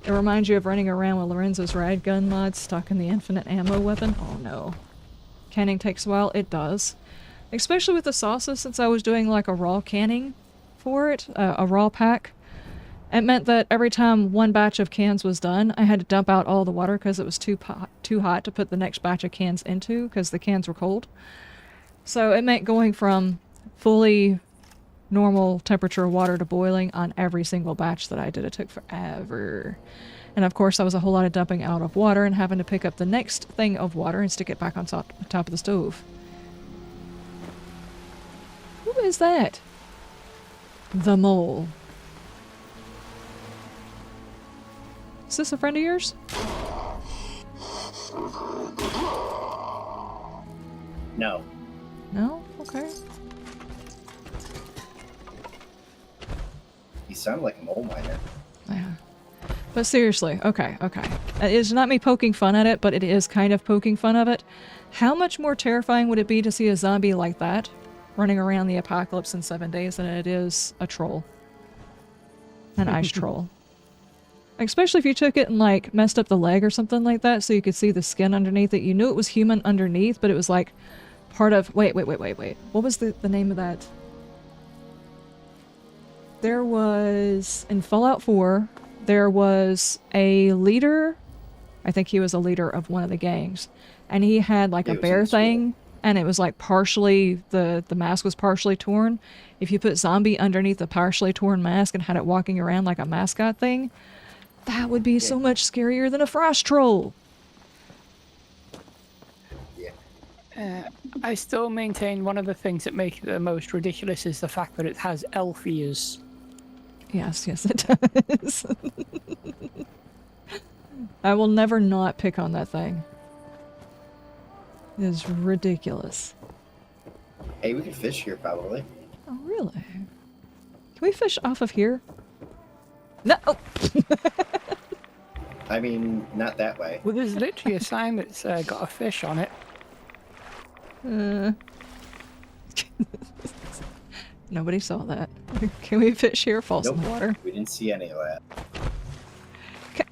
It reminds you of running around with Lorenzo's rad gun mod stuck in the infinite ammo weapon. Oh no. Canning takes a while. It does. Especially with the salsa, since I was doing like a raw canning for it, a raw pack. It meant that every time one batch of cans was done, I had to dump out all the water because it was too hot to put the next batch of cans into because the cans were cold. So it meant going from fully normal temperature water to boiling on every single batch that I did. It took forever. And of course, that was a whole lot of dumping out of water and having to pick up the next thing of water and stick it back on top of the stove. Who is that? The mole. Is this a friend of yours? No. No? Okay. You sound like a mole miner. Yeah. But seriously, okay. It's not me poking fun at it, but it is kind of poking fun of it. How much more terrifying would it be to see a zombie like that running around the apocalypse in 7 days than it is a troll? An ice troll. Especially if you took it and like messed up the leg or something like that so you could see the skin underneath it. You knew it was human underneath, but it was like part of... Wait. What was the name of that? There was... In Fallout 4, there was a leader. I think he was a leader of one of the gangs. And he had like a bear thing. And it was like partially... The mask was partially torn. If you put zombie underneath the partially torn mask and had it walking around like a mascot thing... That would be so much scarier than a frost troll. I still maintain one of the things that make it the most ridiculous is the fact that it has elf ears. Yes, it does. I will never not pick on that thing. It is ridiculous. Hey, we can fish here probably. Oh, really? Can we fish off of here? No! I mean, not that way. Well, there's literally a sign that's got a fish on it. Nobody saw that. Can we fish here? False in the water. We didn't see any of that.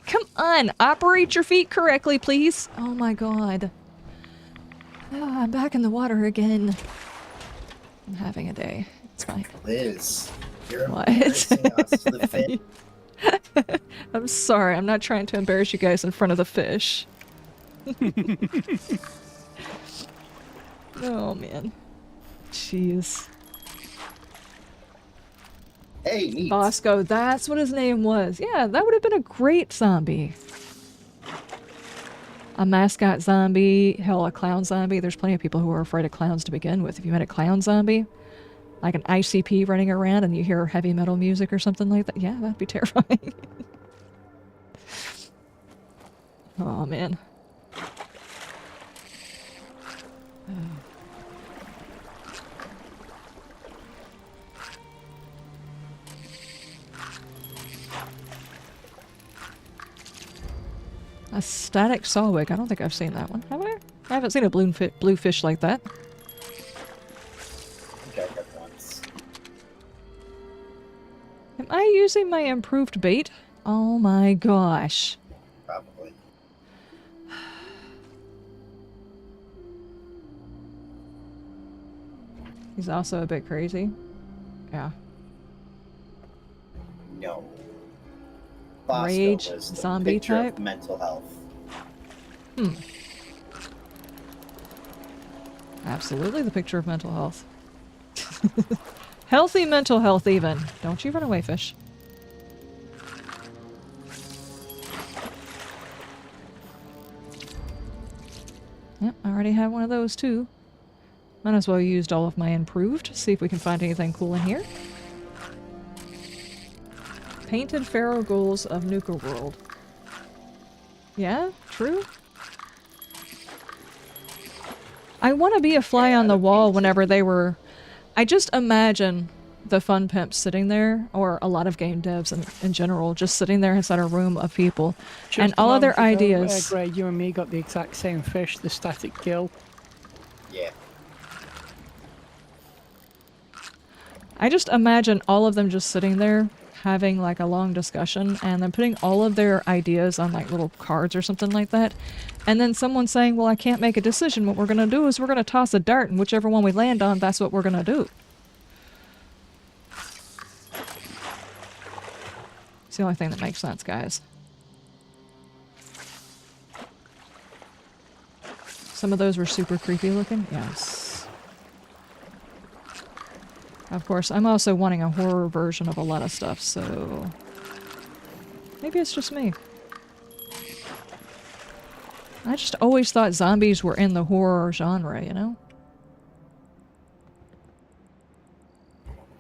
Come on! Operate your feet correctly, please! Oh my god. Oh, I'm back in the water again. I'm having a day. It's fine. Liz, you're what? embarrassing us, the fish. I'm sorry, I'm not trying to embarrass you guys in front of the fish. Oh man. Jeez. Hey, neat. Bosco, that's what his name was. Yeah, that would have been a great zombie. A mascot zombie, hell, a clown zombie. There's plenty of people who are afraid of clowns to begin with. If you had a clown zombie, like an ICP running around and you hear heavy metal music or something like that, yeah, that'd be terrifying. Oh, man. A static sawwig. I don't think I've seen that one. Have I? I haven't seen a blue fish like that. I think I have once. Am I using my improved bait? Oh my gosh. Probably. He's also a bit crazy. Yeah. No. Bosco Rage, was the zombie picture type? of mental health. Hmm. Absolutely the picture of mental health. Healthy mental health even. Don't you run away, fish. Yep, I already have one of those too. Might as well used all of my improved. See if we can find anything cool in here. Painted Pharaoh Ghouls of Nuka World. Yeah, true. I want to be a fly on the wall whenever they were... I just imagine the fun pimps sitting there, or a lot of game devs in general, just sitting there inside a room of people. Just and all of their a moment ago, ideas... Gray, you and me got the exact same fish, the static gill. Yeah. I just imagine all of them just sitting there having like a long discussion and then putting all of their ideas on like little cards or something like that. And then someone saying, well, I can't make a decision. What we're going to do is we're going to toss a dart and whichever one we land on, that's what we're going to do. It's the only thing that makes sense, guys. Some of those were super creepy looking. Yes. Of course, I'm also wanting a horror version of a lot of stuff, so... maybe it's just me. I just always thought zombies were in the horror genre, you know?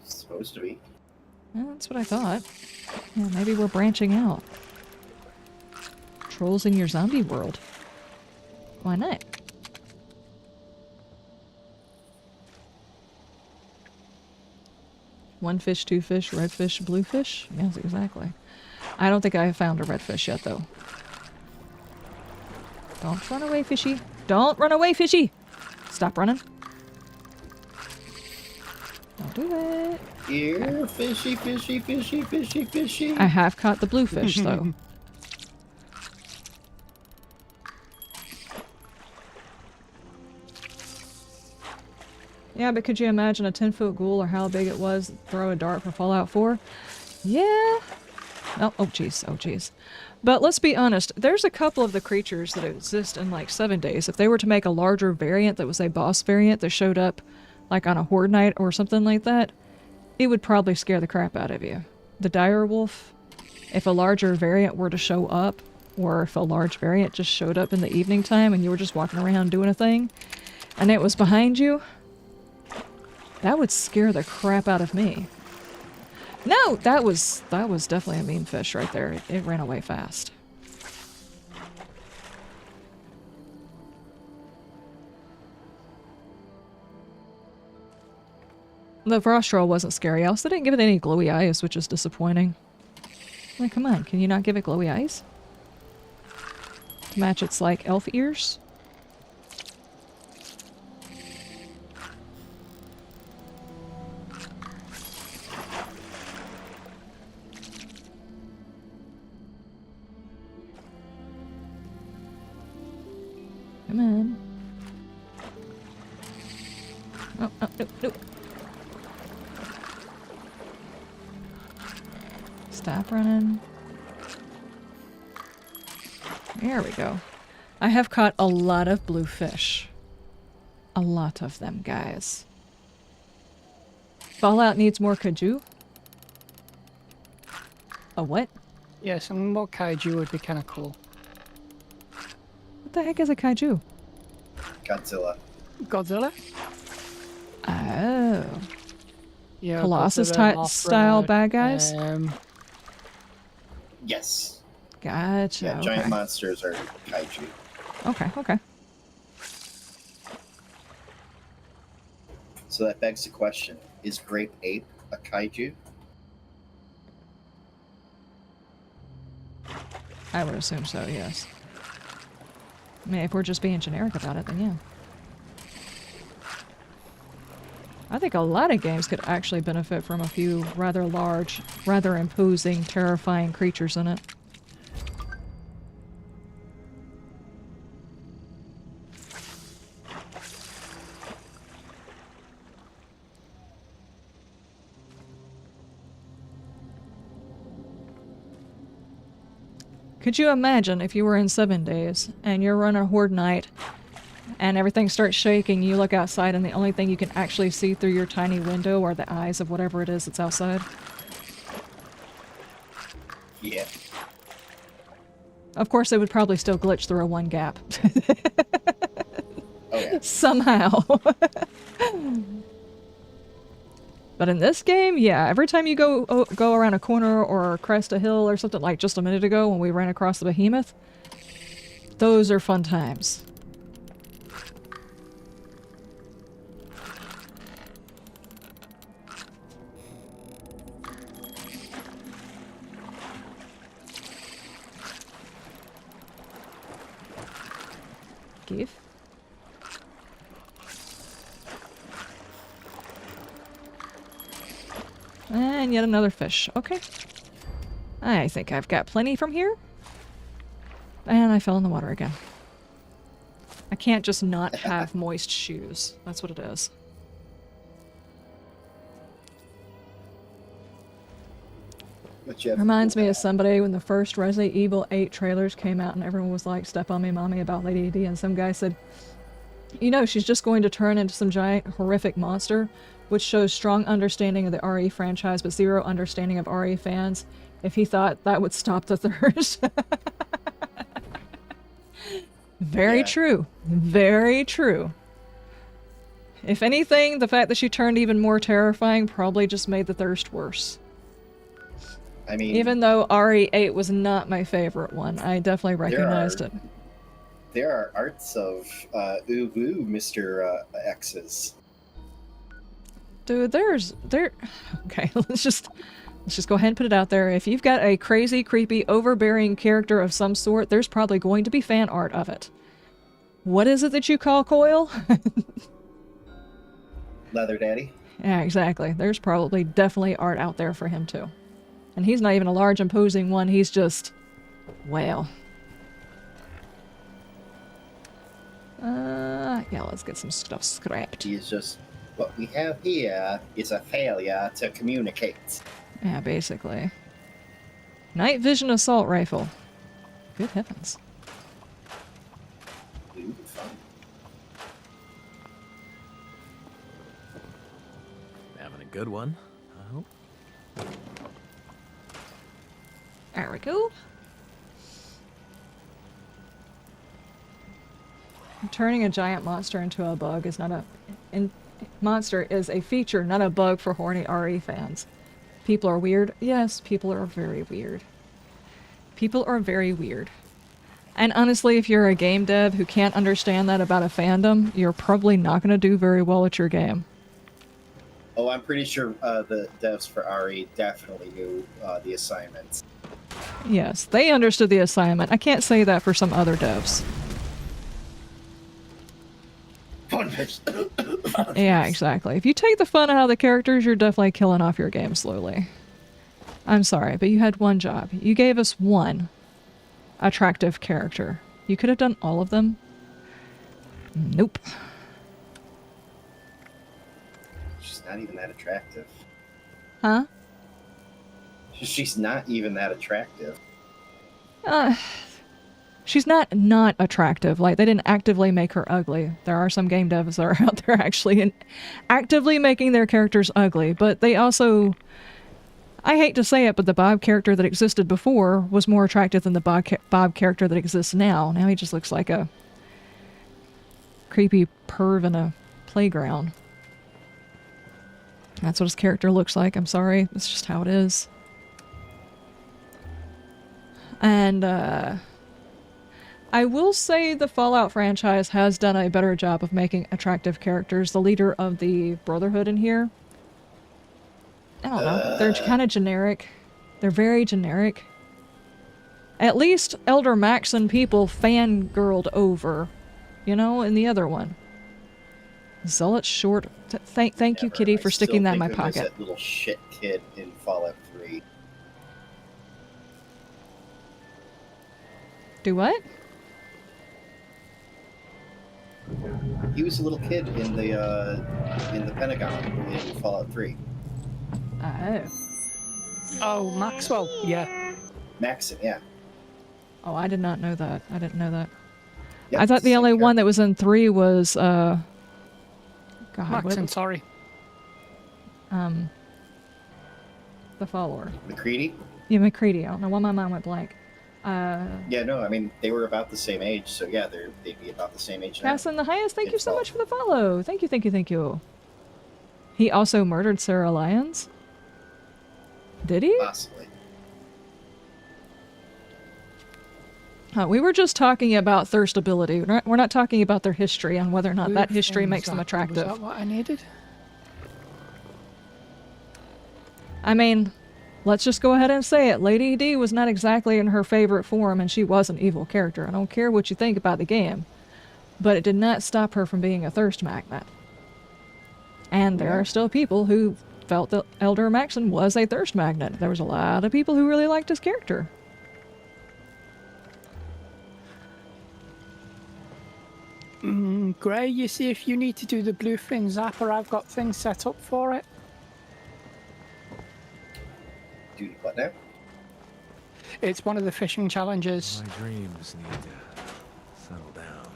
It's supposed to be. Yeah, that's what I thought. Yeah, maybe we're branching out. Trolls in your zombie world. Why not? One fish, two fish, red fish, blue fish? Yes, exactly. I don't think I have found a red fish yet, though. Don't run away, fishy. Don't run away, fishy! Stop running. Don't do it. Here, fishy, fishy, fishy, fishy, fishy. I have caught the blue fish, though. Yeah, but could you imagine a 10-foot ghoul or how big it was? Throw a dart for Fallout 4? Yeah. Oh jeez. Oh jeez. But let's be honest, there's a couple of the creatures that exist in like 7 days. If they were to make a larger variant that was a boss variant that showed up like on a horde night or something like that, it would probably scare the crap out of you. The dire wolf, if a larger variant were to show up, or if a large variant just showed up in the evening time and you were just walking around doing a thing, and it was behind you, that would scare the crap out of me. No, that was definitely a mean fish right there. It ran away fast. The frost troll wasn't scary. Also, they didn't give it any glowy eyes, which is disappointing. Like, come on, can you not give it glowy eyes? To match its, like, elf ears? Come on. Oh, no. Stop running. There we go. I have caught a lot of bluefish. A lot of them, guys. Fallout needs more kaiju? A what? Yeah, some more kaiju would be kind of cool. What the heck is a kaiju? Godzilla. Godzilla? Oh. Yeah, Colossus Godzilla, style Mothra, bad guys? Yes. Gotcha. Yeah, giant monsters are kaiju. Okay, okay. So that begs the question, is Grape Ape a kaiju? I would assume so, yes. I mean, if we're just being generic about it, then yeah. I think a lot of games could actually benefit from a few rather large, rather imposing, terrifying creatures in it. Could you imagine if you were in 7 days and you're running a horde night and everything starts shaking, you look outside and the only thing you can actually see through your tiny window are the eyes of whatever it is that's outside? Yeah. Of course, it would probably still glitch through a one gap. Oh yeah. Somehow. But in this game, yeah, every time you go around a corner or crest a hill or something, like just a minute ago when we ran across the behemoth, those are fun times. Give. And yet another fish. Okay. I think I've got plenty from here. And I fell in the water again. I can't just not have moist shoes. That's what it is. Reminds me of somebody when the first Resident Evil 8 trailers came out and everyone was like, "Step on me, mommy," about Lady D, and some guy said, "You know, she's just going to turn into some giant horrific monster," which shows strong understanding of the RE franchise but zero understanding of RE fans. If he thought that would stop the thirst. Very true. Very true. If anything, the fact that she turned even more terrifying probably just made the thirst worse. I mean, even though RE8 was not my favorite one, I definitely recognized it. There are arts of Ubu, Mr. X's. Dude, okay, let's just go ahead and put it out there. If you've got a crazy, creepy, overbearing character of some sort, there's probably going to be fan art of it. What is it that you call Coil? Leather Daddy? Yeah, exactly. There's probably definitely art out there for him too. And he's not even a large, imposing one, he's just... well. Yeah, let's get some stuff scrapped. He's just... what we have here is a failure to communicate. Yeah, basically. Night vision assault rifle. Good heavens. Ooh, fun. Having a good one, I hope. There we go. Turning a giant monster into a bug is not a... monster is a feature, not a bug for horny RE fans. People are weird? Yes, people are very weird. People are very weird. And honestly, if you're a game dev who can't understand that about a fandom, you're probably not going to do very well at your game. Oh, I'm pretty sure the devs for RE definitely knew the assignments. Yes, they understood the assignment. I can't say that for some other devs. Yeah, exactly. If you take the fun out of the characters, you're definitely killing off your game slowly. I'm sorry, but you had one job. You gave us one attractive character. You could have done all of them. Nope. She's not even that attractive. Huh? She's not even that attractive. She's not attractive. Like, they didn't actively make her ugly. There are some game devs that are out there actually actively making their characters ugly, but they also... I hate to say it, but the Bob character that existed before was more attractive than the Bob character that exists now. Now he just looks like a creepy perv in a playground. That's what his character looks like. I'm sorry. It's just how it is. And, I will say the Fallout franchise has done a better job of making attractive characters. The leader of the Brotherhood in here, I don't know, they're kind of generic. They're very generic. At least Elder Maxon people fangirled over, you know, in the other one. Zealot Short. Thank you, Kitty, for sticking that in my pocket. That little shit kid in Fallout 3. Do what? He was a little kid in the Pentagon in Fallout 3. Oh, Maxwell, yeah. Maxon, yeah. Oh, I did not know that. I didn't know that. Yep, I thought the only one that was in 3 was, God, Maxon, sorry. The follower. McCready? Yeah, McCready. I don't know why my mind went blank. Yeah, no, I mean, they were about the same age, so yeah, they'd be about the same age now. Cassin the Highest, thank you so much for the follow. Thank you, thank you, thank you. He also murdered Sarah Lyons? Did he? Possibly. We were just talking about thirstability. We're not talking about their history and whether or not that history makes them attractive. Was that what I needed? I mean, let's just go ahead and say it. Lady D was not exactly in her favorite form, and she was an evil character. I don't care what you think about the game, but it did not stop her from being a thirst magnet. And there are still people who felt that Elder Maxon was a thirst magnet. There was a lot of people who really liked his character. Gray, you see if you need to do the bluefin zapper, I've got things set up for it. Do what now? It's one of the fishing challenges. My dreams need to settle down.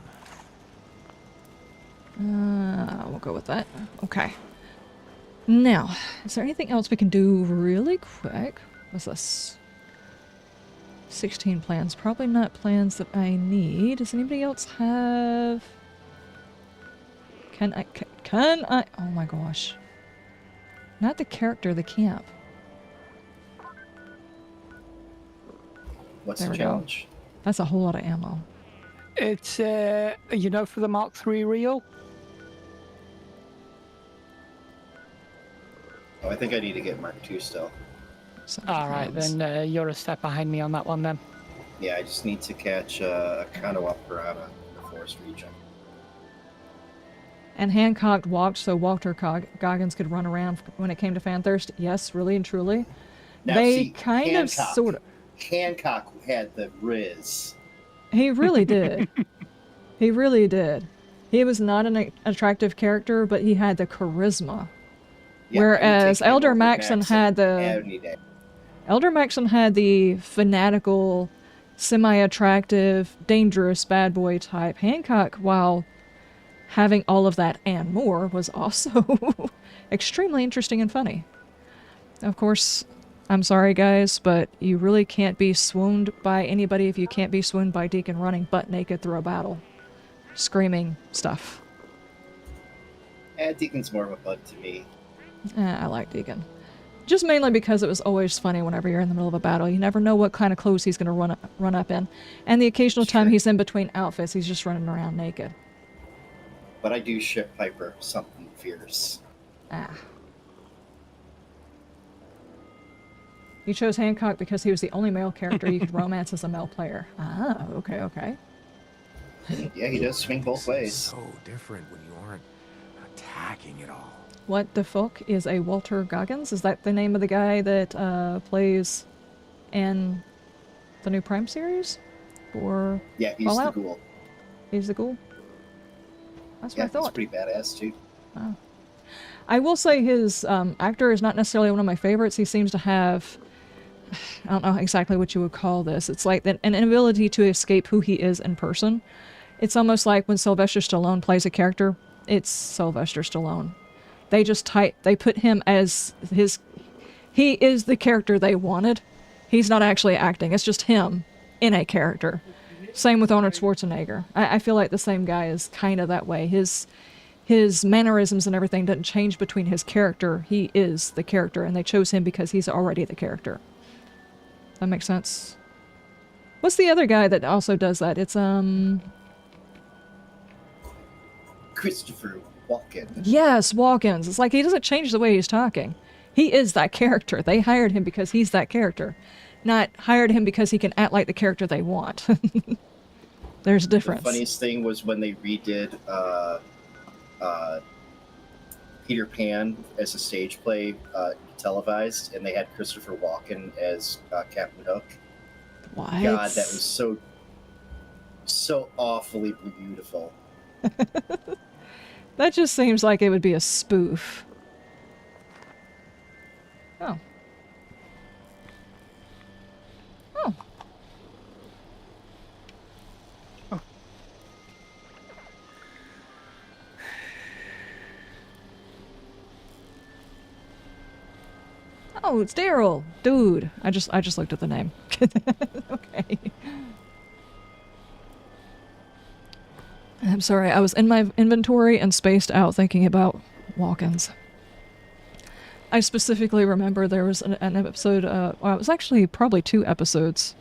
We'll go with that. Okay. Now, is there anything else we can do really quick? What's this? 16 plans. Probably not plans that I need. Does anybody else have... Can I... Oh my gosh. Not the character, the camp. What's There the we challenge? go. That's a whole lot of ammo. It's, you know, for the Mark III reel. Oh, I think I need to get Mark II still. Alright, then you're a step behind me on that one then. Yeah, I just need to catch a Kanawa Piranha in the forest region. And Hancock walked so Walter Goggins could run around when it came to Fanthirst. Yes, really and truly. Now, they see, kind Hancock, of, sort of... Hancock had the Riz. He really did. He really did. He was not an attractive character, but he had the charisma. Yeah, whereas Elder Maxon had the... any day. Elder Maxon had the fanatical, semi-attractive, dangerous bad boy type. Hancock, while having all of that and more, was also extremely interesting and funny. Of course, I'm sorry guys, but you really can't be swooned by anybody if you can't be swooned by Deacon running butt naked through a battle. Screaming stuff. Deacon's more of a bud to me. I like Deacon. Just mainly because it was always funny whenever you're in the middle of a battle. You never know what kind of clothes he's going to run up in. And the occasional time he's in between outfits, he's just running around naked. But I do ship Piper something fierce. You chose Hancock because he was the only male character you could romance as a male player. Okay. Yeah, he does swing both ways. So different when you aren't attacking at all. What the fuck is a Walter Goggins? Is that the name of the guy that plays in the new Prime series? Or yeah, he's Fallout? the ghoul. He's the ghoul? That's what I thought. He's pretty badass too. Oh. I will say his actor is not necessarily one of my favorites. He seems to have I don't know exactly what you would call this. It's like an inability to escape who he is in person. It's almost like when Sylvester Stallone plays a character, it's Sylvester Stallone. They just they put him as he is the character they wanted. He's not actually acting. It's just him in a character. Same with Arnold Schwarzenegger. I feel like the same guy is kind of that way. His mannerisms and everything doesn't change between his character. He is the character, and they chose him because he's already the character. That makes sense. What's the other guy that also does that? It's Christopher Walken. Yes, Walken's. It's like he doesn't change the way he's talking. He is that character. They hired him because he's that character. Not hired him because he can act like the character they want. There's a difference. The funniest thing was when they redid Peter Pan as a stage play televised, and they had Christopher Walken as Captain Hook. What? God, that was so awfully beautiful. That just seems like it would be a spoof. Oh. Oh. Oh. Oh, it's Daryl. Dude. I just looked at the name. Okay. I'm sorry, I was in my inventory and spaced out thinking about walk-ins. I specifically remember there was an episode, well, it was actually probably 2 episodes.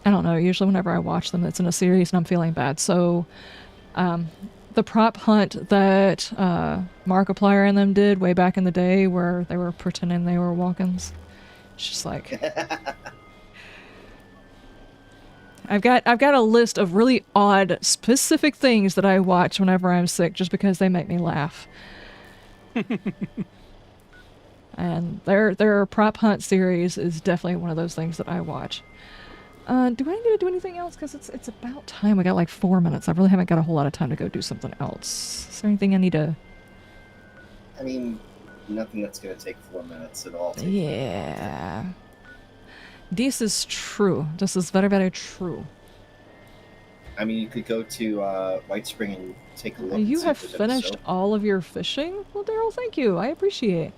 I don't know, usually whenever I watch them, it's in a series and I'm feeling bad. So, the prop hunt that Markiplier and them did way back in the day where they were pretending they were walk-ins. It's just like... I've got a list of really odd, specific things that I watch whenever I'm sick just because they make me laugh. And their prop hunt series is definitely one of those things that I watch. Do I need to do anything else? Because it's about time. We got like 4 minutes. I really haven't got a whole lot of time to go do something else. Is there anything I need to... I mean, nothing that's going to take 4 minutes at all. Yeah. This is true. This is very, very true. I mean, you could go to White Spring and take a look. You have finished all of your fishing? Well, Daryl, thank you. I appreciate.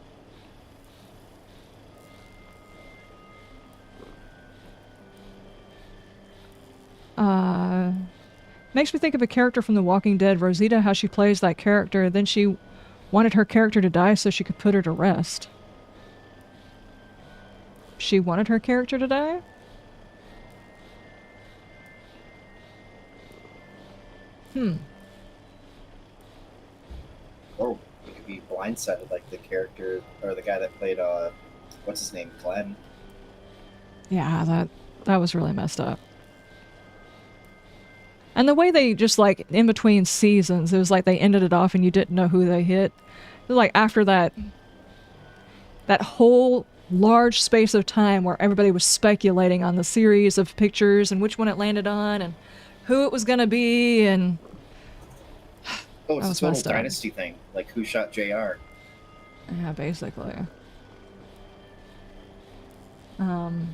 Makes me think of a character from The Walking Dead, Rosita, how she plays that character. Then she wanted her character to die so she could put her to rest. She wanted her character to die? Or it could be blindsided like the character, or the guy that played, what's his name, Glenn? Yeah, that was really messed up. And the way they just, like, in between seasons, it was like they ended it off and you didn't know who they hit. It was like after that whole large space of time where everybody was speculating on the series of pictures and which one it landed on and who it was going to be, and Oh, it's a total dynasty thing. Like, who shot JR? Yeah, basically. And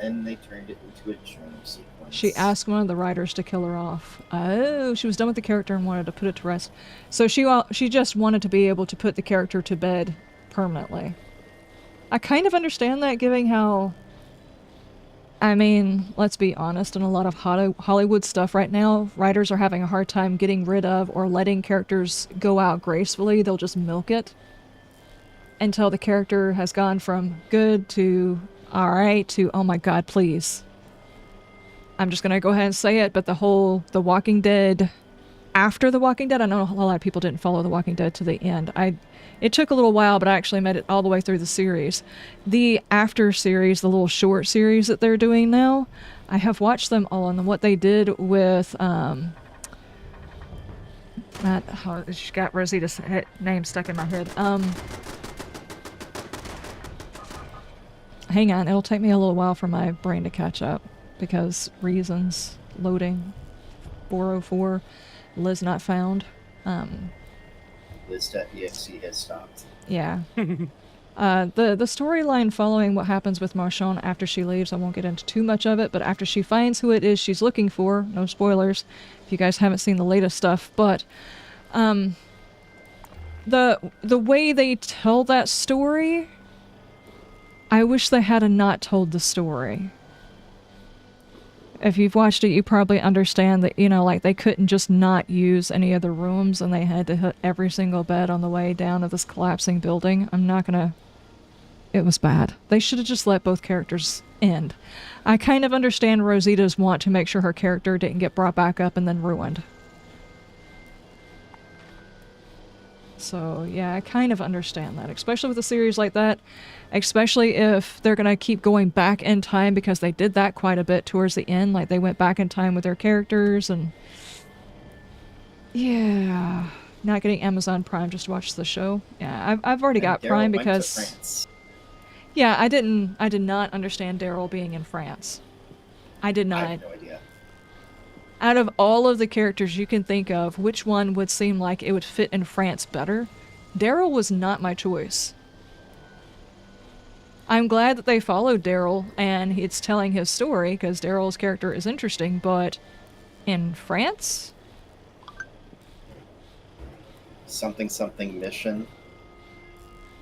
then they turned it into a dream sequence. She asked one of the writers to kill her off. Oh, she was done with the character and wanted to put it to rest. So she just wanted to be able to put the character to bed permanently. I kind of understand that, given how... I mean, let's be honest, in a lot of Hollywood stuff right now, writers are having a hard time getting rid of or letting characters go out gracefully. They'll just milk it until the character has gone from good to alright to, oh my god, please. I'm just gonna go ahead and say it, but The Walking Dead, after The Walking Dead, I know a lot of people didn't follow The Walking Dead to the end. It took a little while, but I actually made it all the way through the series. The after series, the little short series that they're doing now, I have watched them all, and what they did with, she got Rosita's name stuck in my head. Hang on, it'll take me a little while for my brain to catch up, because reasons, loading, 404, Liz not found. Biz.exe has stopped. Yeah. The storyline following what happens with Marchand after she leaves, I won't get into too much of it, but after she finds who it is she's looking for, no spoilers if you guys haven't seen the latest stuff, but the way they tell that story, I wish they had not told the story. If you've watched it, you probably understand that, you know, like, they couldn't just not use any of the rooms and they had to hit every single bed on the way down to this collapsing building. I'm not gonna... It was bad. They should have just let both characters end. I kind of understand Rosita's want to make sure her character didn't get brought back up and then ruined. So, yeah, I kind of understand that, especially with a series like that, especially if they're going to keep going back in time, because they did that quite a bit towards the end, like they went back in time with their characters, and yeah, not getting Amazon Prime just to watch the show. Yeah, I've already got Prime because... Yeah, I did not understand Daryl being in France. I did not. I have no idea. Out of all of the characters you can think of, which one would seem like it would fit in France better? Daryl was not my choice. I'm glad that they followed Daryl and it's telling his story, because Daryl's character is interesting, but in France? Something mission.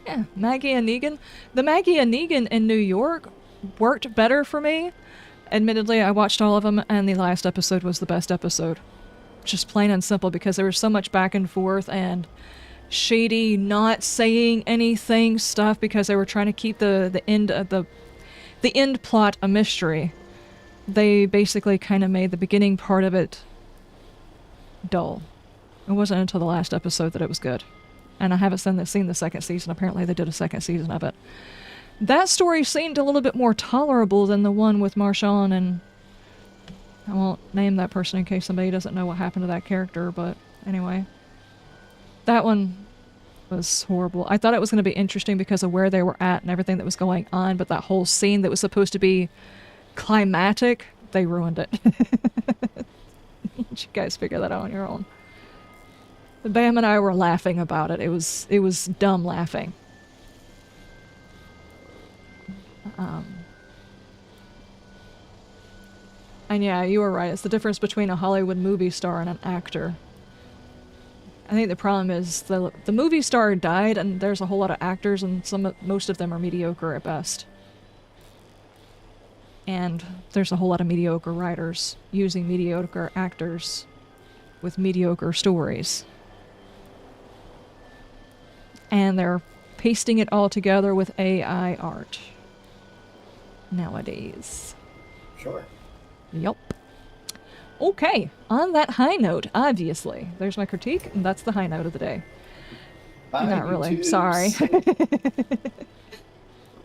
Yeah, Maggie and Negan. The Maggie and Negan in New York worked better for me. Admittedly, I watched all of them, and the last episode was the best episode. Just plain and simple, because there was so much back and forth and shady, not saying anything stuff, because they were trying to keep the end plot a mystery. They basically kind of made the beginning part of it dull. It wasn't until the last episode that it was good. And I haven't seen the second season. Apparently they did a second season of it. That story seemed a little bit more tolerable than the one with Marchand, and I won't name that person in case somebody doesn't know what happened to that character, but anyway. That one was horrible. I thought it was going to be interesting because of where they were at and everything that was going on, but that whole scene that was supposed to be climatic, they ruined it. You guys figure that out on your own. Bam and I were laughing about it. It was dumb laughing. And yeah, you were right. It's the difference between a Hollywood movie star and an actor. I think the problem is the movie star died, and there's a whole lot of actors, and most of them are mediocre at best. And there's a whole lot of mediocre writers using mediocre actors with mediocre stories. And they're pasting it all together with AI art nowadays. Sure. Yup. Okay, on that high note, obviously, there's my critique, and that's the high note of the day. Bye, Not really, YouTubes. sorry.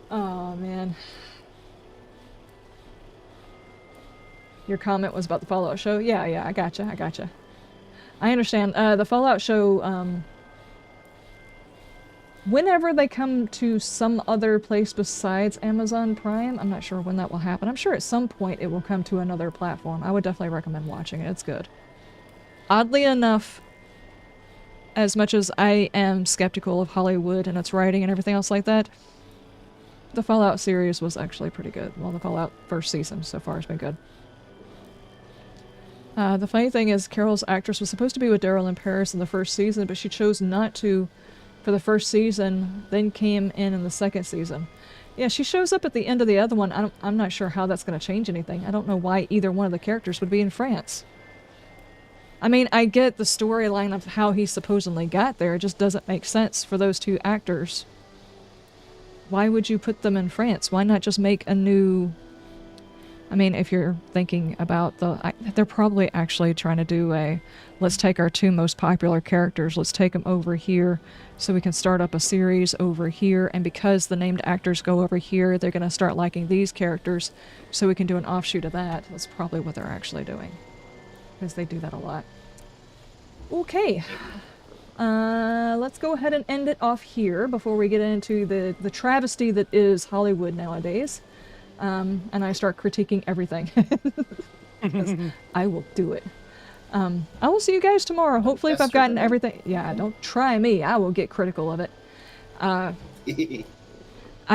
Oh, man. Your comment was about the Fallout show? Yeah, I gotcha. I understand. The Fallout show, whenever they come to some other place besides Amazon Prime, I'm not sure when that will happen. I'm sure at some point it will come to another platform. I would definitely recommend watching it. It's good. Oddly enough, as much as I am skeptical of Hollywood and its writing and everything else like that, the Fallout series was actually pretty good. Well, the Fallout first season so far has been good. The funny thing is, Carol's actress was supposed to be with Daryl in Paris in the first season, but she chose not to for the first season, then came in the second season. Yeah, she shows up at the end of the other one. I'm not sure how that's going to change anything. I don't know why either one of the characters would be in France. I mean, I get the storyline of how he supposedly got there. It just doesn't make sense for those two actors. Why would you put them in France? Why not just make a new... I mean, if you're thinking about they're probably actually trying to do a, let's take our two most popular characters, let's take them over here so we can start up a series over here, and because the named actors go over here, they're going to start liking these characters so we can do an offshoot of that. That's probably what they're actually doing, because they do that a lot. Okay. Let's go ahead and end it off here before we get into the travesty that is Hollywood nowadays. And I start critiquing everything. I will do it. I will see you guys tomorrow. Hopefully if I've gotten everything... Yeah, don't try me. I will get critical of it. I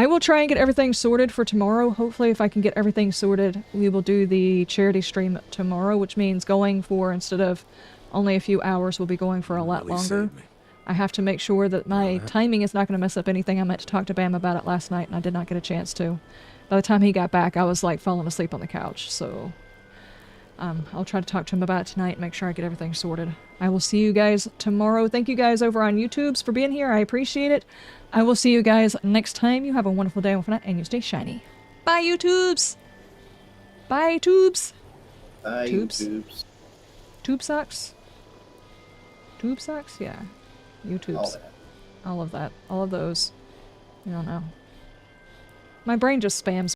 will try and get everything sorted for tomorrow. Hopefully if I can get everything sorted, we will do the charity stream tomorrow, which means going for, instead of only a few hours, we'll be going for a lot longer. I have to make sure that my timing is not going to mess up anything. I meant to talk to Bam about it last night, and I did not get a chance to. By the time he got back, I was like falling asleep on the couch, so... I'll try to talk to him about it tonight and make sure I get everything sorted. I will see you guys tomorrow. Thank you guys over on YouTubes for being here. I appreciate it. I will see you guys next time. You have a wonderful day and you stay shiny. Bye, YouTubes! Bye, tubes! Bye, YouTubes. Tube socks? Tube socks? Yeah. YouTubes. All of that. All of those. I don't know. My brain just spams